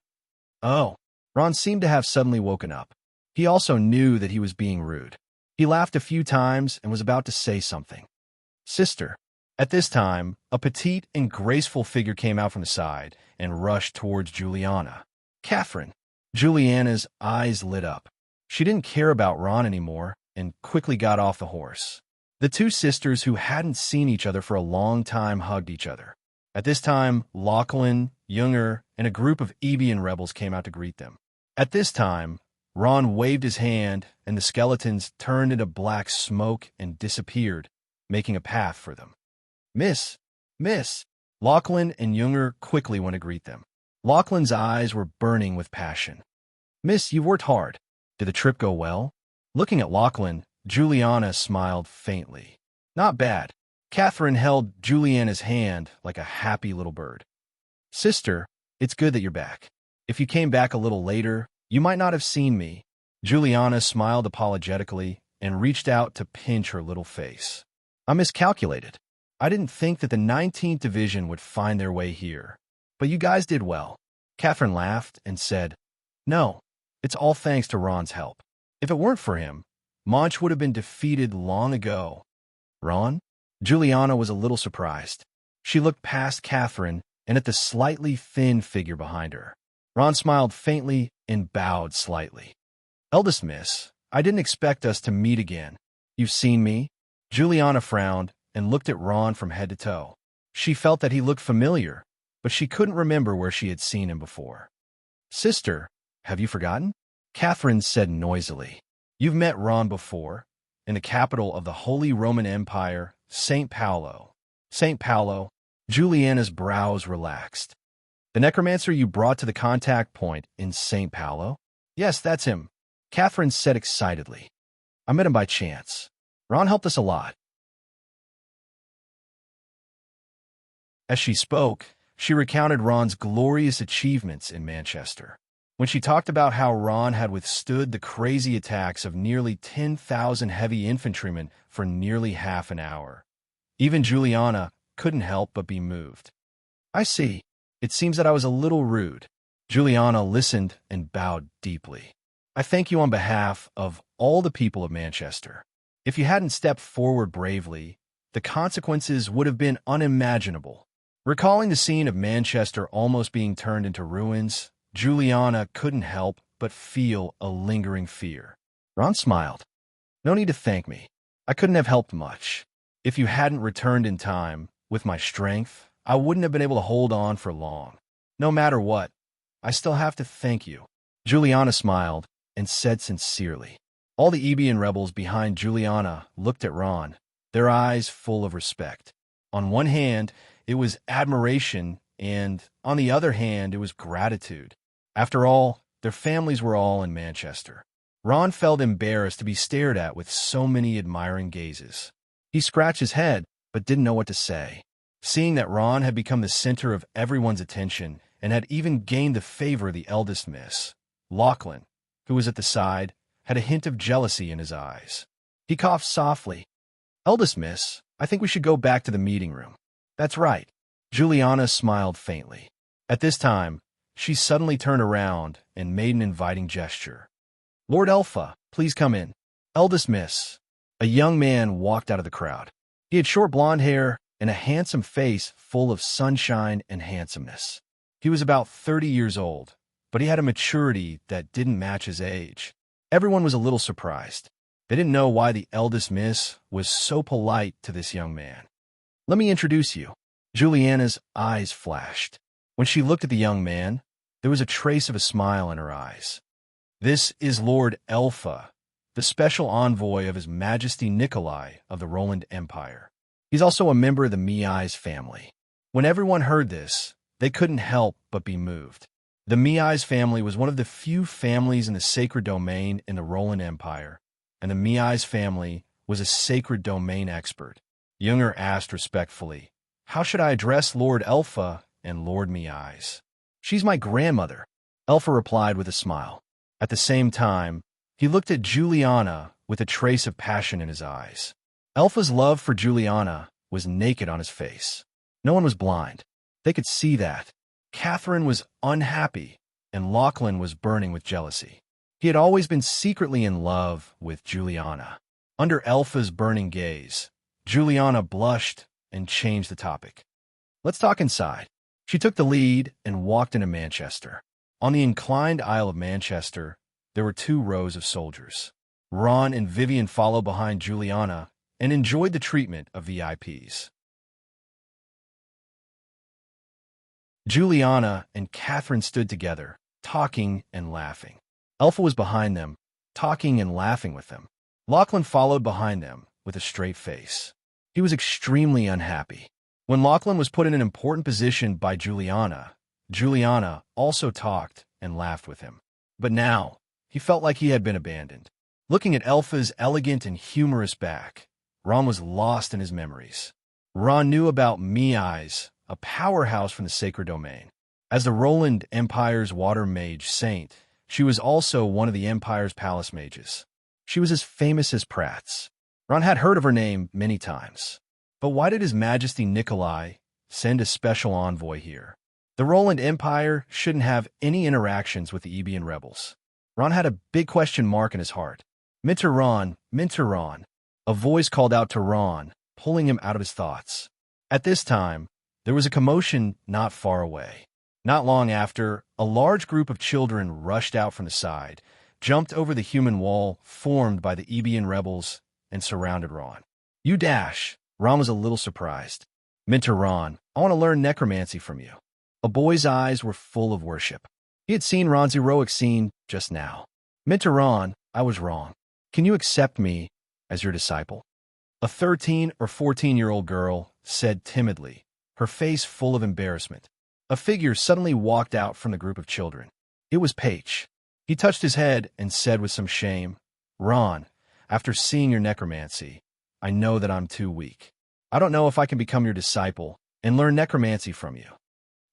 "Oh." Ron seemed to have suddenly woken up. He also knew that he was being rude. He laughed a few times and was about to say something. "Sister." At this time, a petite and graceful figure came out from the side and rushed towards Juliana. "Catherine." Juliana's eyes lit up. She didn't care about Ron anymore and quickly got off the horse. The two sisters who hadn't seen each other for a long time hugged each other. At this time, Lachlan, Junger, and a group of Ebian rebels came out to greet them. At this time, Ron waved his hand, and the skeletons turned into black smoke and disappeared, making a path for them. Miss! Lachlan and Junger quickly went to greet them. Lachlan's eyes were burning with passion. "Miss, you've worked hard. Did the trip go well?" Looking at Lachlan, Juliana smiled faintly. "Not bad." Catherine held Juliana's hand like a happy little bird. "Sister, it's good that you're back. If you came back a little later, you might not have seen me." Juliana smiled apologetically and reached out to pinch her little face. "I miscalculated. I didn't think that the 19th Division would find their way here. But you guys did well." Catherine laughed and said, "No, it's all thanks to Ron's help. If it weren't for him, Monch would have been defeated long ago." "Ron?" Juliana was a little surprised. She looked past Catherine and at the slightly thin figure behind her. Ron smiled faintly and bowed slightly. "Eldest Miss, I didn't expect us to meet again. You've seen me?" Juliana frowned and looked at Ron from head to toe. She felt that he looked familiar, but she couldn't remember where she had seen him before. "Sister, have you forgotten?" Catherine said noisily. "You've met Ron before, in the capital of the Holy Roman Empire, St. Paulo." "St. Paulo?" Juliana's brows relaxed. "The necromancer you brought to the contact point in St. Paulo?" "Yes, that's him," Catherine said excitedly. "I met him by chance. Ron helped us a lot." As she spoke, she recounted Ron's glorious achievements in Manchester. When she talked about how Ron had withstood the crazy attacks of nearly 10,000 heavy infantrymen for nearly half an hour, even Juliana couldn't help but be moved. "I see. It seems that I was a little rude." Juliana listened and bowed deeply. "I thank you on behalf of all the people of Manchester. If you hadn't stepped forward bravely, the consequences would have been unimaginable." Recalling the scene of Manchester almost being turned into ruins, Juliana couldn't help but feel a lingering fear. Ron smiled. "No need to thank me. I couldn't have helped much. If you hadn't returned in time, with my strength, I wouldn't have been able to hold on for long. No matter what, I still have to thank you." Juliana smiled and said sincerely. All the Ebian rebels behind Juliana looked at Ron, their eyes full of respect. On one hand, it was admiration, and on the other hand, it was gratitude. After all, their families were all in Manchester. Ron felt embarrassed to be stared at with so many admiring gazes. He scratched his head, but didn't know what to say. Seeing that Ron had become the center of everyone's attention and had even gained the favor of the eldest miss, Lachlan, who was at the side, had a hint of jealousy in his eyes. He coughed softly. "Eldest miss, I think we should go back to the meeting room." "That's right." Juliana smiled faintly. At this time, she suddenly turned around and made an inviting gesture. "Lord Elpha, please come in." "Eldest miss." A young man walked out of the crowd. He had short blonde hair and a handsome face full of sunshine and handsomeness. He was about 30 years old, but he had a maturity that didn't match his age. Everyone was a little surprised. They didn't know why the eldest miss was so polite to this young man. "Let me introduce you." Juliana's eyes flashed. When she looked at the young man, there was a trace of a smile in her eyes. "This is Lord Elpha, the special envoy of His Majesty Nikolai of the Roland Empire. He's also a member of the Miai's family." When everyone heard this, they couldn't help but be moved. The Miai's family was one of the few families in the sacred domain in the Roland Empire, and the Miai's family was a sacred domain expert. Junger asked respectfully, "How should I address Lord Elpha and Lord Miai's?" "She's my grandmother," Elpha replied with a smile. At the same time, he looked at Juliana with a trace of passion in his eyes. Elpha's love for Juliana was naked on his face. No one was blind. They could see that. Catherine was unhappy, and Lachlan was burning with jealousy. He had always been secretly in love with Juliana. Under Elpha's burning gaze, Juliana blushed and changed the topic. "Let's talk inside." She took the lead and walked into Manchester. On the inclined aisle of Manchester, there were 2 rows of soldiers. Ron and Vivian followed behind Juliana and enjoyed the treatment of VIPs. Juliana and Catherine stood together, talking and laughing. Elpha was behind them, talking and laughing with them. Lachlan followed behind them with a straight face. He was extremely unhappy. When Lachlan was put in an important position by Juliana, Juliana also talked and laughed with him. But now, he felt like he had been abandoned. Looking at Elpha's elegant and humorous back, Ron was lost in his memories. Ron knew about Miai's, a powerhouse from the sacred domain. As the Roland Empire's water mage saint, she was also one of the Empire's palace mages. She was as famous as Pratt's. Ron had heard of her name many times. But why did His Majesty Nikolai send a special envoy here? The Roland Empire shouldn't have any interactions with the Ebian rebels. Ron had a big question mark in his heart. "Minter Ron, Minter Ron." A voice called out to Ron, pulling him out of his thoughts. At this time, there was a commotion not far away. Not long after, a large group of children rushed out from the side, jumped over the human wall formed by the Ebian rebels, and surrounded Ron. "You dash." Ron was a little surprised. "Minter Ron, I want to learn necromancy from you." A boy's eyes were full of worship. He had seen Ron's heroic scene just now. "Minter Ron, I was wrong. Can you accept me as your disciple?" A 13 or 14-year-old girl said timidly, her face full of embarrassment. A figure suddenly walked out from the group of children. It was Paige. He touched his head and said with some shame, "Ron, after seeing your necromancy, I know that I'm too weak. I don't know if I can become your disciple and learn necromancy from you."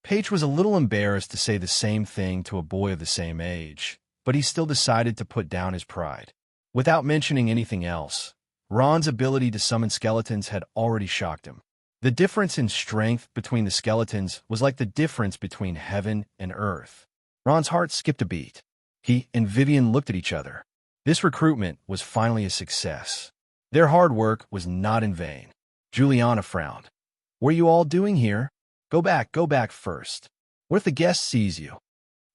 Paige was a little embarrassed to say the same thing to a boy of the same age, but he still decided to put down his pride. Without mentioning anything else, Ron's ability to summon skeletons had already shocked him. The difference in strength between the skeletons was like the difference between heaven and earth. Ron's heart skipped a beat. He and Vivian looked at each other. This recruitment was finally a success. Their hard work was not in vain. Juliana frowned. "What are you all doing here? Go back first. What if the guest sees you?"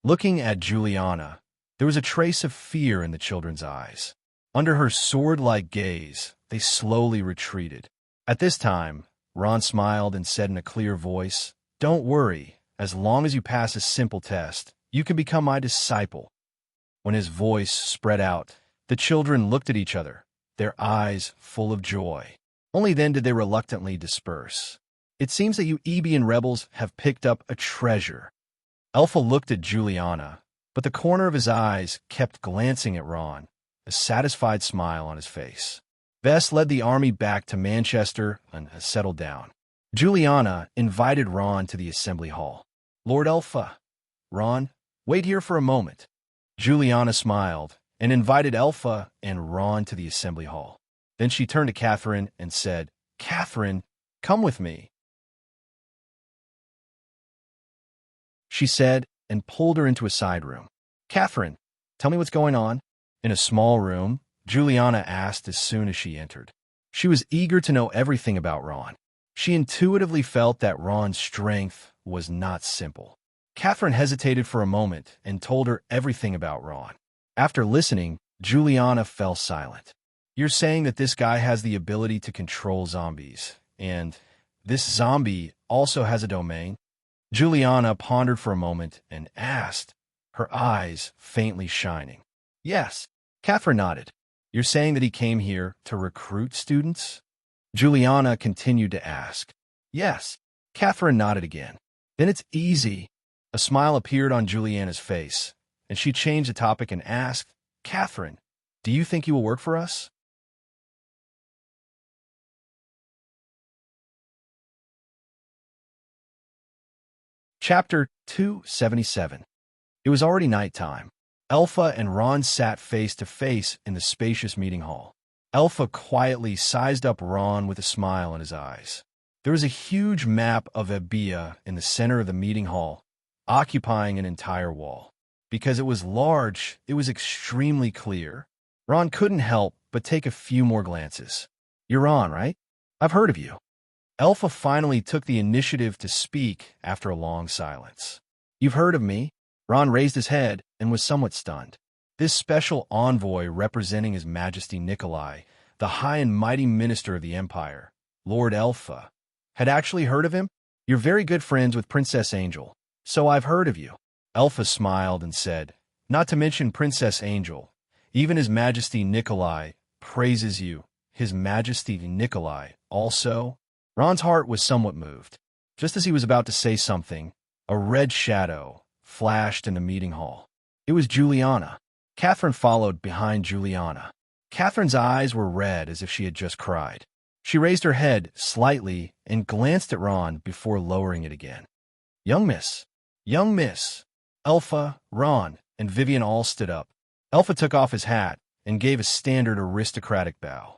Looking at Juliana, there was a trace of fear in the children's eyes. Under her sword-like gaze, they slowly retreated. At this time, Ron smiled and said in a clear voice, "Don't worry, as long as you pass a simple test, you can become my disciple." When his voice spread out, the children looked at each other, their eyes full of joy. Only then did they reluctantly disperse. "It seems that you Ebian rebels have picked up a treasure." Elpha looked at Juliana, but the corner of his eyes kept glancing at Ron, a satisfied smile on his face. Vess led the army back to Manchester and settled down. Juliana invited Ron to the assembly hall. "Lord Elpha, Ron, wait here for a moment." Juliana smiled and invited Elpha and Ron to the assembly hall. Then she turned to Catherine and said, "Catherine, come with me," she said, and pulled her into a side room. "Catherine, tell me what's going on." In a small room, Juliana asked as soon as she entered. She was eager to know everything about Ron. She intuitively felt that Ron's strength was not simple. Catherine hesitated for a moment and told her everything about Ron. After listening, Juliana fell silent. "You're saying that this guy has the ability to control zombies, and this zombie also has a domain?" Juliana pondered for a moment and asked, her eyes faintly shining. "Yes." Catherine nodded. "You're saying that he came here to recruit students?" Juliana continued to ask. "Yes." Catherine nodded again. "Then it's easy. A smile appeared on Juliana's face, and she changed the topic and asked, Catherine, do you think you will work for us? Chapter 277. It was already nighttime. Elpha and Ron sat face to face in the spacious meeting hall. Elpha quietly sized up Ron with a smile in his eyes. There was a huge map of Ebia in the center of the meeting hall, occupying an entire wall. Because it was large, it was extremely clear. Ron couldn't help but take a few more glances. You're Ron, right? I've heard of you. Elpha finally took the initiative to speak after a long silence. You've heard of me? Ron raised his head and was somewhat stunned. This special envoy representing His Majesty Nikolai, the high and mighty minister of the Empire, Lord Elpha, had actually heard of him? You're very good friends with Princess Angel, so I've heard of you. Elpha smiled and said, not to mention Princess Angel, even His Majesty Nikolai praises you. His Majesty Nikolai also? Ron's heart was somewhat moved. Just as he was about to say something, a red shadow flashed in the meeting hall. It was Juliana. Catherine followed behind Juliana. Catherine's eyes were red as if she had just cried. She raised her head slightly and glanced at Ron before lowering it again. Young miss. Young miss. Elpha, Ron, and Vivian all stood up. Elpha took off his hat and gave a standard aristocratic bow.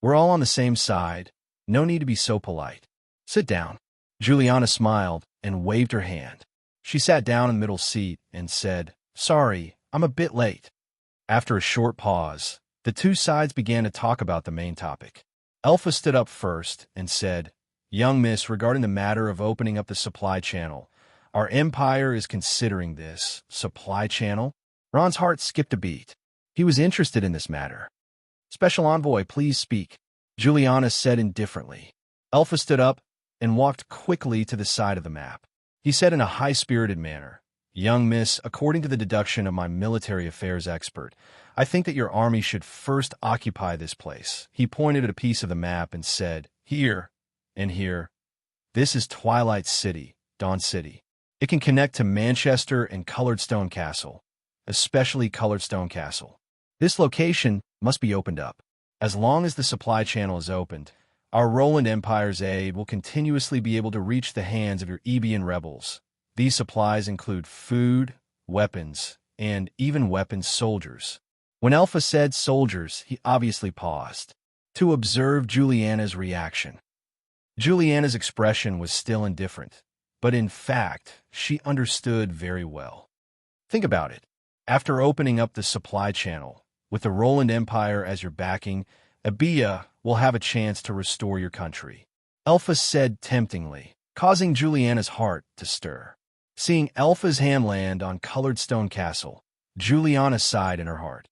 We're all on the same side. No need to be so polite. Sit down. Juliana smiled and waved her hand. She sat down in the middle seat and said, Sorry, I'm a bit late. After a short pause, the two sides began to talk about the main topic. Elpha stood up first and said, Young miss, regarding the matter of opening up the supply channel, our empire is considering this supply channel. Ron's heart skipped a beat. He was interested in this matter. Special envoy, please speak, Juliana said indifferently. Elpha stood up and walked quickly to the side of the map. He said in a high-spirited manner, Young miss, according to the deduction of my military affairs expert, I think that your army should first occupy this place. He pointed at a piece of the map and said, Here and here. This is Twilight City, Dawn City. It can connect to Manchester and Colored Stone Castle, especially Colored Stone Castle. This location must be opened up. As long as the supply channel is opened, our Roland Empire's aid will continuously be able to reach the hands of your Ebian rebels. These supplies include food, weapons, and even weapons soldiers. When Elpha said soldiers, he obviously paused to observe Juliana's reaction. Juliana's expression was still indifferent, but in fact, she understood very well. Think about it. After opening up the supply channel, with the Roland Empire as your backing, Ebia will have a chance to restore your country. Elpha said temptingly, causing Juliana's heart to stir. Seeing Elpha's hand land on Colored Stone Castle, Juliana sighed in her heart.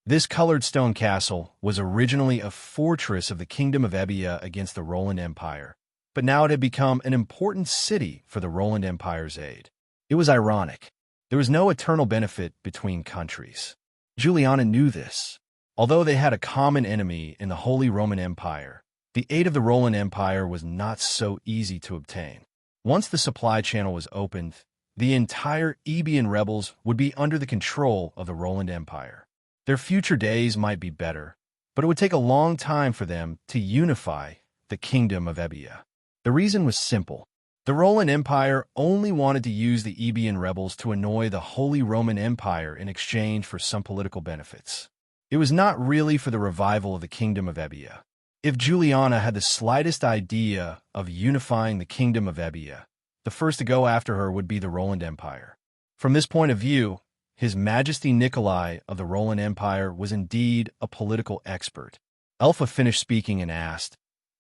This Colored Stone Castle was originally a fortress of the Kingdom of Ebia against the Roland Empire, but now it had become an important city for the Roland Empire's aid. It was ironic. There was no eternal benefit between countries. Juliana knew this. Although they had a common enemy in the Holy Roman Empire, the aid of the Roland Empire was not so easy to obtain. Once the supply channel was opened, the entire Ebian rebels would be under the control of the Roland Empire. Their future days might be better, but it would take a long time for them to unify the Kingdom of Ebia. The reason was simple. The Roland Empire only wanted to use the Ebian rebels to annoy the Holy Roman Empire in exchange for some political benefits. It was not really for the revival of the Kingdom of Ebia. If Juliana had the slightest idea of unifying the Kingdom of Ebia, the first to go after her would be the Roland Empire. From this point of view, His Majesty Nikolai of the Roland Empire was indeed a political expert. Elpha finished speaking and asked,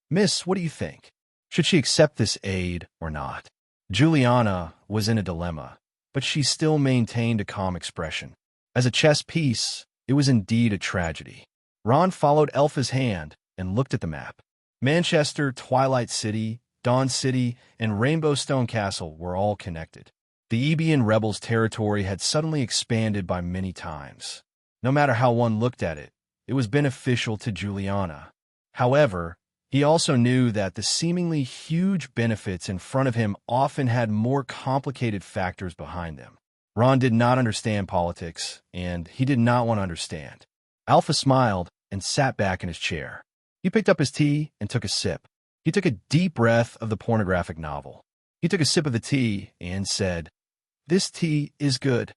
Miss, what do you think? Should she accept this aid or not? Juliana was in a dilemma, but she still maintained a calm expression. As a chess piece, it was indeed a tragedy. Ron followed Elpha's hand and looked at the map. Manchester, Twilight City, Dawn City, and Rainbow Stone Castle were all connected. The Ebian rebels' territory had suddenly expanded by many times. No matter how one looked at it, it was beneficial to Juliana. However, He also knew that the seemingly huge benefits in front of him often had more complicated factors behind them. Ron did not understand politics, and he did not want to understand. Alpha smiled and sat back in his chair. He picked up his tea and took a sip. He took a deep breath of the pornographic novel. He took a sip of the tea and said, "This tea is good."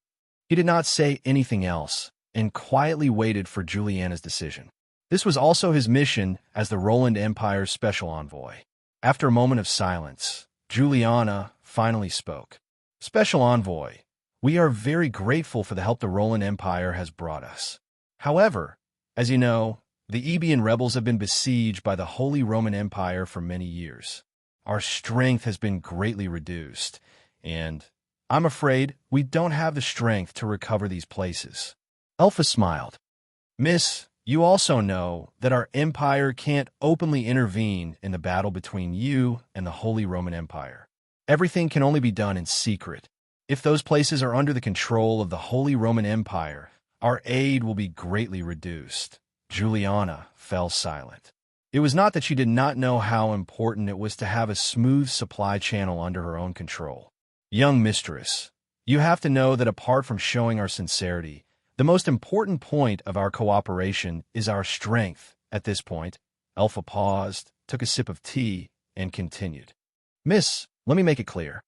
He did not say anything else and quietly waited for Juliana's decision. This was also his mission as the Roland Empire's special envoy. After a moment of silence, Juliana finally spoke. "Special envoy, we are very grateful for the help the Roland Empire has brought us. However, as you know, the Ebian rebels have been besieged by the Holy Roman Empire for many years. Our strength has been greatly reduced, and I'm afraid we don't have the strength to recover these places." Alpha smiled. "Miss, you also know that our empire can't openly intervene in the battle between you and the Holy Roman Empire. Everything can only be done in secret. If those places are under the control of the Holy Roman Empire, our aid will be greatly reduced." Juliana fell silent. It was not that she did not know how important it was to have a smooth supply channel under her own control. "Young mistress, you have to know that apart from showing our sincerity, the most important point of our cooperation is our strength." At this point, Alpha paused, took a sip of tea, and continued. "Miss, let me make it clear.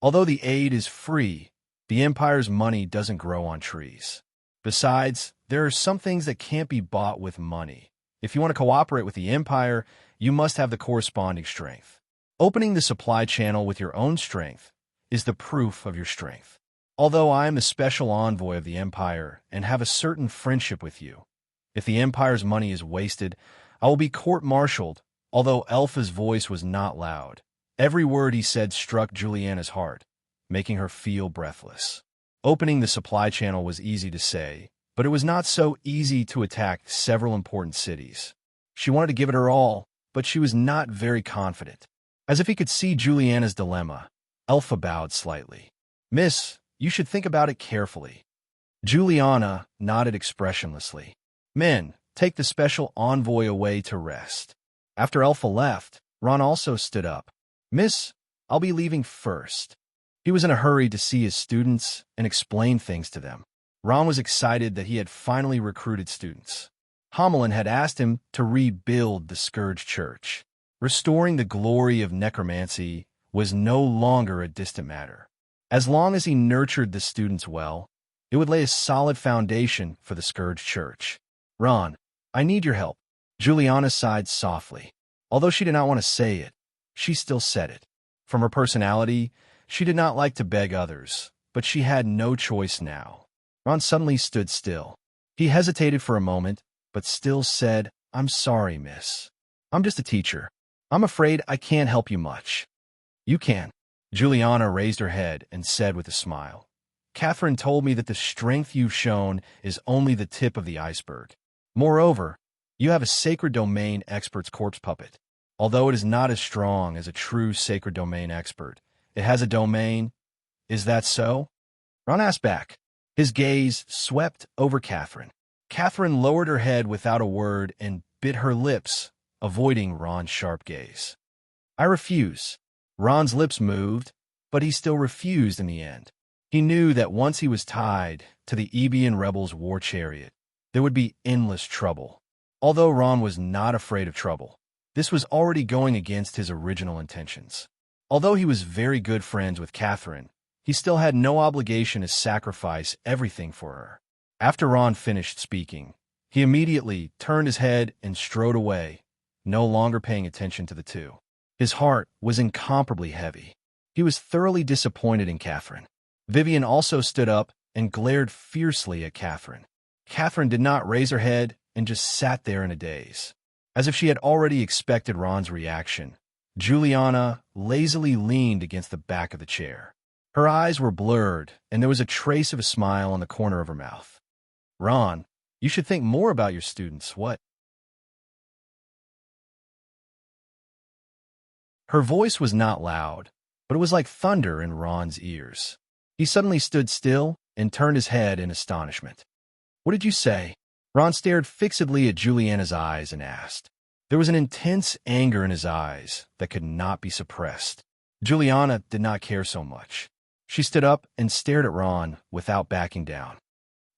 Although the aid is free, the Empire's money doesn't grow on trees. Besides, there are some things that can't be bought with money. If you want to cooperate with the Empire, you must have the corresponding strength. Opening the supply channel with your own strength is the proof of your strength. Although I am the special envoy of the Empire and have a certain friendship with you, if the Empire's money is wasted, I will be court-martialed." Although Alpha's voice was not loud, every word he said struck Juliana's heart, making her feel breathless. Opening the supply channel was easy to say, but it was not so easy to attack several important cities. She wanted to give it her all, but she was not very confident. As if he could see Juliana's dilemma, Alpha bowed slightly. "Miss, you should think about it carefully." Juliana nodded expressionlessly. "Men, take the special envoy away to rest." After Alpha left, Ron also stood up. "Miss, I'll be leaving first." He was in a hurry to see his students and explain things to them. Ron was excited that he had finally recruited students. Homelin had asked him to rebuild the Scourge Church. Restoring the glory of necromancy was no longer a distant matter. As long as he nurtured the students well, it would lay a solid foundation for the Scourge Church. "Ron, I need your help." Juliana sighed softly. Although she did not want to say it, she still said it. From her personality, she did not like to beg others, but she had no choice now. Ron suddenly stood still. He hesitated for a moment, but still said, "I'm sorry, miss. I'm just a teacher. I'm afraid I can't help you much." "You can." Juliana raised her head and said with a smile, "Catherine told me that the strength you've shown is only the tip of the iceberg. Moreover, you have a sacred domain expert's corpse puppet. Although it is not as strong as a true sacred domain expert, it has a domain. Is that so?" Ron asked back. His gaze swept over Catherine. Catherine lowered her head without a word and bit her lips, avoiding Ron's sharp gaze. "I refuse." Ron's lips moved, but he still refused in the end. He knew that once he was tied to the Ebian rebels' war chariot, there would be endless trouble. Although Ron was not afraid of trouble, this was already going against his original intentions. Although he was very good friends with Catherine, he still had no obligation to sacrifice everything for her. After Ron finished speaking, he immediately turned his head and strode away, no longer paying attention to the two. His heart was incomparably heavy. He was thoroughly disappointed in Catherine. Vivian also stood up and glared fiercely at Catherine. Catherine did not raise her head and just sat there in a daze. As if she had already expected Ron's reaction, Juliana lazily leaned against the back of the chair. Her eyes were blurred, and there was a trace of a smile on the corner of her mouth. "Ron, you should think more about your students, what?" Her voice was not loud, but it was like thunder in Ron's ears. He suddenly stood still and turned his head in astonishment. "What did you say?" Ron stared fixedly at Juliana's eyes and asked. There was an intense anger in his eyes that could not be suppressed. Juliana did not care so much. She stood up and stared at Ron without backing down.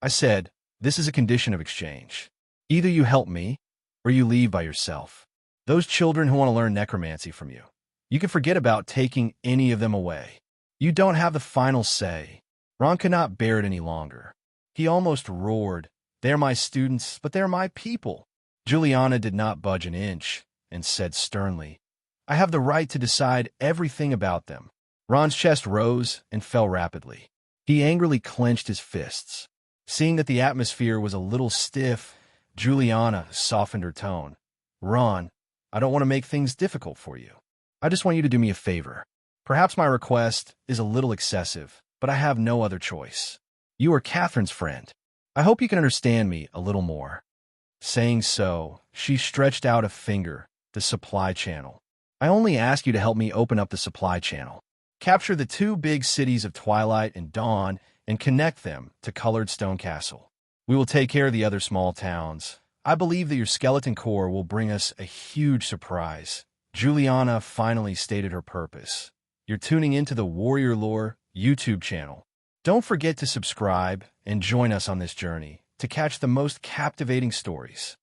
I said, this is a condition of exchange. Either you help me, or you leave by yourself. Those children who want to learn necromancy from you, you can forget about taking any of them away. You don't have the final say. Ron could not bear it any longer. He almost roared, they're my students, but they're my people. Juliana did not budge an inch and said sternly, I have the right to decide everything about them. Ron's chest rose and fell rapidly. He angrily clenched his fists. Seeing that the atmosphere was a little stiff, Juliana softened her tone. Ron, I don't want to make things difficult for you. I just want you to do me a favor. Perhaps my request is a little excessive, but I have no other choice. You are Catherine's friend. I hope you can understand me a little more. Saying so, she stretched out a finger, the supply channel. I only ask you to help me open up the supply channel. Capture the two big cities of Twilight and Dawn and connect them to Colored Stone Castle. We will take care of the other small towns. I believe that your skeleton core will bring us a huge surprise. Juliana finally stated her purpose. You're tuning into the Warrior Lore YouTube channel. Don't forget to subscribe and join us on this journey to catch the most captivating stories.